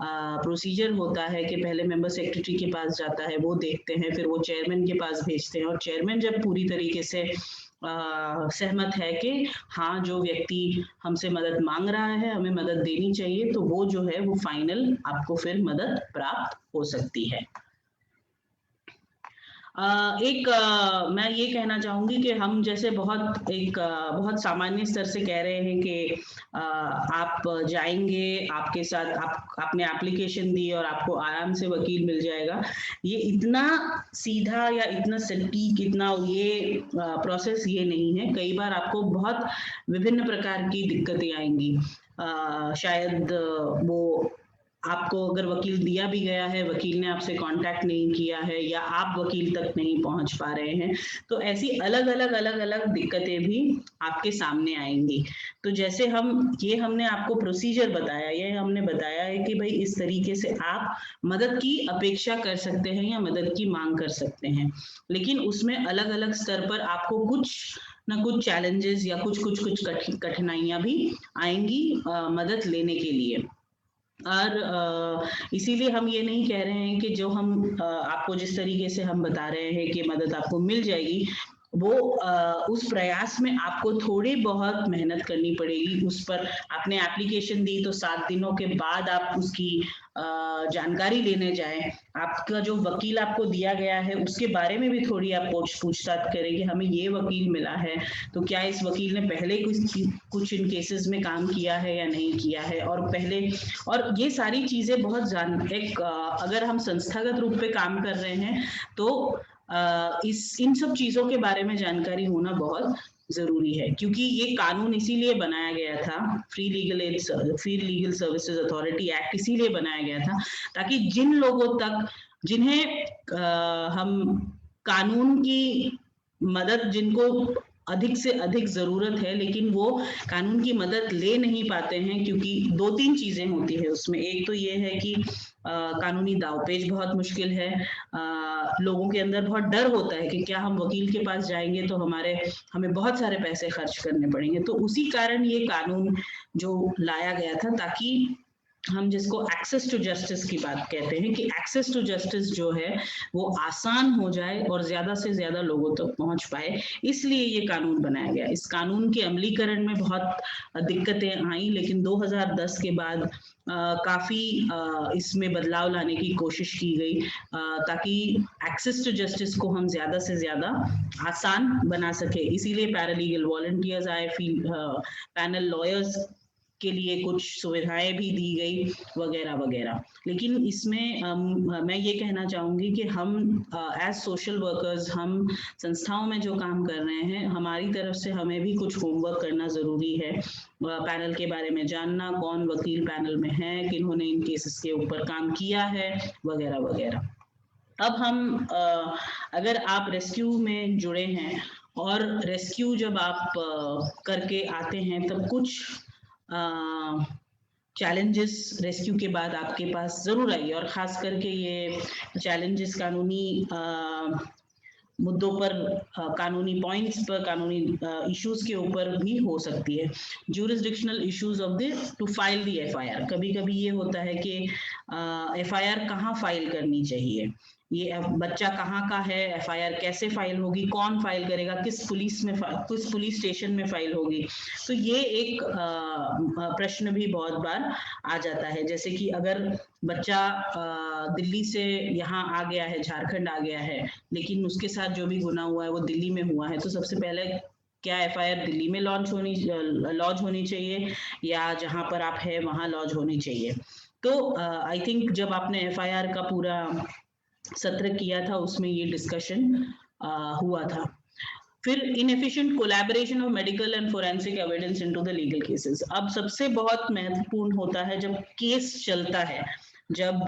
प्रोसीजर होता है कि पहले मेंबर सेक्रेटरी के पास जाता है, वो देखते हैं, फिर वो चेयरमैन के पास भेजते हैं और चेयरमैन जब पूरी तरीके से सहमत है कि हाँ जो व्यक्ति हमसे मदद मांग रहा है हमें मदद देनी चाहिए, तो वो जो है वो फाइनल आपको फिर मदद प्राप्त हो सकती है। मैं ये कहना चाहूंगी कि हम जैसे बहुत सामान्य स्तर से कह रहे हैं कि आप जाएंगे, आपके साथ आपने एप्लीकेशन दी और आपको आराम से वकील मिल जाएगा। ये इतना सीधा या इतना सटीक इतना ये प्रोसेस ये नहीं है। कई बार आपको बहुत विभिन्न प्रकार की दिक्कतें आएंगी। शायद वो आपको अगर वकील दिया भी गया है, वकील ने आपसे कांटेक्ट नहीं किया है या आप वकील तक नहीं पहुंच पा रहे हैं, तो ऐसी अलग अलग दिक्कतें भी आपके सामने आएंगी। तो जैसे हमने आपको प्रोसीजर बताया, ये हमने बताया है कि भाई इस तरीके से आप मदद की अपेक्षा कर सकते हैं या मदद की मांग कर सकते हैं, लेकिन उसमें अलग अलग स्तर पर आपको कुछ ना कुछ चैलेंजेस या कुछ कठिनाइयां भी आएंगी मदद लेने के लिए। और इसीलिए हम ये नहीं कह रहे हैं कि जो हम आपको जिस तरीके से हम बता रहे हैं कि मदद आपको मिल जाएगी, वो उस प्रयास में आपको थोड़ी बहुत मेहनत करनी पड़ेगी। उस पर आपने एप्लीकेशन दी तो 7 दिनों के बाद आप उसकी जानकारी लेने जाएं। आपका जो वकील आपको दिया गया है उसके बारे में भी थोड़ी आप पूछताछ करें कि हमें ये वकील मिला है तो क्या इस वकील ने पहले कुछ इन केसेस में काम किया है या नहीं किया है, और ये सारी चीजें बहुत अगर हम संस्थागत रूप पे काम कर रहे हैं तो इन सब चीजों के बारे में जानकारी होना बहुत जरूरी है, क्योंकि ये कानून इसीलिए बनाया गया था, free legal services authority act इसीलिए बनाया गया था ताकि जिन लोगों तक जिन्हें हम कानून की मदद, जिनको अधिक से अधिक जरूरत है लेकिन वो कानून की मदद ले नहीं पाते हैं, क्योंकि 2-3 चीजें होती है उसमें। एक तो ये है कि कानूनी दावपेच बहुत मुश्किल है, लोगों के अंदर बहुत डर होता है कि क्या हम वकील के पास जाएंगे तो हमें बहुत सारे पैसे खर्च करने पड़ेंगे। तो उसी कारण ये कानून जो लाया गया था ताकि हम जिसको एक्सेस टू जस्टिस की बात कहते हैं कि एक्सेस टू जस्टिस जो है वो आसान हो जाए और ज्यादा से ज्यादा लोगों तक पहुंच पाए, इसलिए ये कानून बनाया गया। इस कानून के अमलीकरण में बहुत दिक्कतें आई, लेकिन 2010 के बाद काफी इसमें बदलाव लाने की कोशिश की गई ताकि एक्सेस टू जस्टिस को हम ज्यादा से ज्यादा आसान बना सके। इसीलिए पैरालीगल वॉलंटियर्स आए, पैनल लॉयर्स के लिए कुछ सुविधाएं भी दी गई वगैरह वगैरह। लेकिन इसमें मैं ये कहना चाहूंगी कि हम एज सोशल वर्कर्स, हम संस्थाओं में जो काम कर रहे हैं, हमारी तरफ से हमें भी कुछ होमवर्क करना जरूरी है। पैनल के बारे में जानना, कौन वकील पैनल में है, किन्होंने इन केसेस के ऊपर काम किया है वगैरह वगैरह। अब हम अगर आप रेस्क्यू में जुड़े हैं और रेस्क्यू जब आप करके आते हैं तब कुछ चैलेंजेस रेस्क्यू के बाद आपके पास जरूर आइए, और खास करके ये चैलेंजेस कानूनी मुद्दों पर, कानूनी पॉइंट्स पर, कानूनी इश्यूज के ऊपर भी हो सकती है। Jurisdictional issues of the to file the FIR. कभी कभी ये होता है कि एफआईआर कहाँ फाइल करनी चाहिए, ये बच्चा कहाँ का है, एफआईआर कैसे फाइल होगी, कौन फाइल करेगा, किस पुलिस स्टेशन में फाइल होगी। तो ये एक प्रश्न भी बहुत बार आ जाता है, जैसे कि अगर बच्चा दिल्ली से यहाँ आ गया है, झारखंड आ गया है, लेकिन उसके साथ जो भी गुनाह हुआ है वो दिल्ली में हुआ है, तो सबसे पहले क्या एफआईआर दिल्ली में लॉन्च होनी चाहिए या जहाँ पर आप है वहाँ लॉन्च होनी चाहिए। तो आई थिंक जब आपने एफआईआर का पूरा सत्र किया था उसमें ये डिस्कशन हुआ था। फिर inefficient collaboration of medical and forensic evidence into the legal cases. अब सबसे बहुत महत्वपूर्ण होता है जब केस चलता है, जब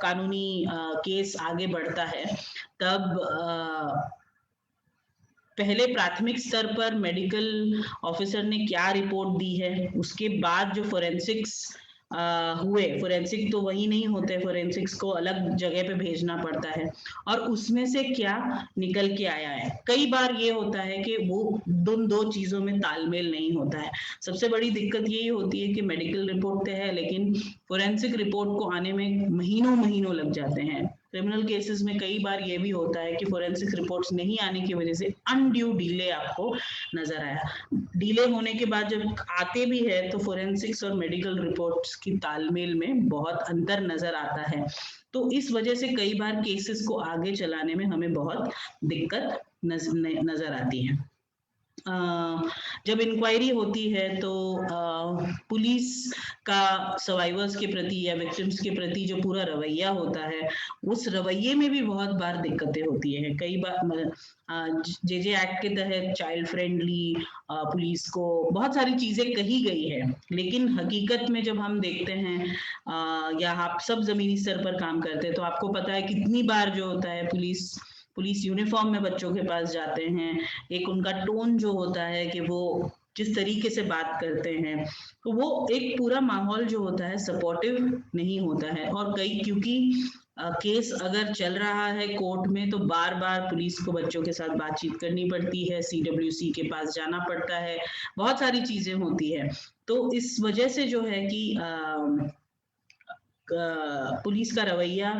कानूनी केस आगे बढ़ता है, तब पहले प्राथमिक स्तर पर मेडिकल ऑफिसर ने क्या रिपोर्ट दी है, उसके बाद जो फोरेंसिक्स हुए, फोरेंसिक तो वही नहीं होते, फोरेंसिक्स को अलग जगह पे भेजना पड़ता है, और उसमें से क्या निकल के आया है। कई बार ये होता है कि वो दो चीजों में तालमेल नहीं होता है। सबसे बड़ी दिक्कत यही होती है कि मेडिकल रिपोर्ट तो है लेकिन फोरेंसिक रिपोर्ट को आने में महीनों लग जाते हैं। क्रिमिनल केसेस में कई बार ये भी होता है कि फोरेंसिक रिपोर्ट्स नहीं आने की वजह से अनड्यू डिले आपको नजर आया। डिले होने के बाद जब आते भी है तो फोरेंसिक्स और मेडिकल रिपोर्ट्स की तालमेल में बहुत अंतर नजर आता है। तो इस वजह से कई बार केसेस को आगे चलाने में हमें बहुत दिक्कत नजर आती है। जब इंक्वायरी होती है तो पुलिस का सर्वाइवर्स के प्रति या विक्टिम्स के प्रति जो पूरा रवैया होता है, उस रवैये में भी बहुत बार दिक्कतें होती है। कई बार जेजे एक्ट के तहत चाइल्ड फ्रेंडली पुलिस को बहुत सारी चीजें कही गई है, लेकिन हकीकत में जब हम देखते हैं या आप सब जमीनी स्तर पर काम करते हैं तो आपको पता है कितनी बार जो होता है पुलिस यूनिफॉर्म में बच्चों के पास जाते हैं, एक उनका टोन जो होता है कि वो जिस तरीके से बात करते हैं, तो वो एक पूरा माहौल जो होता है सपोर्टिव नहीं होता है। और क्योंकि केस अगर चल रहा है कोर्ट में तो बार बार पुलिस को बच्चों के साथ बातचीत करनी पड़ती है, CWC के पास जाना पड़ता है, बहुत सारी चीजें होती है। तो इस वजह से जो है कि पुलिस का रवैया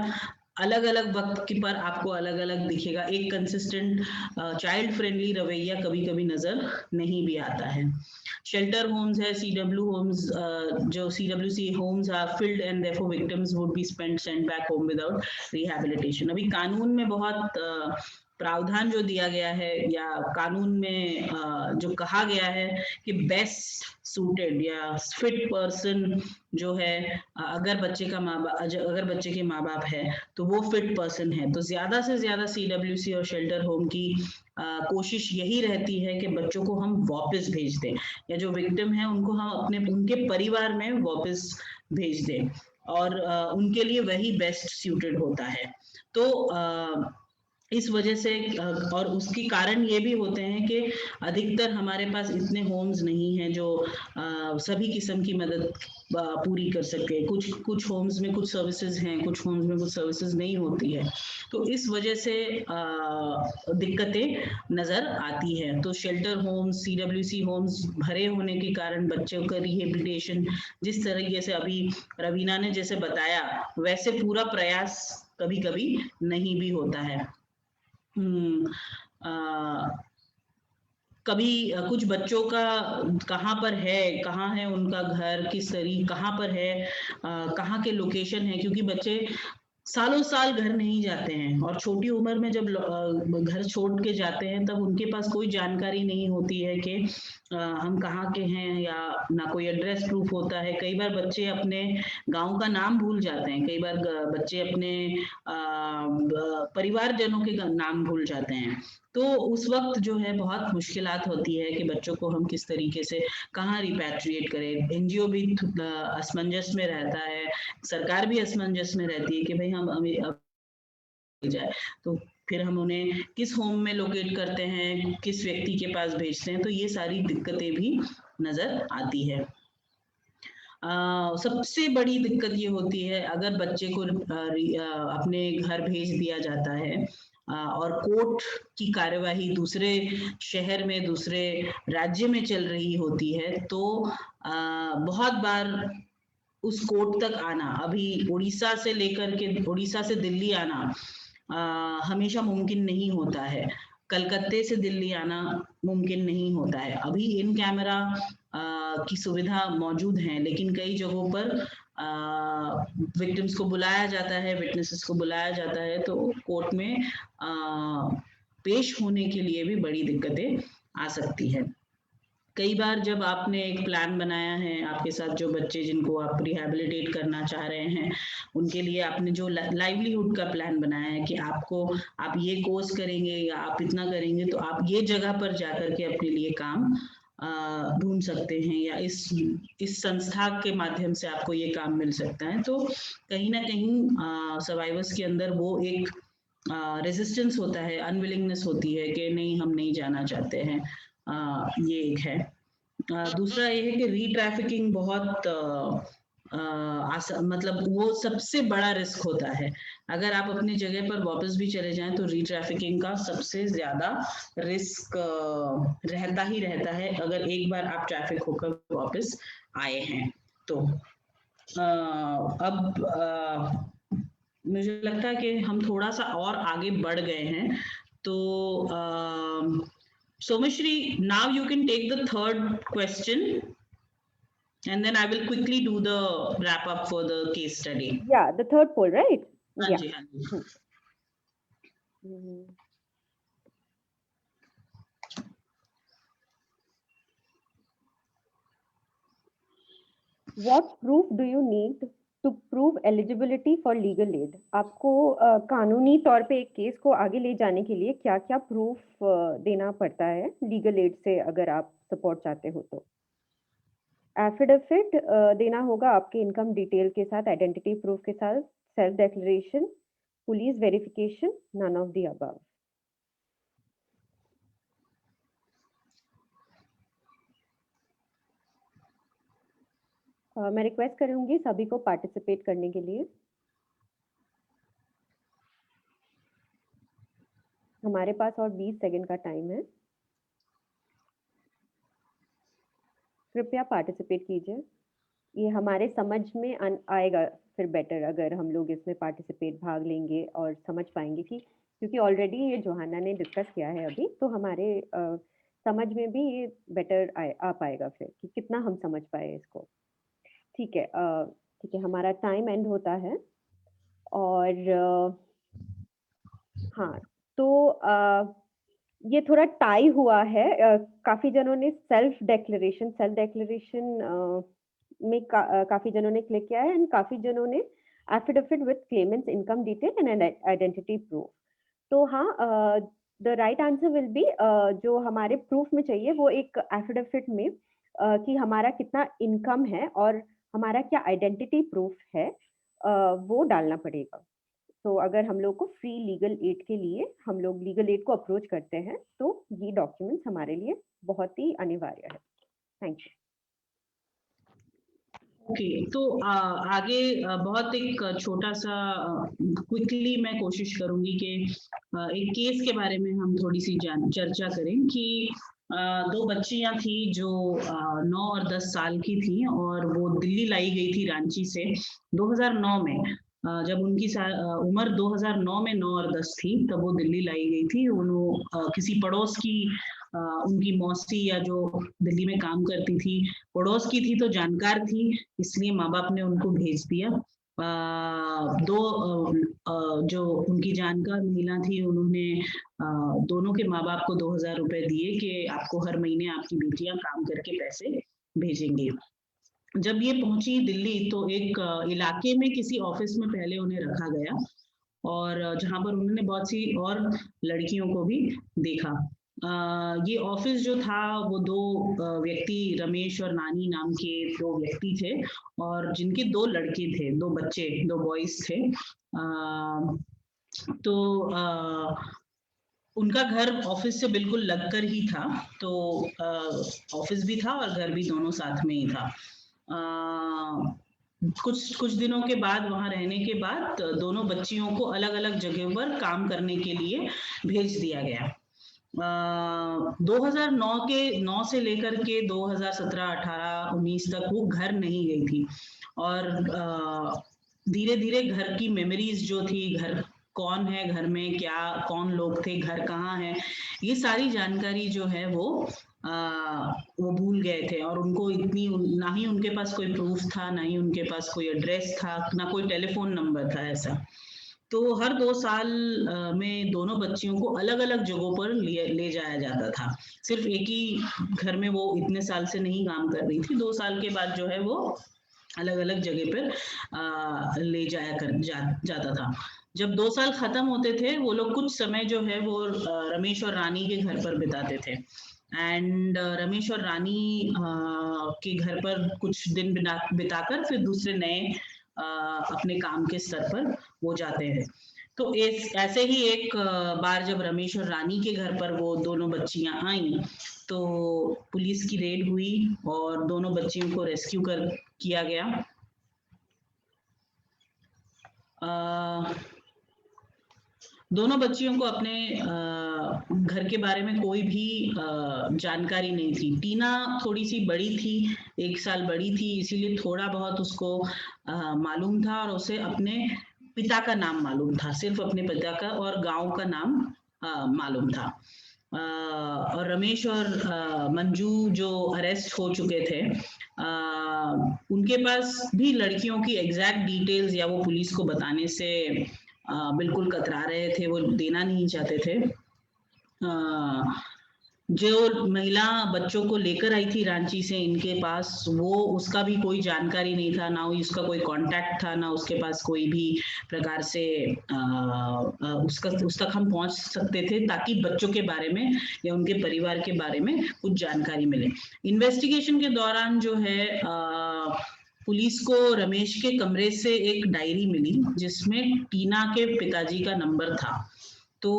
अलग अलग वक्त के पर आपको अलग अलग दिखेगा। एक कंसिस्टेंट चाइल्ड फ्रेंडली रवैया कभी कभी नजर नहीं भी आता है। शेल्टर होम्स है, CW होम्स, जो CWC homes are filled and therefore victims would be sent back home without rehabilitation. अभी कानून में बहुत प्रावधान जो दिया गया है या कानून में जो कहा गया है कि बेस्ट सूटेड या फिट पर्सन जो है, अगर बच्चे के माँ बाप है तो वो फिट पर्सन है, तो ज्यादा से ज्यादा CWC और शेल्टर होम की कोशिश यही रहती है कि बच्चों को हम वापस भेज दें, या जो विक्टिम है उनको हम उनके परिवार में वापस भेज दें, और उनके लिए वही बेस्ट सूटेड होता है। तो इस वजह से और उसकी कारण ये भी होते हैं कि अधिकतर हमारे पास इतने होम्स नहीं हैं जो सभी किस्म की मदद पूरी कर सके। कुछ होम्स में कुछ सर्विसेज हैं, कुछ होम्स में कुछ सर्विसेज नहीं होती है, तो इस वजह से दिक्कतें नजर आती है। तो शेल्टर होम्स, CWC होम्स भरे होने के कारण बच्चों का रिहेबिलिटेशन जिस तरीके से अभी रवीना ने जैसे बताया वैसे पूरा प्रयास कभी कभी नहीं भी होता है। कभी कुछ बच्चों का कहाँ है उनका घर, किस तरीके कहाँ पर है, कहाँ के लोकेशन है, क्योंकि बच्चे सालों साल घर नहीं जाते हैं और छोटी उम्र में जब घर छोड़ के जाते हैं तब उनके पास कोई जानकारी नहीं होती है कि हम कहाँ के हैं, या ना कोई एड्रेस प्रूफ होता है। कई बार बच्चे अपने गांव का नाम भूल जाते हैं, कई बार बच्चे अपने परिवारजनों के नाम भूल जाते हैं। तो उस वक्त जो है बहुत मुश्किलात होती है कि बच्चों को हम किस तरीके से कहाँ रिपैट्रिएट करें। NGO भी असमंजस में रहता है, सरकार भी असमंजस में रहती है कि भाई हम अब जाए, तो फिर हम उन्हें किस होम में लोकेट करते हैं, किस व्यक्ति के पास भेजते हैं, तो ये सारी दिक्कतें भी नजर आती है। सबसे बड़ी दिक्कत ये होती है अगर बच्चे को अपने घर भेज दिया जाता है और कोर्ट की कार्यवाही दूसरे शहर में, दूसरे राज्य में चल रही होती है, तो बहुत बार उस कोर्ट तक आना, अभी उड़ीसा से दिल्ली आना हमेशा मुमकिन नहीं होता है, कलकत्ते से दिल्ली आना मुमकिन नहीं होता है। अभी इन कैमरा की सुविधा मौजूद है, लेकिन कई जगहों पर विक्टिम्स को बुलाया जाता है, विटनेसेस को बुलाया जाता है, तो कोर्ट में पेश होने के लिए भी बड़ी दिक्कतें आ सकती है। कई बार जब आपने एक प्लान बनाया है, आपके साथ जो बच्चे जिनको आप रिहैबिलिटेट करना चाह रहे हैं, उनके लिए आपने जो लाइवलीहुड का प्लान बनाया है कि आप ये कोर्स करेंगे या आप इतना करेंगे, तो आप ये जगह पर जाकर के अपने लिए काम ढूंढ सकते हैं, या इस संस्था के माध्यम से आपको ये काम मिल सकता है। तो कहीं ना कहीं सर्वाइवर्स के अंदर वो एक रेजिस्टेंस होता है, अनविलिंगनेस होती है कि नहीं, हम नहीं जाना चाहते हैं। ये एक है। दूसरा ये है कि री-ट्रैफिकिंग बहुत मतलब वो सबसे बड़ा रिस्क होता है। अगर आप अपनी जगह पर वापस भी चले जाएं तो री-ट्रैफिकिंग का सबसे ज्यादा रिस्क रहता ही रहता है अगर एक बार आप ट्रैफिक होकर वापस आए हैं तो। अब मुझे लगता है कि हम थोड़ा सा और आगे बढ़ गए हैं, तो Somashri, now you can take the third question and then I will quickly do the wrap up for the case study. Yeah, the third poll, right? हाँ Yeah. जी, हाँ जी। What proof do you need to prove eligibility for legal aid? आपको कानूनी तौर पे एक केस को आगे ले जाने के लिए क्या-क्या प्रूफ देना पड़ता है लीगल एड से, अगर आप सपोर्ट चाहते हो तो? एफिडेविट देना होगा आपके इनकम डिटेल के साथ, आइडेंटिटी प्रूफ के साथ, self declaration, police verification, none of the above. मैं रिक्वेस्ट करूंगी सभी को पार्टिसिपेट करने के लिए। हमारे पास और 20 सेकंड का टाइम है, कृपया पार्टिसिपेट कीजिए। ये हमारे समझ में आएगा फिर बेटर अगर हम लोग इसमें पार्टिसिपेट भाग लेंगे और समझ पाएंगे कि क्योंकि ऑलरेडी ये जोहाना ने डिस्कस किया है अभी, तो हमारे समझ में भी ये बेटर आ पाएगा फिर कि कितना हम समझ पाए इसको। ठीक है, ठीक है, हमारा टाइम एंड होता है और हाँ, तो ये थोड़ा टाई हुआ है। काफी जनों ने सेल्फ डिक्लेरेशन में काफी जनों ने क्लिक किया है एंड काफी जनों ने affidavit with Clements income detail and identity proof. तो हाँ, the right answer will be जो हमारे प्रूफ में चाहिए वो एक एफिडेविट में कि हमारा कितना इनकम है और हमारा क्या आइडेंटिटी प्रूफ है वो डालना पड़ेगा। तो अगर हम लोग को फ्री लीगल एड के लिए हम लोग लीगल एड को अप्रोच करते हैं तो ये डॉक्यूमेंट्स हमारे लिए बहुत ही अनिवार्य है। Thank you. ओके, तो आगे बहुत एक छोटा सा क्विकली मैं कोशिश करूंगी कि एक केस के बारे में हम थोड़ी सी चर्चा करें कि दो बच्चियां थी जो 9 और 10 साल की थी और वो दिल्ली लाई गई थी रांची से 2009 में। जब उनकी उम्र 2009 में 9 और 10 थी तब वो दिल्ली लाई गई थी। उन्होंने किसी पड़ोस की उनकी मौसी या जो दिल्ली में काम करती थी पड़ोस की थी तो जानकार थी, इसलिए माँ बाप ने उनको भेज दिया। जो उनकी जानकार महिला थी उन्होंने दोनों के माँ बाप को 2000 रुपए दिए कि आपको हर महीने आपकी बेटियां काम करके पैसे भेजेंगे। जब ये पहुंची दिल्ली तो एक इलाके में किसी ऑफिस में पहले उन्हें रखा गया और जहां पर उन्होंने बहुत सी और लड़कियों को भी देखा। ये ऑफिस जो था वो दो व्यक्ति रमेश और नानी नाम के दो व्यक्ति थे और जिनके दो लड़के थे, दो बच्चे, दो बॉयज थे। तो उनका घर ऑफिस से बिल्कुल लगकर ही था, तो ऑफिस भी था और घर भी दोनों साथ में ही था। कुछ दिनों के बाद वहां रहने के बाद दोनों बच्चियों को अलग अलग जगह पर काम करने के लिए भेज दिया गया। 2009 से लेकर के 2017, 18, 19 तक वो घर नहीं गई थी और धीरे धीरे घर की मेमोरीज जो थी, घर कौन है, घर में क्या कौन लोग थे, घर कहाँ है, ये सारी जानकारी जो है वो भूल गए थे और उनको इतनी ना ही उनके पास कोई प्रूफ था, ना ही उनके पास कोई एड्रेस था, ना कोई टेलीफोन नंबर था ऐसा। तो हर 2 साल में दोनों बच्चियों को अलग अलग जगहों पर ले जाया जाता था। सिर्फ एक ही घर में वो इतने साल से नहीं काम कर रही थी, 2 साल के बाद जो है वो अलग अलग जगह पर ले जाता था। जब 2 साल खत्म होते थे वो लोग कुछ समय जो है वो रमेश और रानी के घर पर बिताते थे एंड रमेश और रानी के घर पर कुछ दिन बिताकर फिर दूसरे नए अपने काम के स्तर पर वो जाते हैं। तो ऐसे ही एक बार जब रमेश और रानी के घर पर वो दोनों बच्चियां आई तो पुलिस की रेड हुई और दोनों बच्चियों को रेस्क्यू किया गया। दोनों बच्चियों को अपने घर के बारे में कोई भी जानकारी नहीं थी। टीना थोड़ी सी बड़ी थी, 1 साल बड़ी थी, इसीलिए थोड़ा बहुत उसको मालूम था और उसे अपने पिता का नाम मालूम था, सिर्फ अपने पिता का और गांव का नाम मालूम था। और रमेश और मंजू जो अरेस्ट हो चुके थे उनके पास भी लड़कियों की एग्जैक्ट डिटेल्स या वो पुलिस को बताने से बिल्कुल कतरा रहे थे, वो देना नहीं चाहते थे। जो महिला बच्चों को लेकर आई थी रांची से इनके पास, वो उसका भी कोई जानकारी नहीं था, ना उसका कोई कांटेक्ट था, ना उसके पास कोई भी प्रकार से उस तक हम पहुंच सकते थे ताकि बच्चों के बारे में या उनके परिवार के बारे में कुछ जानकारी मिले। इन्वेस्टिगेशन के दौरान जो है पुलिस को रमेश के कमरे से एक डायरी मिली जिसमें टीना के पिताजी का नंबर था। तो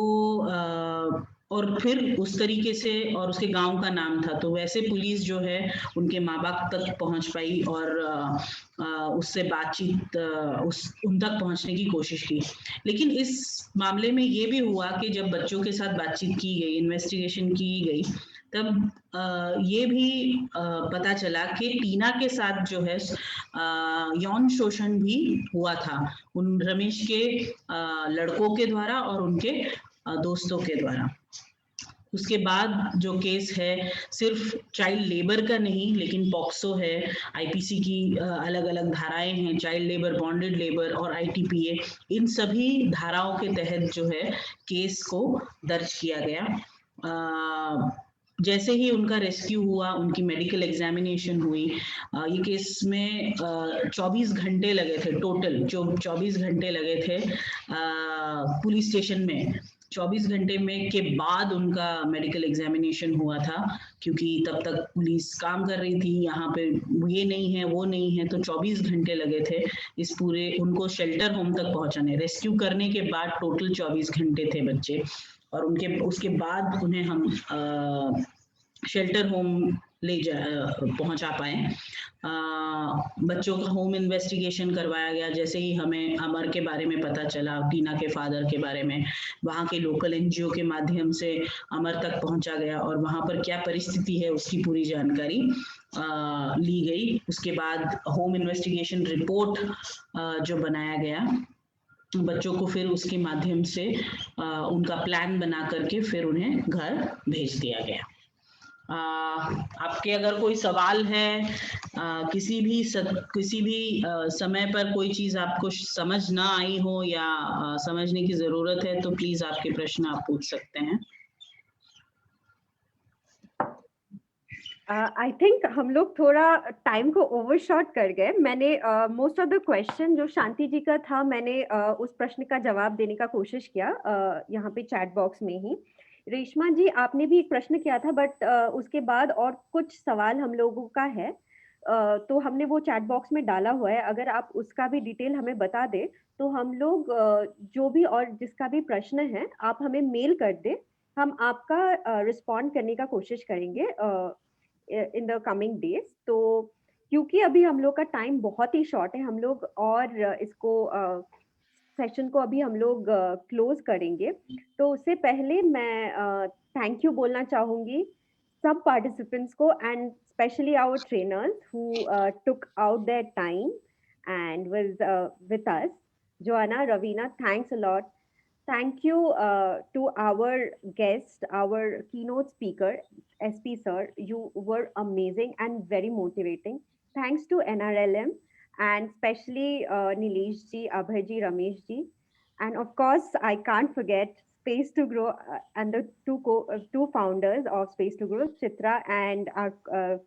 और फिर उस तरीके से और उसके गांव का नाम था, तो वैसे पुलिस जो है उनके माँ बाप तक पहुंच पाई और उससे बातचीत उन तक पहुंचने की कोशिश की। लेकिन इस मामले में ये भी हुआ कि जब बच्चों के साथ बातचीत की गई, इन्वेस्टिगेशन की गई, तब ये भी पता चला कि टीना के साथ जो है यौन शोषण भी हुआ था उन रमेश के लड़कों के द्वारा और उनके दोस्तों के द्वारा। उसके बाद जो केस है सिर्फ चाइल्ड लेबर का नहीं लेकिन पॉक्सो है, आईपीसी की अलग अलग धाराएं हैं, चाइल्ड लेबर, बॉन्डेड लेबर और आईटीपीए, इन सभी धाराओं के तहत जो है केस को दर्ज किया गया। जैसे ही उनका रेस्क्यू हुआ, उनकी मेडिकल एग्जामिनेशन हुई, ये केस में 24 घंटे लगे थे टोटल, जो 24 घंटे लगे थे पुलिस स्टेशन में। 24 घंटे में के बाद उनका मेडिकल एग्जामिनेशन हुआ था, क्योंकि तब तक पुलिस काम कर रही थी, यहाँ पे ये नहीं है वो नहीं है, तो 24 घंटे लगे थे इस पूरे उनको शेल्टर होम तक पहुंचाने। रेस्क्यू करने के बाद टोटल 24 घंटे थे बच्चे, और उसके बाद उन्हें हम शेल्टर होम पहुंचा पाए। बच्चों का होम इन्वेस्टिगेशन करवाया गया। जैसे ही हमें अमर के बारे में पता चला, टीना के फादर के बारे में, वहाँ के लोकल एनजीओ के माध्यम से अमर तक पहुंचा गया और वहाँ पर क्या परिस्थिति है उसकी पूरी जानकारी ली गई। उसके बाद होम इन्वेस्टिगेशन रिपोर्ट जो बनाया गया, बच्चों को फिर उसके माध्यम से उनका प्लान बना करके फिर उन्हें घर भेज दिया गया। आपके अगर कोई सवाल है, किसी भी समय पर कोई चीज आपको समझ ना आई हो या समझने की जरूरत है, तो प्लीज आपके प्रश्न आप पूछ सकते हैं। आई थिंक हम लोग थोड़ा टाइम को ओवरशॉट कर गए। मैंने मोस्ट ऑफ द क्वेश्चन जो शांति जी का था, मैंने उस प्रश्न का जवाब देने का कोशिश किया यहाँ पे चैट बॉक्स में ही। रेशमा जी, आपने भी एक प्रश्न किया था, बट उसके बाद और कुछ सवाल हम लोगों का है, तो हमने वो चैट बॉक्स में डाला हुआ है। अगर आप उसका भी डिटेल हमें बता दें तो हम लोग जो भी और जिसका भी प्रश्न है आप हमें मेल कर दें, हम आपका रिस्पॉन्ड करने का कोशिश करेंगे इन द कमिंग डेज। तो क्योंकि अभी हम लोग का टाइम बहुत ही शॉर्ट है, हम लोग और इसको सेशन को अभी हम लोग क्लोज करेंगे, तो उससे पहले मैं थैंक यू बोलना चाहूंगी सब पार्टिसिपेंट्स को, and specially our trainers who took out their time and was with us. Joanna, Ravina, thanks a lot. Thank you to our guest, our keynote speaker, SP sir. You were amazing and very motivating. Thanks to NRLM and especially Nilesh ji, Abhay ji, Ramesh ji. And of course, I can't forget Space to Grow and the two founders of Space to Grow, Chitra and our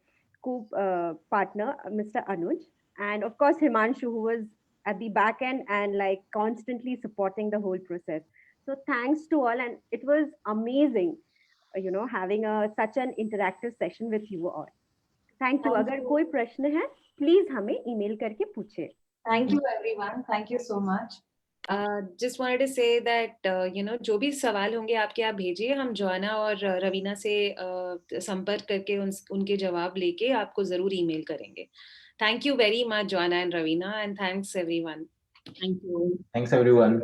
co-partner, Mr. Anuj. And of course, Himanshu, who was at the back end and like constantly supporting the whole process. So thanks to all, and it was amazing, having such an interactive session with you all. Thank you. अगर कोई प्रश्न है, please हमें email करके पूछे. Thank you everyone. Thank you so much. Just wanted to say that जो भी सवाल होंगे आपके, आप भेजिए, हम जोआना और रवीना से संपर्क करके उनके जवाब लेके आपको जरूर ईमेल करेंगे. Thank you very much, Joanna and Ravina, and thanks everyone. Thank you. Thanks everyone.